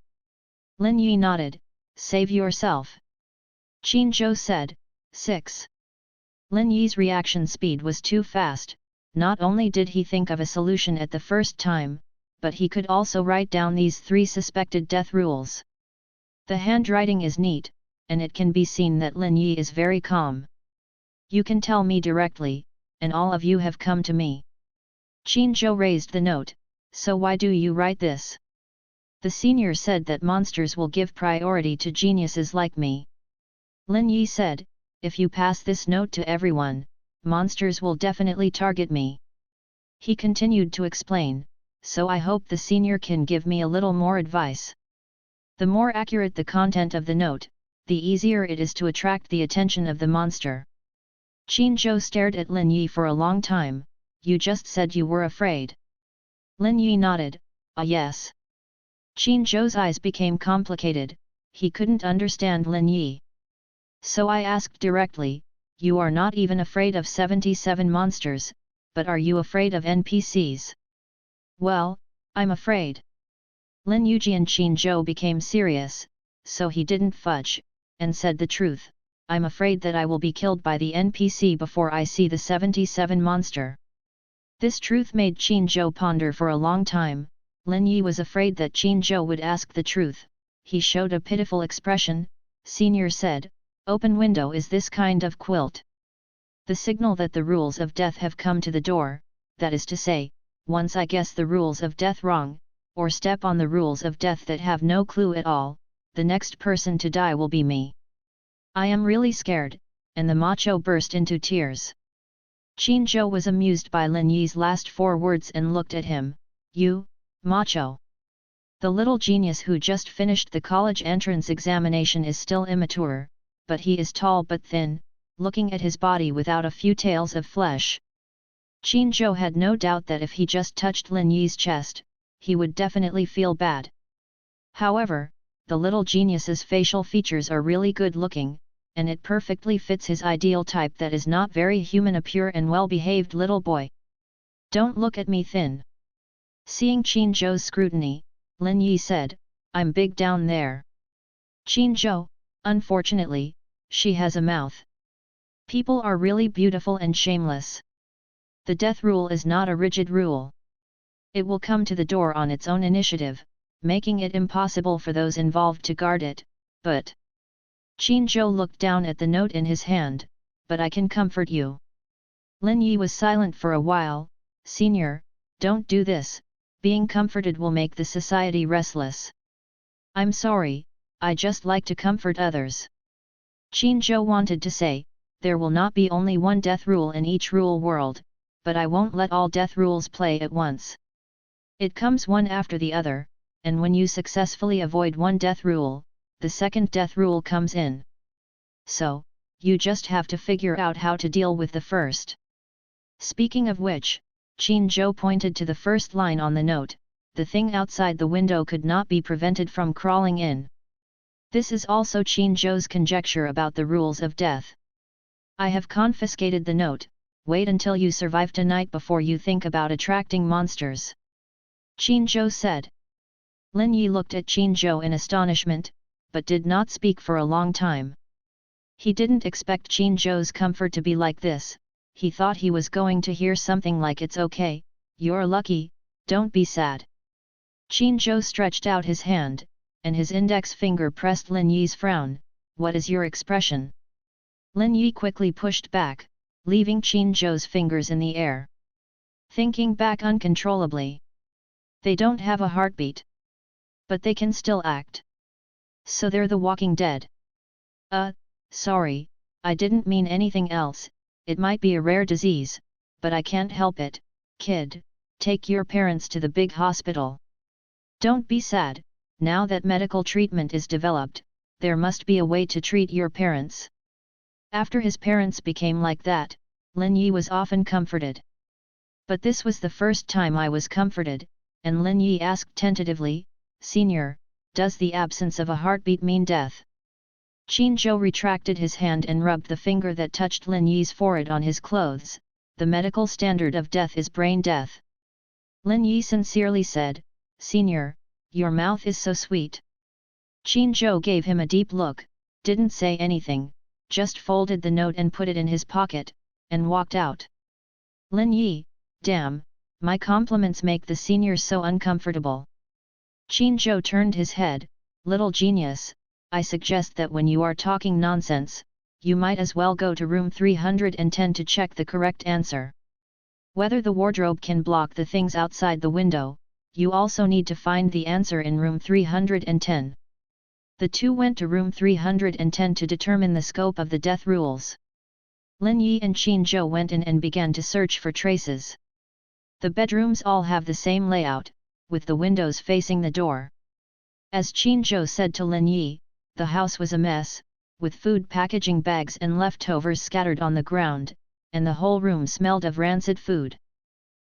Lin Yi nodded, save yourself. Qin Zhou said, 6. Lin Yi's reaction speed was too fast, not only did he think of a solution at the first time, but he could also write down these 3 suspected death rules. The handwriting is neat, and it can be seen that Lin Yi is very calm. You can tell me directly, and all of you have come to me. Qin Zhou raised the note, so why do you write this? The senior said that monsters will give priority to geniuses like me. Lin Yi said, if you pass this note to everyone, monsters will definitely target me. He continued to explain, so I hope the senior can give me a little more advice. The more accurate the content of the note, the easier it is to attract the attention of the monster. Qin Zhou stared at Lin Yi for a long time. You just said you were afraid. Lin Yi nodded, ah yes. Qin Zhou's eyes became complicated, he couldn't understand Lin Yi. So I asked directly, you are not even afraid of 77 monsters, but are you afraid of NPCs? Well, I'm afraid. Lin Yuji and Qin Zhou became serious, so he didn't fudge, and said the truth, I'm afraid that I will be killed by the NPC before I see the 77 monster. This truth made Qin Zhou ponder for a long time. Lin Yi was afraid that Qin Zhou would ask the truth. He showed a pitiful expression. Senior said, open window is this kind of quilt. The signal that the rules of death have come to the door, that is to say, once I guess the rules of death wrong, or step on the rules of death that have no clue at all, the next person to die will be me. I am really scared, and the macho burst into tears. Qin Zhou was amused by Lin Yi's last 4 words and looked at him, you, macho. The little genius who just finished the college entrance examination is still immature, but he is tall but thin, looking at his body without a few tails of flesh. Qin Zhou had no doubt that if he just touched Lin Yi's chest, he would definitely feel bad. However, the little genius's facial features are really good looking, and it perfectly fits his ideal type that is not very human, a pure and well-behaved little boy. Don't look at me thin. Seeing Qin Zhou's scrutiny, Lin Yi said, I'm big down there. Qin Zhou, unfortunately, she has a mouth. People are really beautiful and shameless. The death rule is not a rigid rule. It will come to the door on its own initiative, making it impossible for those involved to guard it, but... Qin Zhou looked down at the note in his hand, but I can comfort you. Lin Yi was silent for a while. Senior, don't do this, being comforted will make the society restless. I'm sorry, I just like to comfort others. Qin Zhou wanted to say, there will not be only one death rule in each rule world, but I won't let all death rules play at once. It comes one after the other, and when you successfully avoid one death rule, the second death rule comes in. So, you just have to figure out how to deal with the first. Speaking of which, Qin Zhou pointed to the first line on the note, the thing outside the window could not be prevented from crawling in. This is also Qin Zhou's conjecture about the rules of death. I have confiscated the note, wait until you survive tonight before you think about attracting monsters. Qin Zhou said. Lin Yi looked at Qin Zhou in astonishment, but did not speak for a long time. He didn't expect Qin Zhou's comfort to be like this. He thought he was going to hear something like it's okay, you're lucky, don't be sad. Qin Zhou stretched out his hand, and his index finger pressed Lin Yi's frown. What is your expression? Lin Yi quickly pushed back, leaving Qin Zhou's fingers in the air. Thinking back uncontrollably. They don't have a heartbeat. But they can still act. So they're the Walking Dead. Sorry, I didn't mean anything else, it might be a rare disease, but I can't help it, kid, take your parents to the big hospital. Don't be sad, now that medical treatment is developed, there must be a way to treat your parents. After his parents became like that, Lin Yi was often comforted. But this was the first time I was comforted, and Lin Yi asked tentatively, Senior, does the absence of a heartbeat mean death? Qin Zhou retracted his hand and rubbed the finger that touched Lin Yi's forehead on his clothes. The medical standard of death is brain death. Lin Yi sincerely said, Senior, your mouth is so sweet. Qin Zhou gave him a deep look, didn't say anything, just folded the note and put it in his pocket, and walked out. Lin Yi, damn, my compliments make the senior so uncomfortable. Qin Zhou turned his head, little genius, I suggest that when you are talking nonsense, you might as well go to room 310 to check the correct answer. Whether the wardrobe can block the things outside the window, you also need to find the answer in room 310. The two went to room 310 to determine the scope of the death rules. Lin Yi and Qin Zhou went in and began to search for traces. The bedrooms all have the same layout, with the windows facing the door. As Qin Zhou said to Lin Yi, the house was a mess, with food packaging bags and leftovers scattered on the ground, and the whole room smelled of rancid food.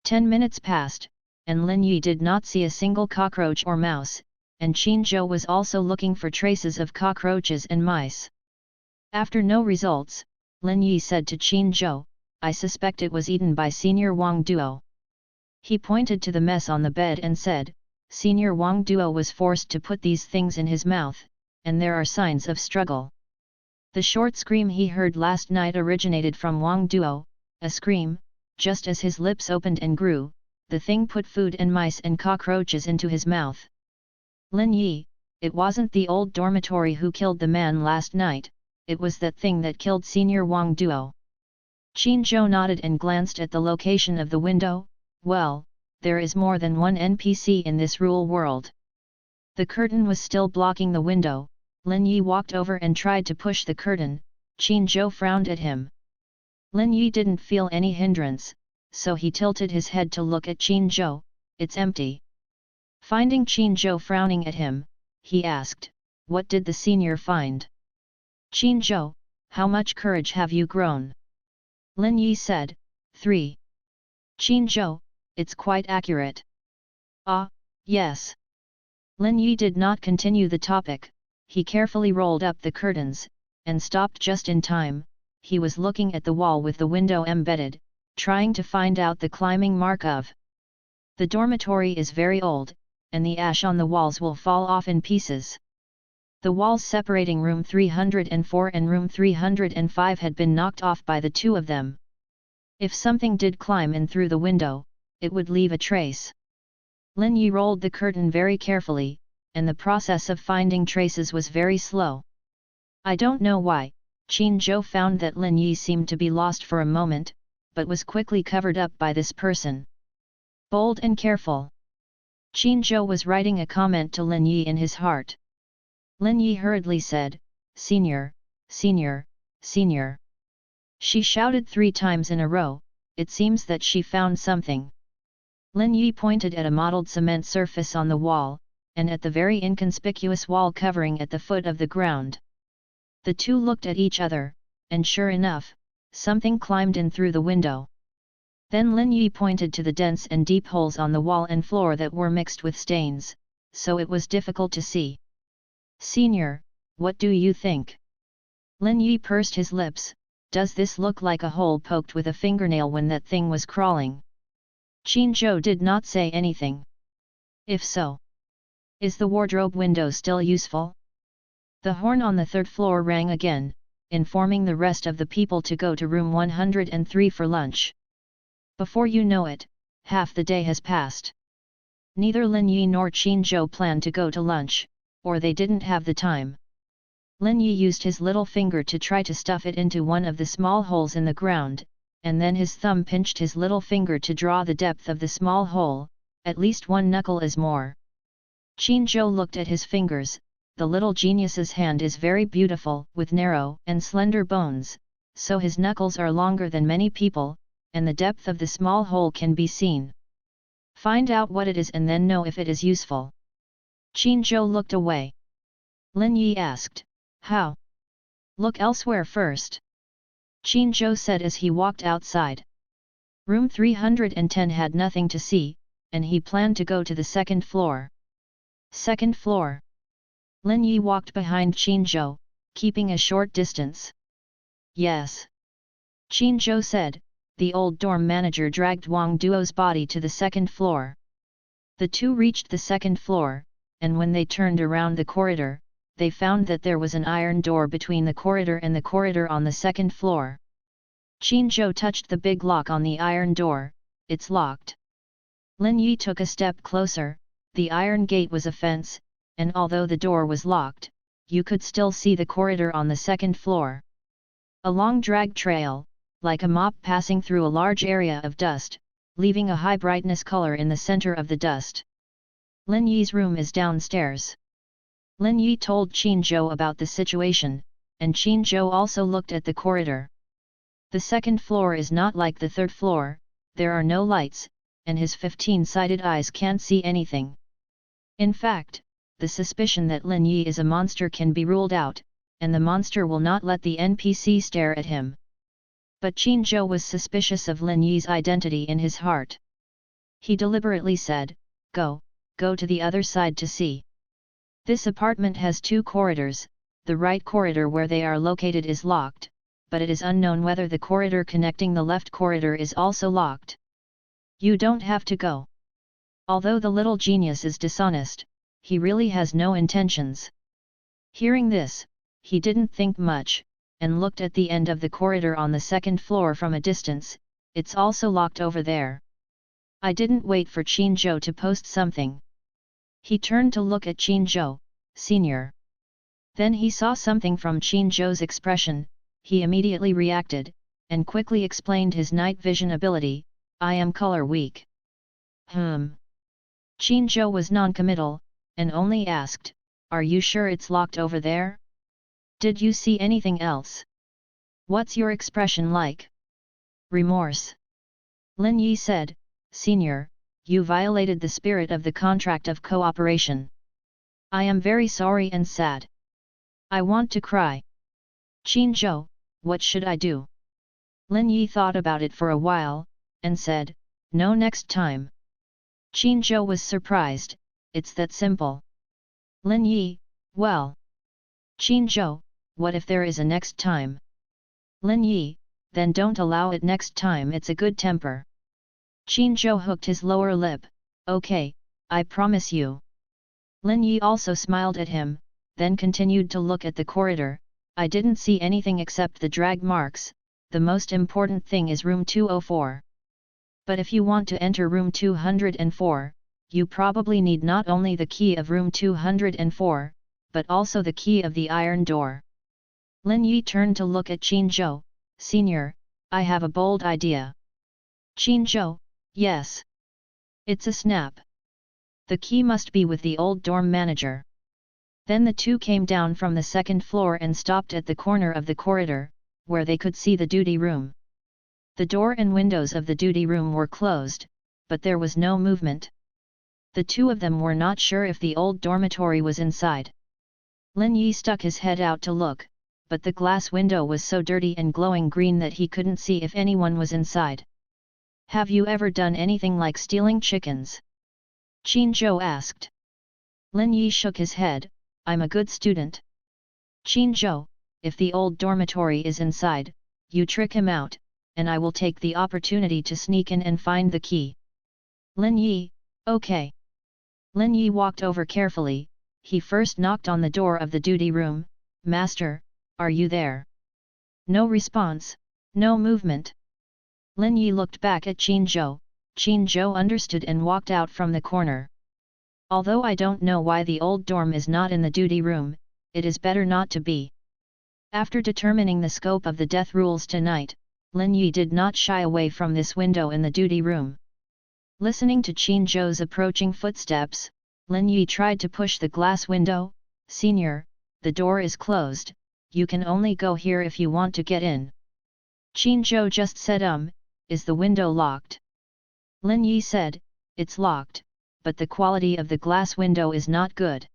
10 minutes passed, and Lin Yi did not see a single cockroach or mouse, and Qin Zhou was also looking for traces of cockroaches and mice. After no results, Lin Yi said to Qin Zhou, I suspect it was eaten by Senior Wang Duo. He pointed to the mess on the bed and said, Senior Wang Duo was forced to put these things in his mouth, and there are signs of struggle. The short scream he heard last night originated from Wang Duo, a scream, just as his lips opened and grew, the thing put food and mice and cockroaches into his mouth. Lin Yi, it wasn't the old dormitory who killed the man last night, it was that thing that killed Senior Wang Duo. Qin Zhou nodded and glanced at the location of the window. Well, there is more than one NPC in this rule world. The curtain was still blocking the window. Lin Yi walked over and tried to push the curtain. Qin Zhou frowned at him. Lin Yi didn't feel any hindrance, so he tilted his head to look at Qin Zhou. It's empty. Finding Qin Zhou frowning at him, he asked, what did the senior find? Qin Zhou, how much courage have you grown? Lin Yi said, 3. Qin Zhou, it's quite accurate. Ah, yes. Lin Yi did not continue the topic. He carefully rolled up the curtains, and stopped just in time. He was looking at the wall with the window embedded, trying to find out the climbing mark of. The dormitory is very old, and the ash on the walls will fall off in pieces. The walls separating room 304 and room 305 had been knocked off by the two of them. If something did climb in through the window, it would leave a trace. Lin Yi rolled the curtain very carefully, and the process of finding traces was very slow. I don't know why, Qin Zhou found that Lin Yi seemed to be lost for a moment, but was quickly covered up by this person. Bold and careful. Qin Zhou was writing a comment to Lin Yi in his heart. Lin Yi hurriedly said, Senior, Senior, Senior. She shouted 3 times in a row. It seems that she found something. Lin Yi pointed at a mottled cement surface on the wall, and at the very inconspicuous wall covering at the foot of the ground. The two looked at each other, and sure enough, something climbed in through the window. Then Lin Yi pointed to the dense and deep holes on the wall and floor that were mixed with stains, so it was difficult to see. Senior, what do you think? Lin Yi pursed his lips. Does this look like a hole poked with a fingernail when that thing was crawling? Qin Zhou did not say anything. If so, is the wardrobe window still useful? The horn on the 3rd floor rang again, informing the rest of the people to go to room 103 for lunch. Before you know it, half the day has passed. Neither Lin Yi nor Qin Zhou planned to go to lunch, or they didn't have the time. Lin Yi used his little finger to try to stuff it into one of the small holes in the ground, and then his thumb pinched his little finger to draw the depth of the small hole, at least 1 knuckle is more. Qin Zhou looked at his fingers. The little genius's hand is very beautiful, with narrow and slender bones, so his knuckles are longer than many people, and the depth of the small hole can be seen. Find out what it is and then know if it is useful. Qin Zhou looked away. Lin Yi asked, how? Look elsewhere first. Qin Zhou said as he walked outside. Room 310 had nothing to see, and he planned to go to the 2nd floor. 2nd floor. Lin Yi walked behind Qin Zhou, keeping a short distance. Yes. Qin Zhou said. The old dorm manager dragged Wang Duo's body to the 2nd floor. The two reached the 2nd floor, and when they turned around the corridor, they found that there was an iron door between the corridor and the corridor on the 2nd floor. Qin Zhou touched the big lock on the iron door. It's locked. Lin Yi took a step closer. The iron gate was a fence, and although the door was locked, you could still see the corridor on the 2nd floor. A long drag trail, like a mop passing through a large area of dust, leaving a high brightness color in the center of the dust. Lin Yi's room is downstairs. Lin Yi told Qin Zhou about the situation, and Qin Zhou also looked at the corridor. The second floor is not like the third floor, there are no lights, and his 15-sided eyes can't see anything. In fact, the suspicion that Lin Yi is a monster can be ruled out, and the monster will not let the NPC stare at him. But Qin Zhou was suspicious of Lin Yi's identity in his heart. He deliberately said, go to the other side to see. This apartment has 2 corridors, the right corridor where they are located is locked, but it is unknown whether the corridor connecting the left corridor is also locked. You don't have to go. Although the little genius is dishonest, he really has no intentions. Hearing this, he didn't think much, and looked at the end of the corridor on the second floor from a distance. It's also locked over there. I didn't wait for Qin Zhou to post something. He turned to look at Qin Zhou, Senior. Then he saw something from Qin Zhou's expression. He immediately reacted, and quickly explained his night vision ability. I am color weak. Qin Zhou was non-committal, and only asked, are you sure it's locked over there? Did you see anything else? What's your expression like? Remorse. Lin Yi said, Senior, you violated the spirit of the contract of cooperation. I am very sorry and sad. I want to cry. Qin Zhou, what should I do? Lin Yi thought about it for a while, and said, no, next time. Qin Zhou was surprised, it's that simple. Lin Yi, well. Qin Zhou, what if there is a next time? Lin Yi, then don't allow it next time, it's a good temper. Qin Zhou hooked his lower lip, okay, I promise you. Lin Yi also smiled at him, then continued to look at the corridor. I didn't see anything except the drag marks, the most important thing is room 204. But if you want to enter room 204, you probably need not only the key of room 204, but also the key of the iron door. Lin Yi turned to look at Qin Zhou, Senior, I have a bold idea. Qin Zhou, yes. It's a snap. The key must be with the old dorm manager. Then the two came down from the second floor and stopped at the corner of the corridor, where they could see the duty room. The door and windows of the duty room were closed, but there was no movement. The two of them were not sure if the old dormitory was inside. Lin Yi stuck his head out to look, but the glass window was so dirty and glowing green that he couldn't see if anyone was inside. Have you ever done anything like stealing chickens? Qin Zhou asked. Lin Yi shook his head, I'm a good student. Qin Zhou, if the old dormitory is inside, you trick him out, and I will take the opportunity to sneak in and find the key. Lin Yi, okay. Lin Yi walked over carefully. He first knocked on the door of the duty room. Master, are you there? No response, no movement. Lin Yi looked back at Qin Zhou. Qin Zhou understood and walked out from the corner. Although I don't know why the old dorm is not in the duty room, it is better not to be. After determining the scope of the death rules tonight, Lin Yi did not shy away from this window in the duty room. Listening to Qin Zhou's approaching footsteps, Lin Yi tried to push the glass window. Senior, the door is closed, you can only go here if you want to get in. Qin Zhou just said is the window locked? Lin Yi said, it's locked, but the quality of the glass window is not good.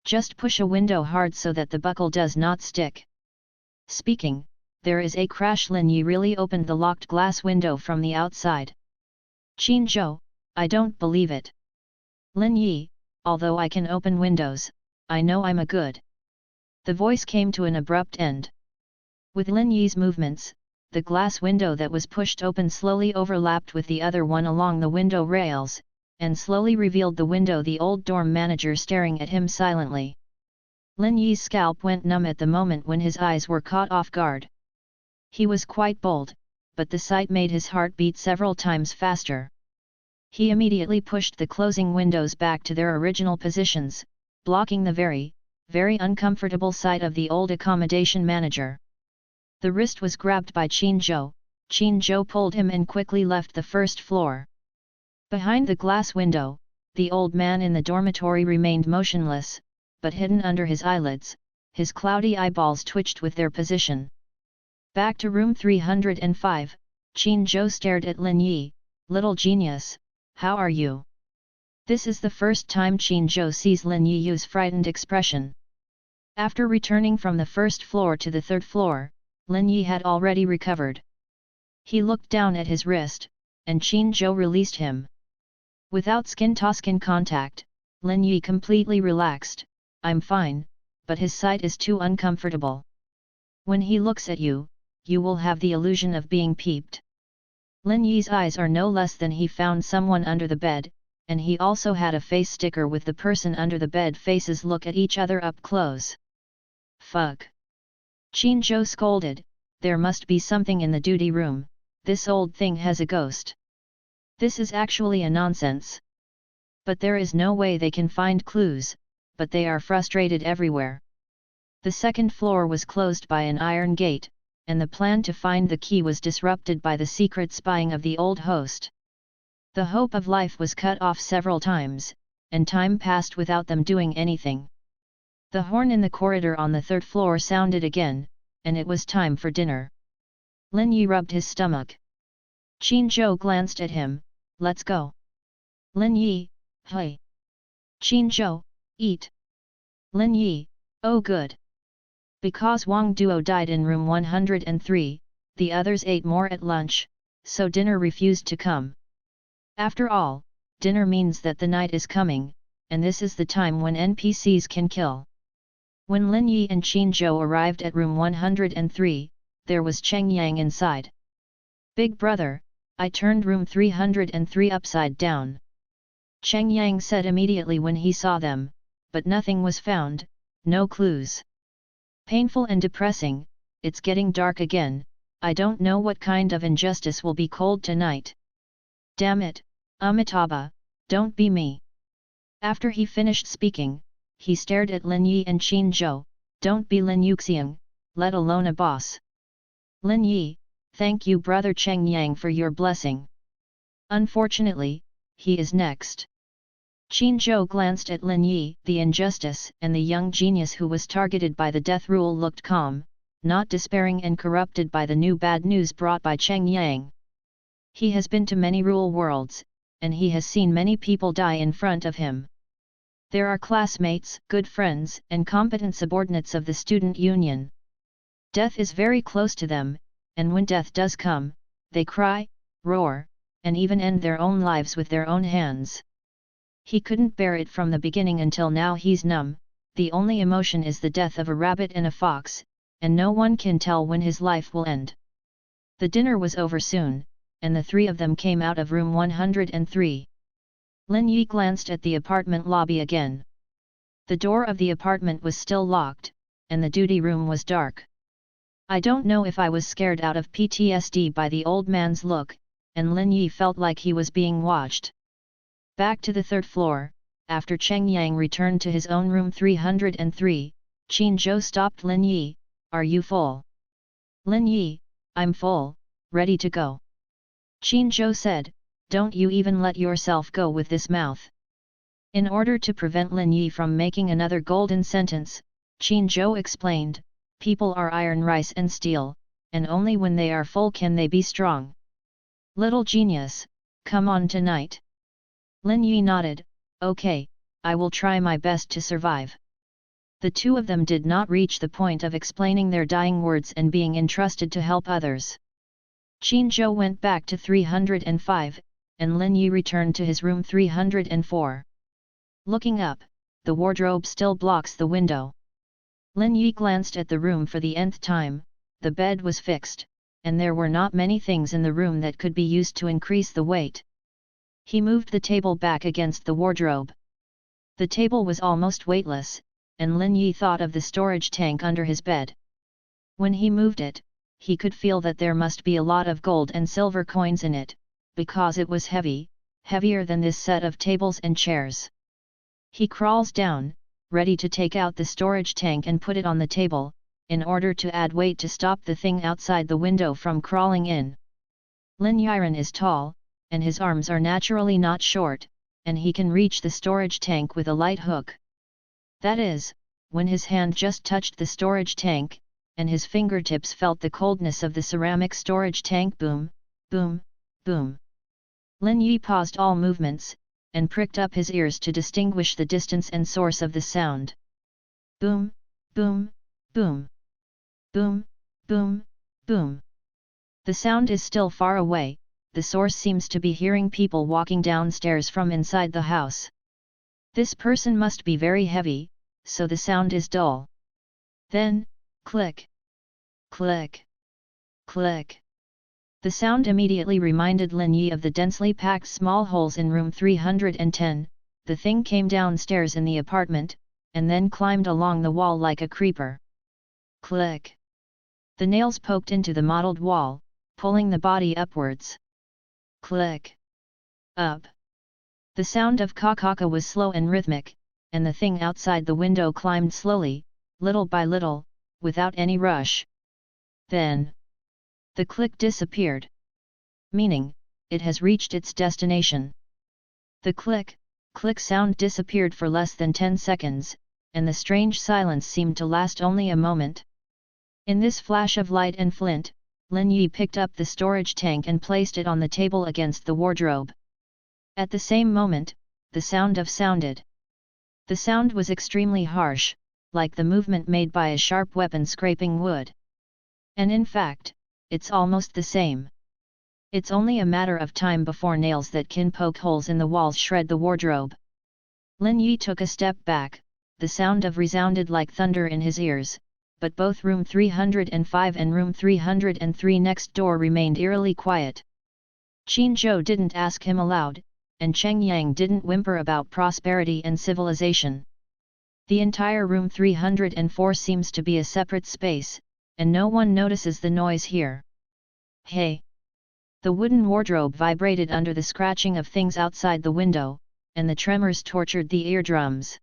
Just push a window hard so that the buckle does not stick. Speaking, there is a crash. Lin Yi really opened the locked glass window from the outside. Qin Zhou, I don't believe it. Lin Yi, although I can open windows, I know I'm a good. The voice came to an abrupt end. With Lin Yi's movements, the glass window that was pushed open slowly overlapped with the other one along the window rails, and slowly revealed the window, the old dorm manager staring at him silently. Lin Yi's scalp went numb at the moment when his eyes were caught off guard. He was quite bold, but the sight made his heart beat several times faster. He immediately pushed the closing windows back to their original positions, blocking the very, very uncomfortable sight of the old accommodation manager. The wrist was grabbed by Qin Zhou pulled him and quickly left the first floor. Behind the glass window, the old man in the dormitory remained motionless, but hidden under his eyelids, his cloudy eyeballs twitched with their position. Back to room 305, Qin Zhou stared at Lin Yi. "Little genius, how are you?" This is the first time Qin Zhou sees Lin Yi's frightened expression. After returning from the first floor to the third floor, Lin Yi had already recovered. He looked down at his wrist, and Qin Zhou released him. Without skin-to-skin contact, Lin Yi completely relaxed. "I'm fine, but his sight is too uncomfortable. When he looks at you, you will have the illusion of being peeped." Lin Yi's eyes are no less than he found someone under the bed, and he also had a face sticker with the person under the bed faces look at each other up close. "Fuck!" Qin Zhou scolded, "There must be something in the duty room, this old thing has a ghost. This is actually a nonsense. But there is no way they can find clues, but they are frustrated everywhere." The second floor was closed by an iron gate, and the plan to find the key was disrupted by the secret spying of the old host. The hope of life was cut off several times, and time passed without them doing anything. The horn in the corridor on the third floor sounded again, and it was time for dinner. Lin Yi rubbed his stomach. Qin Zhou glanced at him. "Let's go." Lin Yi, "Hey." Qin Zhou, "Eat." Lin Yi, "Oh good." Because Wang Duo died in room 103, the others ate more at lunch, so dinner refused to come. After all, dinner means that the night is coming, and this is the time when NPCs can kill. When Lin Yi and Qin Zhou arrived at room 103, there was Cheng Yang inside. "Big brother, I turned room 303 upside down," Cheng Yang said immediately when he saw them, but nothing was found, no clues. "Painful and depressing, it's getting dark again, I don't know what kind of injustice will be cold tonight. Damn it, Amitabha, don't be me." After he finished speaking, he stared at Lin Yi and Qin Zhou. "Don't be Lin Yuxiang, let alone a boss." Lin Yi, "Thank you brother Cheng Yang for your blessing. Unfortunately, he is next." Qin Zhou glanced at Lin Yi. The injustice and the young genius who was targeted by the death rule looked calm, not despairing and corrupted by the new bad news brought by Cheng Yang. He has been to many rule worlds, and he has seen many people die in front of him. There are classmates, good friends, and competent subordinates of the student union. Death is very close to them, and when death does come, they cry, roar, and even end their own lives with their own hands. He couldn't bear it from the beginning until now he's numb. The only emotion is the death of a rabbit and a fox, and no one can tell when his life will end. The dinner was over soon, and the three of them came out of room 103. Lin Yi glanced at the apartment lobby again. The door of the apartment was still locked, and the duty room was dark. I don't know if I was scared out of PTSD by the old man's look, and Lin Yi felt like he was being watched. Back to the third floor, after Cheng Yang returned to his own room 303, Qin Zhou stopped Lin Yi. "Are you full?" Lin Yi, "I'm full, ready to go." Qin Zhou said, "Don't you even let yourself go with this mouth." In order to prevent Lin Yi from making another golden sentence, Qin Zhou explained, "People are iron, rice and steel, and only when they are full can they be strong. Little genius, come on tonight." Lin Yi nodded, "Okay, I will try my best to survive." The two of them did not reach the point of explaining their dying words and being entrusted to help others. Qin Zhou went back to 305, and Lin Yi returned to his room 304. Looking up, the wardrobe still blocks the window. Lin Yi glanced at the room for the nth time. The bed was fixed, and there were not many things in the room that could be used to increase the weight. He moved the table back against the wardrobe. The table was almost weightless, and Lin Yi thought of the storage tank under his bed. When he moved it, he could feel that there must be a lot of gold and silver coins in it, because it was heavy, heavier than this set of tables and chairs. He crawls down, ready to take out the storage tank and put it on the table, in order to add weight to stop the thing outside the window from crawling in. Lin Yiren is tall, and his arms are naturally not short, and he can reach the storage tank with a light hook. That is, when his hand just touched the storage tank, and his fingertips felt the coldness of the ceramic storage tank. Boom, boom, boom. Lin Yi paused all movements, and pricked up his ears to distinguish the distance and source of the sound. Boom, boom, boom. Boom, boom, boom. The sound is still far away, the source seems to be hearing people walking downstairs from inside the house. This person must be very heavy, so the sound is dull. Then, click, click, click. The sound immediately reminded Lin Yi of the densely packed small holes in room 310, the thing came downstairs in the apartment, and then climbed along the wall like a creeper. Click. The nails poked into the mottled wall, pulling the body upwards. Click. Up. The sound of ka-ka-ka was slow and rhythmic, and the thing outside the window climbed slowly, little by little, without any rush. Then, the click disappeared. Meaning, it has reached its destination. The click, click sound disappeared for less than 10 seconds, and the strange silence seemed to last only a moment. In this flash of light and flint, Lin Yi picked up the storage tank and placed it on the table against the wardrobe. At the same moment, the sound sounded. The sound was extremely harsh, like the movement made by a sharp weapon scraping wood. And in fact, it's almost the same. It's only a matter of time before nails that can poke holes in the walls shred the wardrobe. Lin Yi took a step back, the sound resounded like thunder in his ears, but both room 305 and room 303 next door remained eerily quiet. Qin Zhou didn't ask him aloud, and Cheng Yang didn't whimper about prosperity and civilization. The entire room 304 seems to be a separate space, and no one notices the noise here. Hey! The wooden wardrobe vibrated under the scratching of things outside the window, and the tremors tortured the eardrums.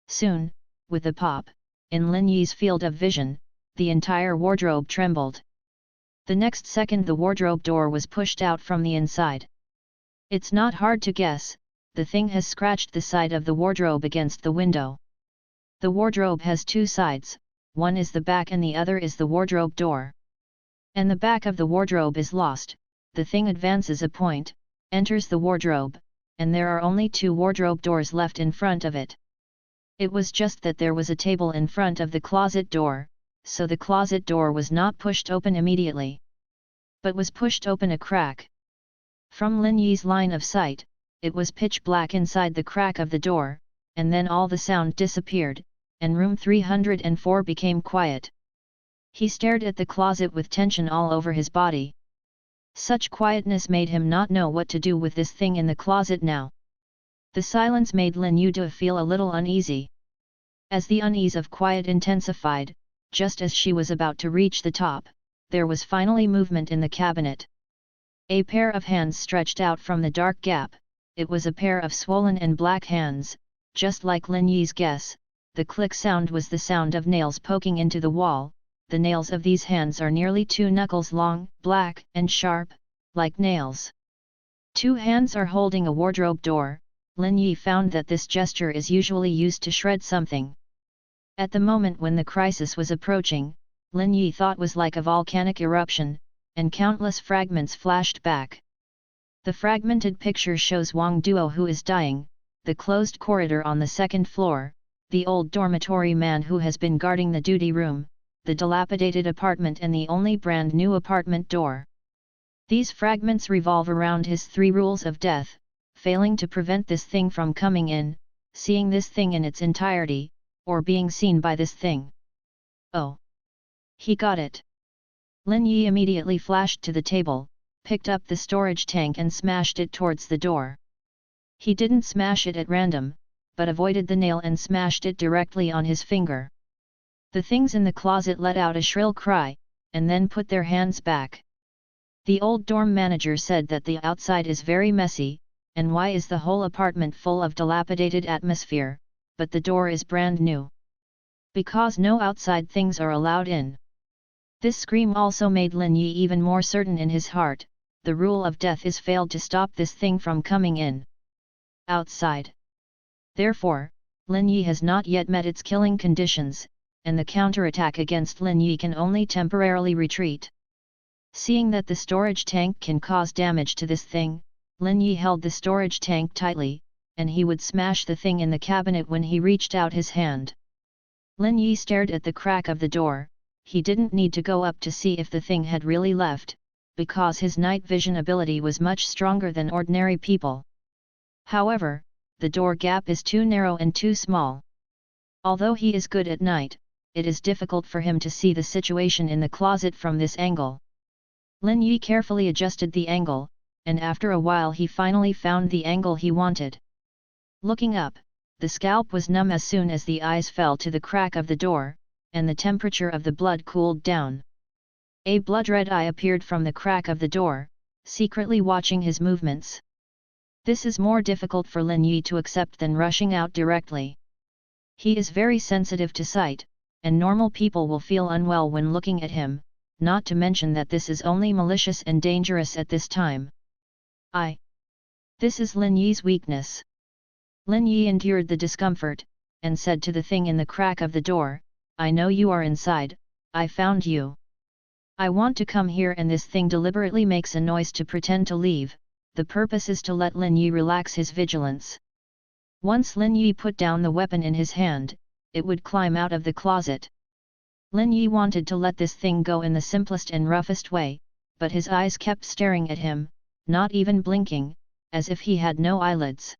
Soon, with a pop, in Lin Yi's field of vision, the entire wardrobe trembled. The next second the wardrobe door was pushed out from the inside. It's not hard to guess, the thing has scratched the side of the wardrobe against the window. The wardrobe has two sides, one is the back and the other is the wardrobe door. And the back of the wardrobe is lost, the thing advances a point, enters the wardrobe, and there are only two wardrobe doors left in front of it. It was just that there was a table in front of the closet door, so the closet door was not pushed open immediately, but was pushed open a crack. From Lin Yi's line of sight, it was pitch black inside the crack of the door, and then all the sound disappeared, and room 304 became quiet. He stared at the closet with tension all over his body. Such quietness made him not know what to do with this thing in the closet now. The silence made Lin Yu feel a little uneasy. As the unease of quiet intensified, just as she was about to reach the top, there was finally movement in the cabinet. A pair of hands stretched out from the dark gap. It was a pair of swollen and black hands, just like Lin Yi's guess. The click sound was the sound of nails poking into the wall. The nails of these hands are nearly 2 knuckles long, black and sharp, like nails. 2 hands are holding a wardrobe door. Lin Yi found that this gesture is usually used to shred something. At the moment when the crisis was approaching, Lin Yi thought was like a volcanic eruption, and countless fragments flashed back. The fragmented picture shows Wang Duo who is dying, the closed corridor on the second floor, the old dormitory man who has been guarding the duty room, the dilapidated apartment and the only brand new apartment door. These fragments revolve around his 3 rules of death: failing to prevent this thing from coming in, seeing this thing in its entirety, or being seen by this thing. Oh! He got it! Lin Yi immediately flashed to the table, picked up the storage tank and smashed it towards the door. He didn't smash it at random, but avoided the nail and smashed it directly on his finger. The things in the closet let out a shrill cry, and then put their hands back. The old dorm manager said that the outside is very messy, and why is the whole apartment full of dilapidated atmosphere, but the door is brand new. because no outside things are allowed in. This scream also made Lin Yi even more certain in his heart, the rule of death is failed to stop this thing from coming in. Outside. Therefore, Lin Yi has not yet met its killing conditions, and the counterattack against Lin Yi can only temporarily retreat. Seeing that the storage tank can cause damage to this thing, Lin Yi held the storage tank tightly, and he would smash the thing in the cabinet when he reached out his hand. Lin Yi stared at the crack of the door. He didn't need to go up to see if the thing had really left, because his night vision ability was much stronger than ordinary people. However, the door gap is too narrow and too small. Although he is good at night, it is difficult for him to see the situation in the closet from this angle. Lin Yi carefully adjusted the angle, and after a while he finally found the angle he wanted. Looking up, the scalp was numb as soon as the eyes fell to the crack of the door, and the temperature of the blood cooled down. A blood-red eye appeared from the crack of the door, secretly watching his movements. This is more difficult for Lin Yi to accept than rushing out directly. He is very sensitive to sight, and normal people will feel unwell when looking at him, not to mention that this is only malicious and dangerous at this time. This is Lin Yi's weakness. Lin Yi endured the discomfort, and said to the thing in the crack of the door, I know you are inside, I found you. I want to come here, and this thing deliberately makes a noise to pretend to leave. The purpose is to let Lin Yi relax his vigilance. Once Lin Yi put down the weapon in his hand, it would climb out of the closet. Lin Yi wanted to let this thing go in the simplest and roughest way, but his eyes kept staring at him, not even blinking, as if he had no eyelids.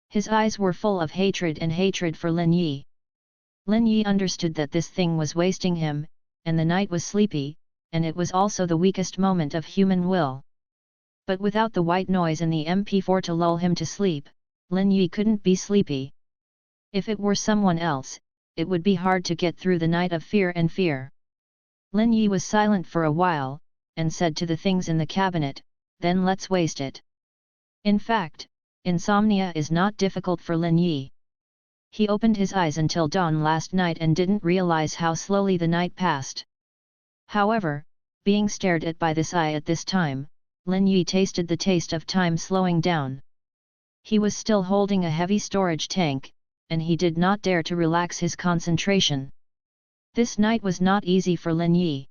His eyes were full of hatred and hatred for Lin Yi. Lin Yi understood that this thing was wasting him, and the night was sleepy, and it was also the weakest moment of human will. But without the white noise and the MP4 to lull him to sleep, Lin Yi couldn't be sleepy. If it were someone else, it would be hard to get through the night of fear and fear. Lin Yi was silent for a while, and said to the things in the cabinet, then let's waste it. In fact, insomnia is not difficult for Lin Yi. He opened his eyes until dawn last night and didn't realize how slowly the night passed. However, being stared at by this eye at this time, Lin Yi tasted the taste of time slowing down. He was still holding a heavy storage tank, and he did not dare to relax his concentration. This night was not easy for Lin Yi.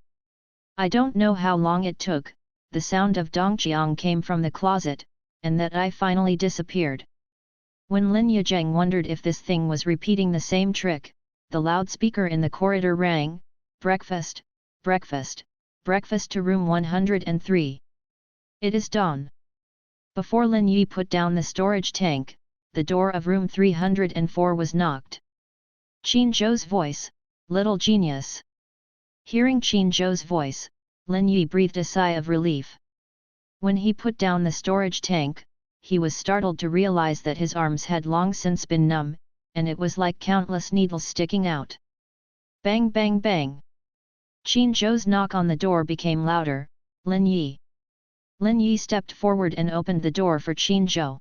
I don't know how long it took, the sound of Dongqiang came from the closet, and that eye finally disappeared. When Lin Yizheng wondered if this thing was repeating the same trick, the loudspeaker in the corridor rang, breakfast, breakfast, breakfast to room 103. It is dawn. Before Lin Yi put down the storage tank, the door of room 304 was knocked. Qin Zhou's voice, little genius. Hearing Qin Zhou's voice, Lin Yi breathed a sigh of relief. When he put down the storage tank, he was startled to realize that his arms had long since been numb, and it was like countless needles sticking out. Bang bang bang. Qin Zhou's knock on the door became louder. Lin Yi. Lin Yi stepped forward and opened the door for Qin Zhou.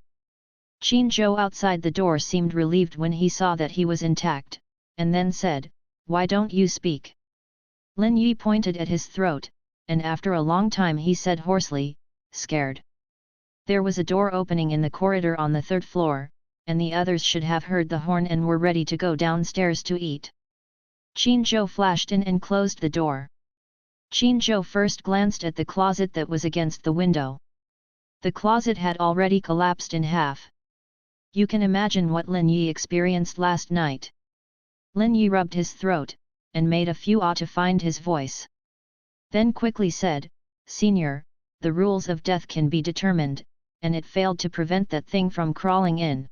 Qin Zhou outside the door seemed relieved when he saw that he was intact, and then said, "Why don't you speak?" Lin Yi pointed at his throat, and after a long time he said hoarsely, "Scared." There was a door opening in the corridor on the third floor, and the others should have heard the horn and were ready to go downstairs to eat. Qin Zhou flashed in and closed the door. Qin Zhou first glanced at the closet that was against the window. The closet had already collapsed in half. You can imagine what Lin Yi experienced last night. Lin Yi rubbed his throat, and made a few ah to find his voice. Then quickly said, "Senior, the rules of death can be determined, and it failed to prevent that thing from crawling in."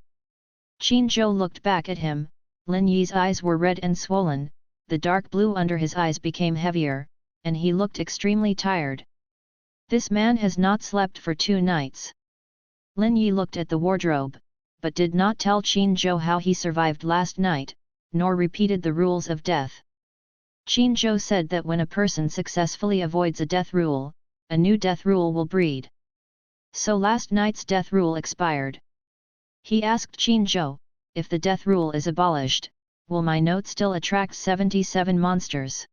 Qin Zhou looked back at him. Lin Yi's eyes were red and swollen, the dark blue under his eyes became heavier, and he looked extremely tired. This man has not slept for 2 nights. Lin Yi looked at the wardrobe, but did not tell Qin Zhou how he survived last night, nor repeated the rules of death. Qin Zhou said that when a person successfully avoids a death rule, a new death rule will breed. So last night's death rule expired. He asked Qin Zhou, if the death rule is abolished, will my note still attract 77 monsters?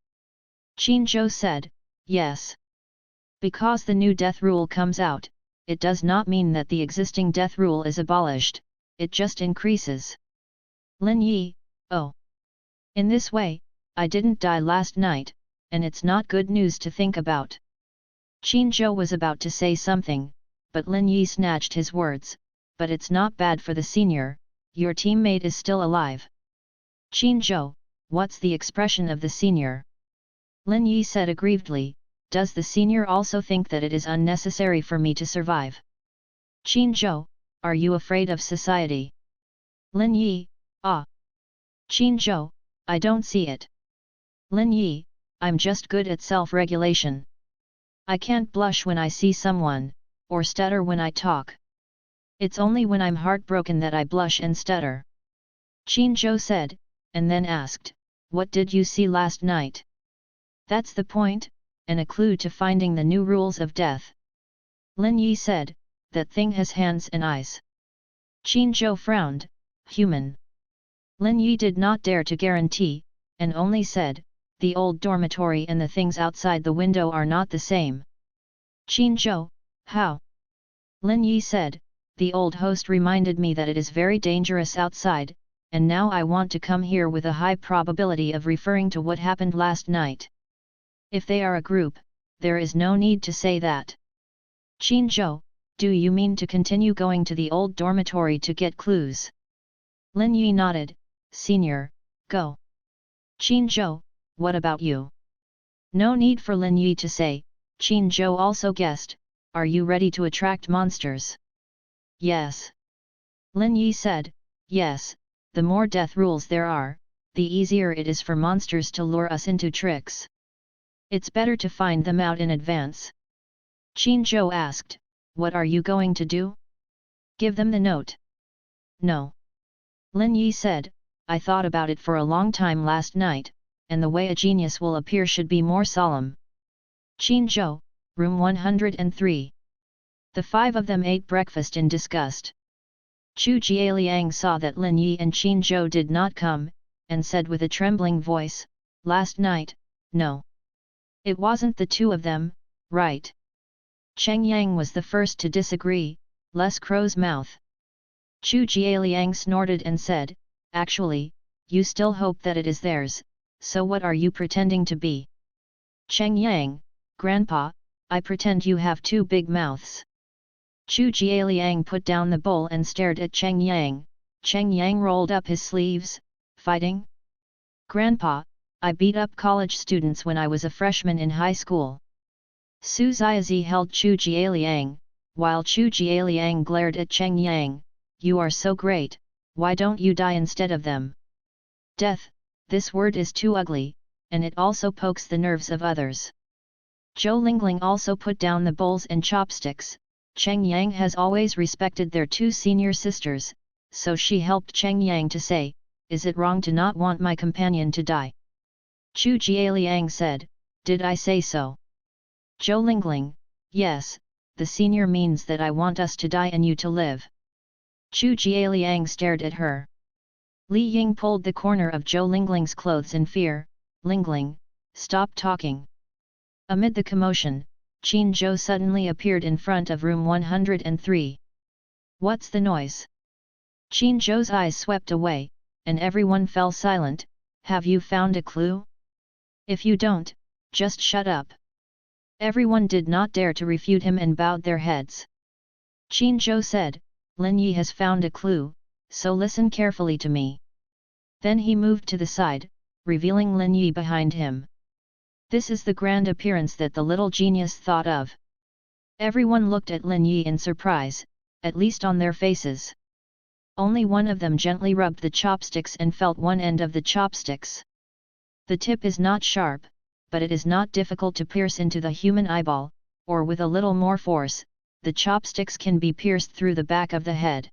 Qin Zhou said, yes. Because the new death rule comes out, it does not mean that the existing death rule is abolished, it just increases. Lin Yi, oh. In this way, I didn't die last night, and it's not good news to think about. Qin Zhou was about to say something, but Lin Yi snatched his words, but it's not bad for the senior, your teammate is still alive. Qin Zhou, what's the expression of the senior? Lin Yi said aggrievedly, does the senior also think that it is unnecessary for me to survive? Qin Zhou, are you afraid of society? Lin Yi, ah. Qin Zhou, I don't see it. Lin Yi, I'm just good at self-regulation. I can't blush when I see someone, or stutter when I talk. It's only when I'm heartbroken that I blush and stutter. Qin Zhou said, and then asked, what did you see last night? That's the point, and a clue to finding the new rules of death. Lin Yi said, that thing has hands and eyes. Qin Zhou frowned, human. Lin Yi did not dare to guarantee, and only said, the old dormitory and the things outside the window are not the same. Qin Zhou, how? Lin Yi said, the old host reminded me that it is very dangerous outside, and now I want to come here with a high probability of referring to what happened last night. If they are a group, there is no need to say that. Qin Zhou, do you mean to continue going to the old dormitory to get clues? Lin Yi nodded, senior, go. Qin Zhou, what about you? No need for Lin Yi to say, Qin Zhou also guessed, are you ready to attract monsters? Yes. Lin Yi said, yes, the more death rules there are, the easier it is for monsters to lure us into tricks. It's better to find them out in advance. Qin Zhou asked, what are you going to do? Give them the note. No. Lin Yi said, I thought about it for a long time last night, and the way a genius will appear should be more solemn. Qin Zhou, room 103. The five of them ate breakfast in disgust. Chu Jialiang saw that Lin Yi and Qin Zhou did not come, and said with a trembling voice, last night, no. It wasn't the two of them, right? Cheng Yang was the first to disagree, less crow's mouth. Chu Jialiang snorted and said, actually, you still hope that it is theirs, so what are you pretending to be? Cheng Yang, Grandpa, I pretend you have two big mouths. Chu Jialiang put down the bowl and stared at Cheng Yang. Cheng Yang rolled up his sleeves, fighting? Grandpa, I beat up college students when I was a freshman in high school. Su Ziazi held Chu Jialiang, while Chu Jialiang glared at Cheng Yang, you are so great, why don't you die instead of them? Death, this word is too ugly, and it also pokes the nerves of others. Zhou Lingling also put down the bowls and chopsticks. Cheng Yang has always respected their two senior sisters, so she helped Cheng Yang to say, is it wrong to not want my companion to die? Chu Jialiang said, did I say so? Zhou Lingling, yes, the senior means that I want us to die and you to live. Chu Jialiang stared at her. Li Ying pulled the corner of Zhou Lingling's clothes in fear, Lingling, stop talking. Amid the commotion, Qin Zhou suddenly appeared in front of room 103. What's the noise? Qin Zhou's eyes swept away, and everyone fell silent. Have you found a clue? If you don't, just shut up. Everyone did not dare to refute him and bowed their heads. Qin Zhou said, Lin Yi has found a clue, so listen carefully to me. Then he moved to the side, revealing Lin Yi behind him. This is the grand appearance that the little genius thought of. Everyone looked at Lin Yi in surprise, at least on their faces. Only one of them gently rubbed the chopsticks and felt one end of the chopsticks. The tip is not sharp, but it is not difficult to pierce into the human eyeball, or with a little more force, the chopsticks can be pierced through the back of the head.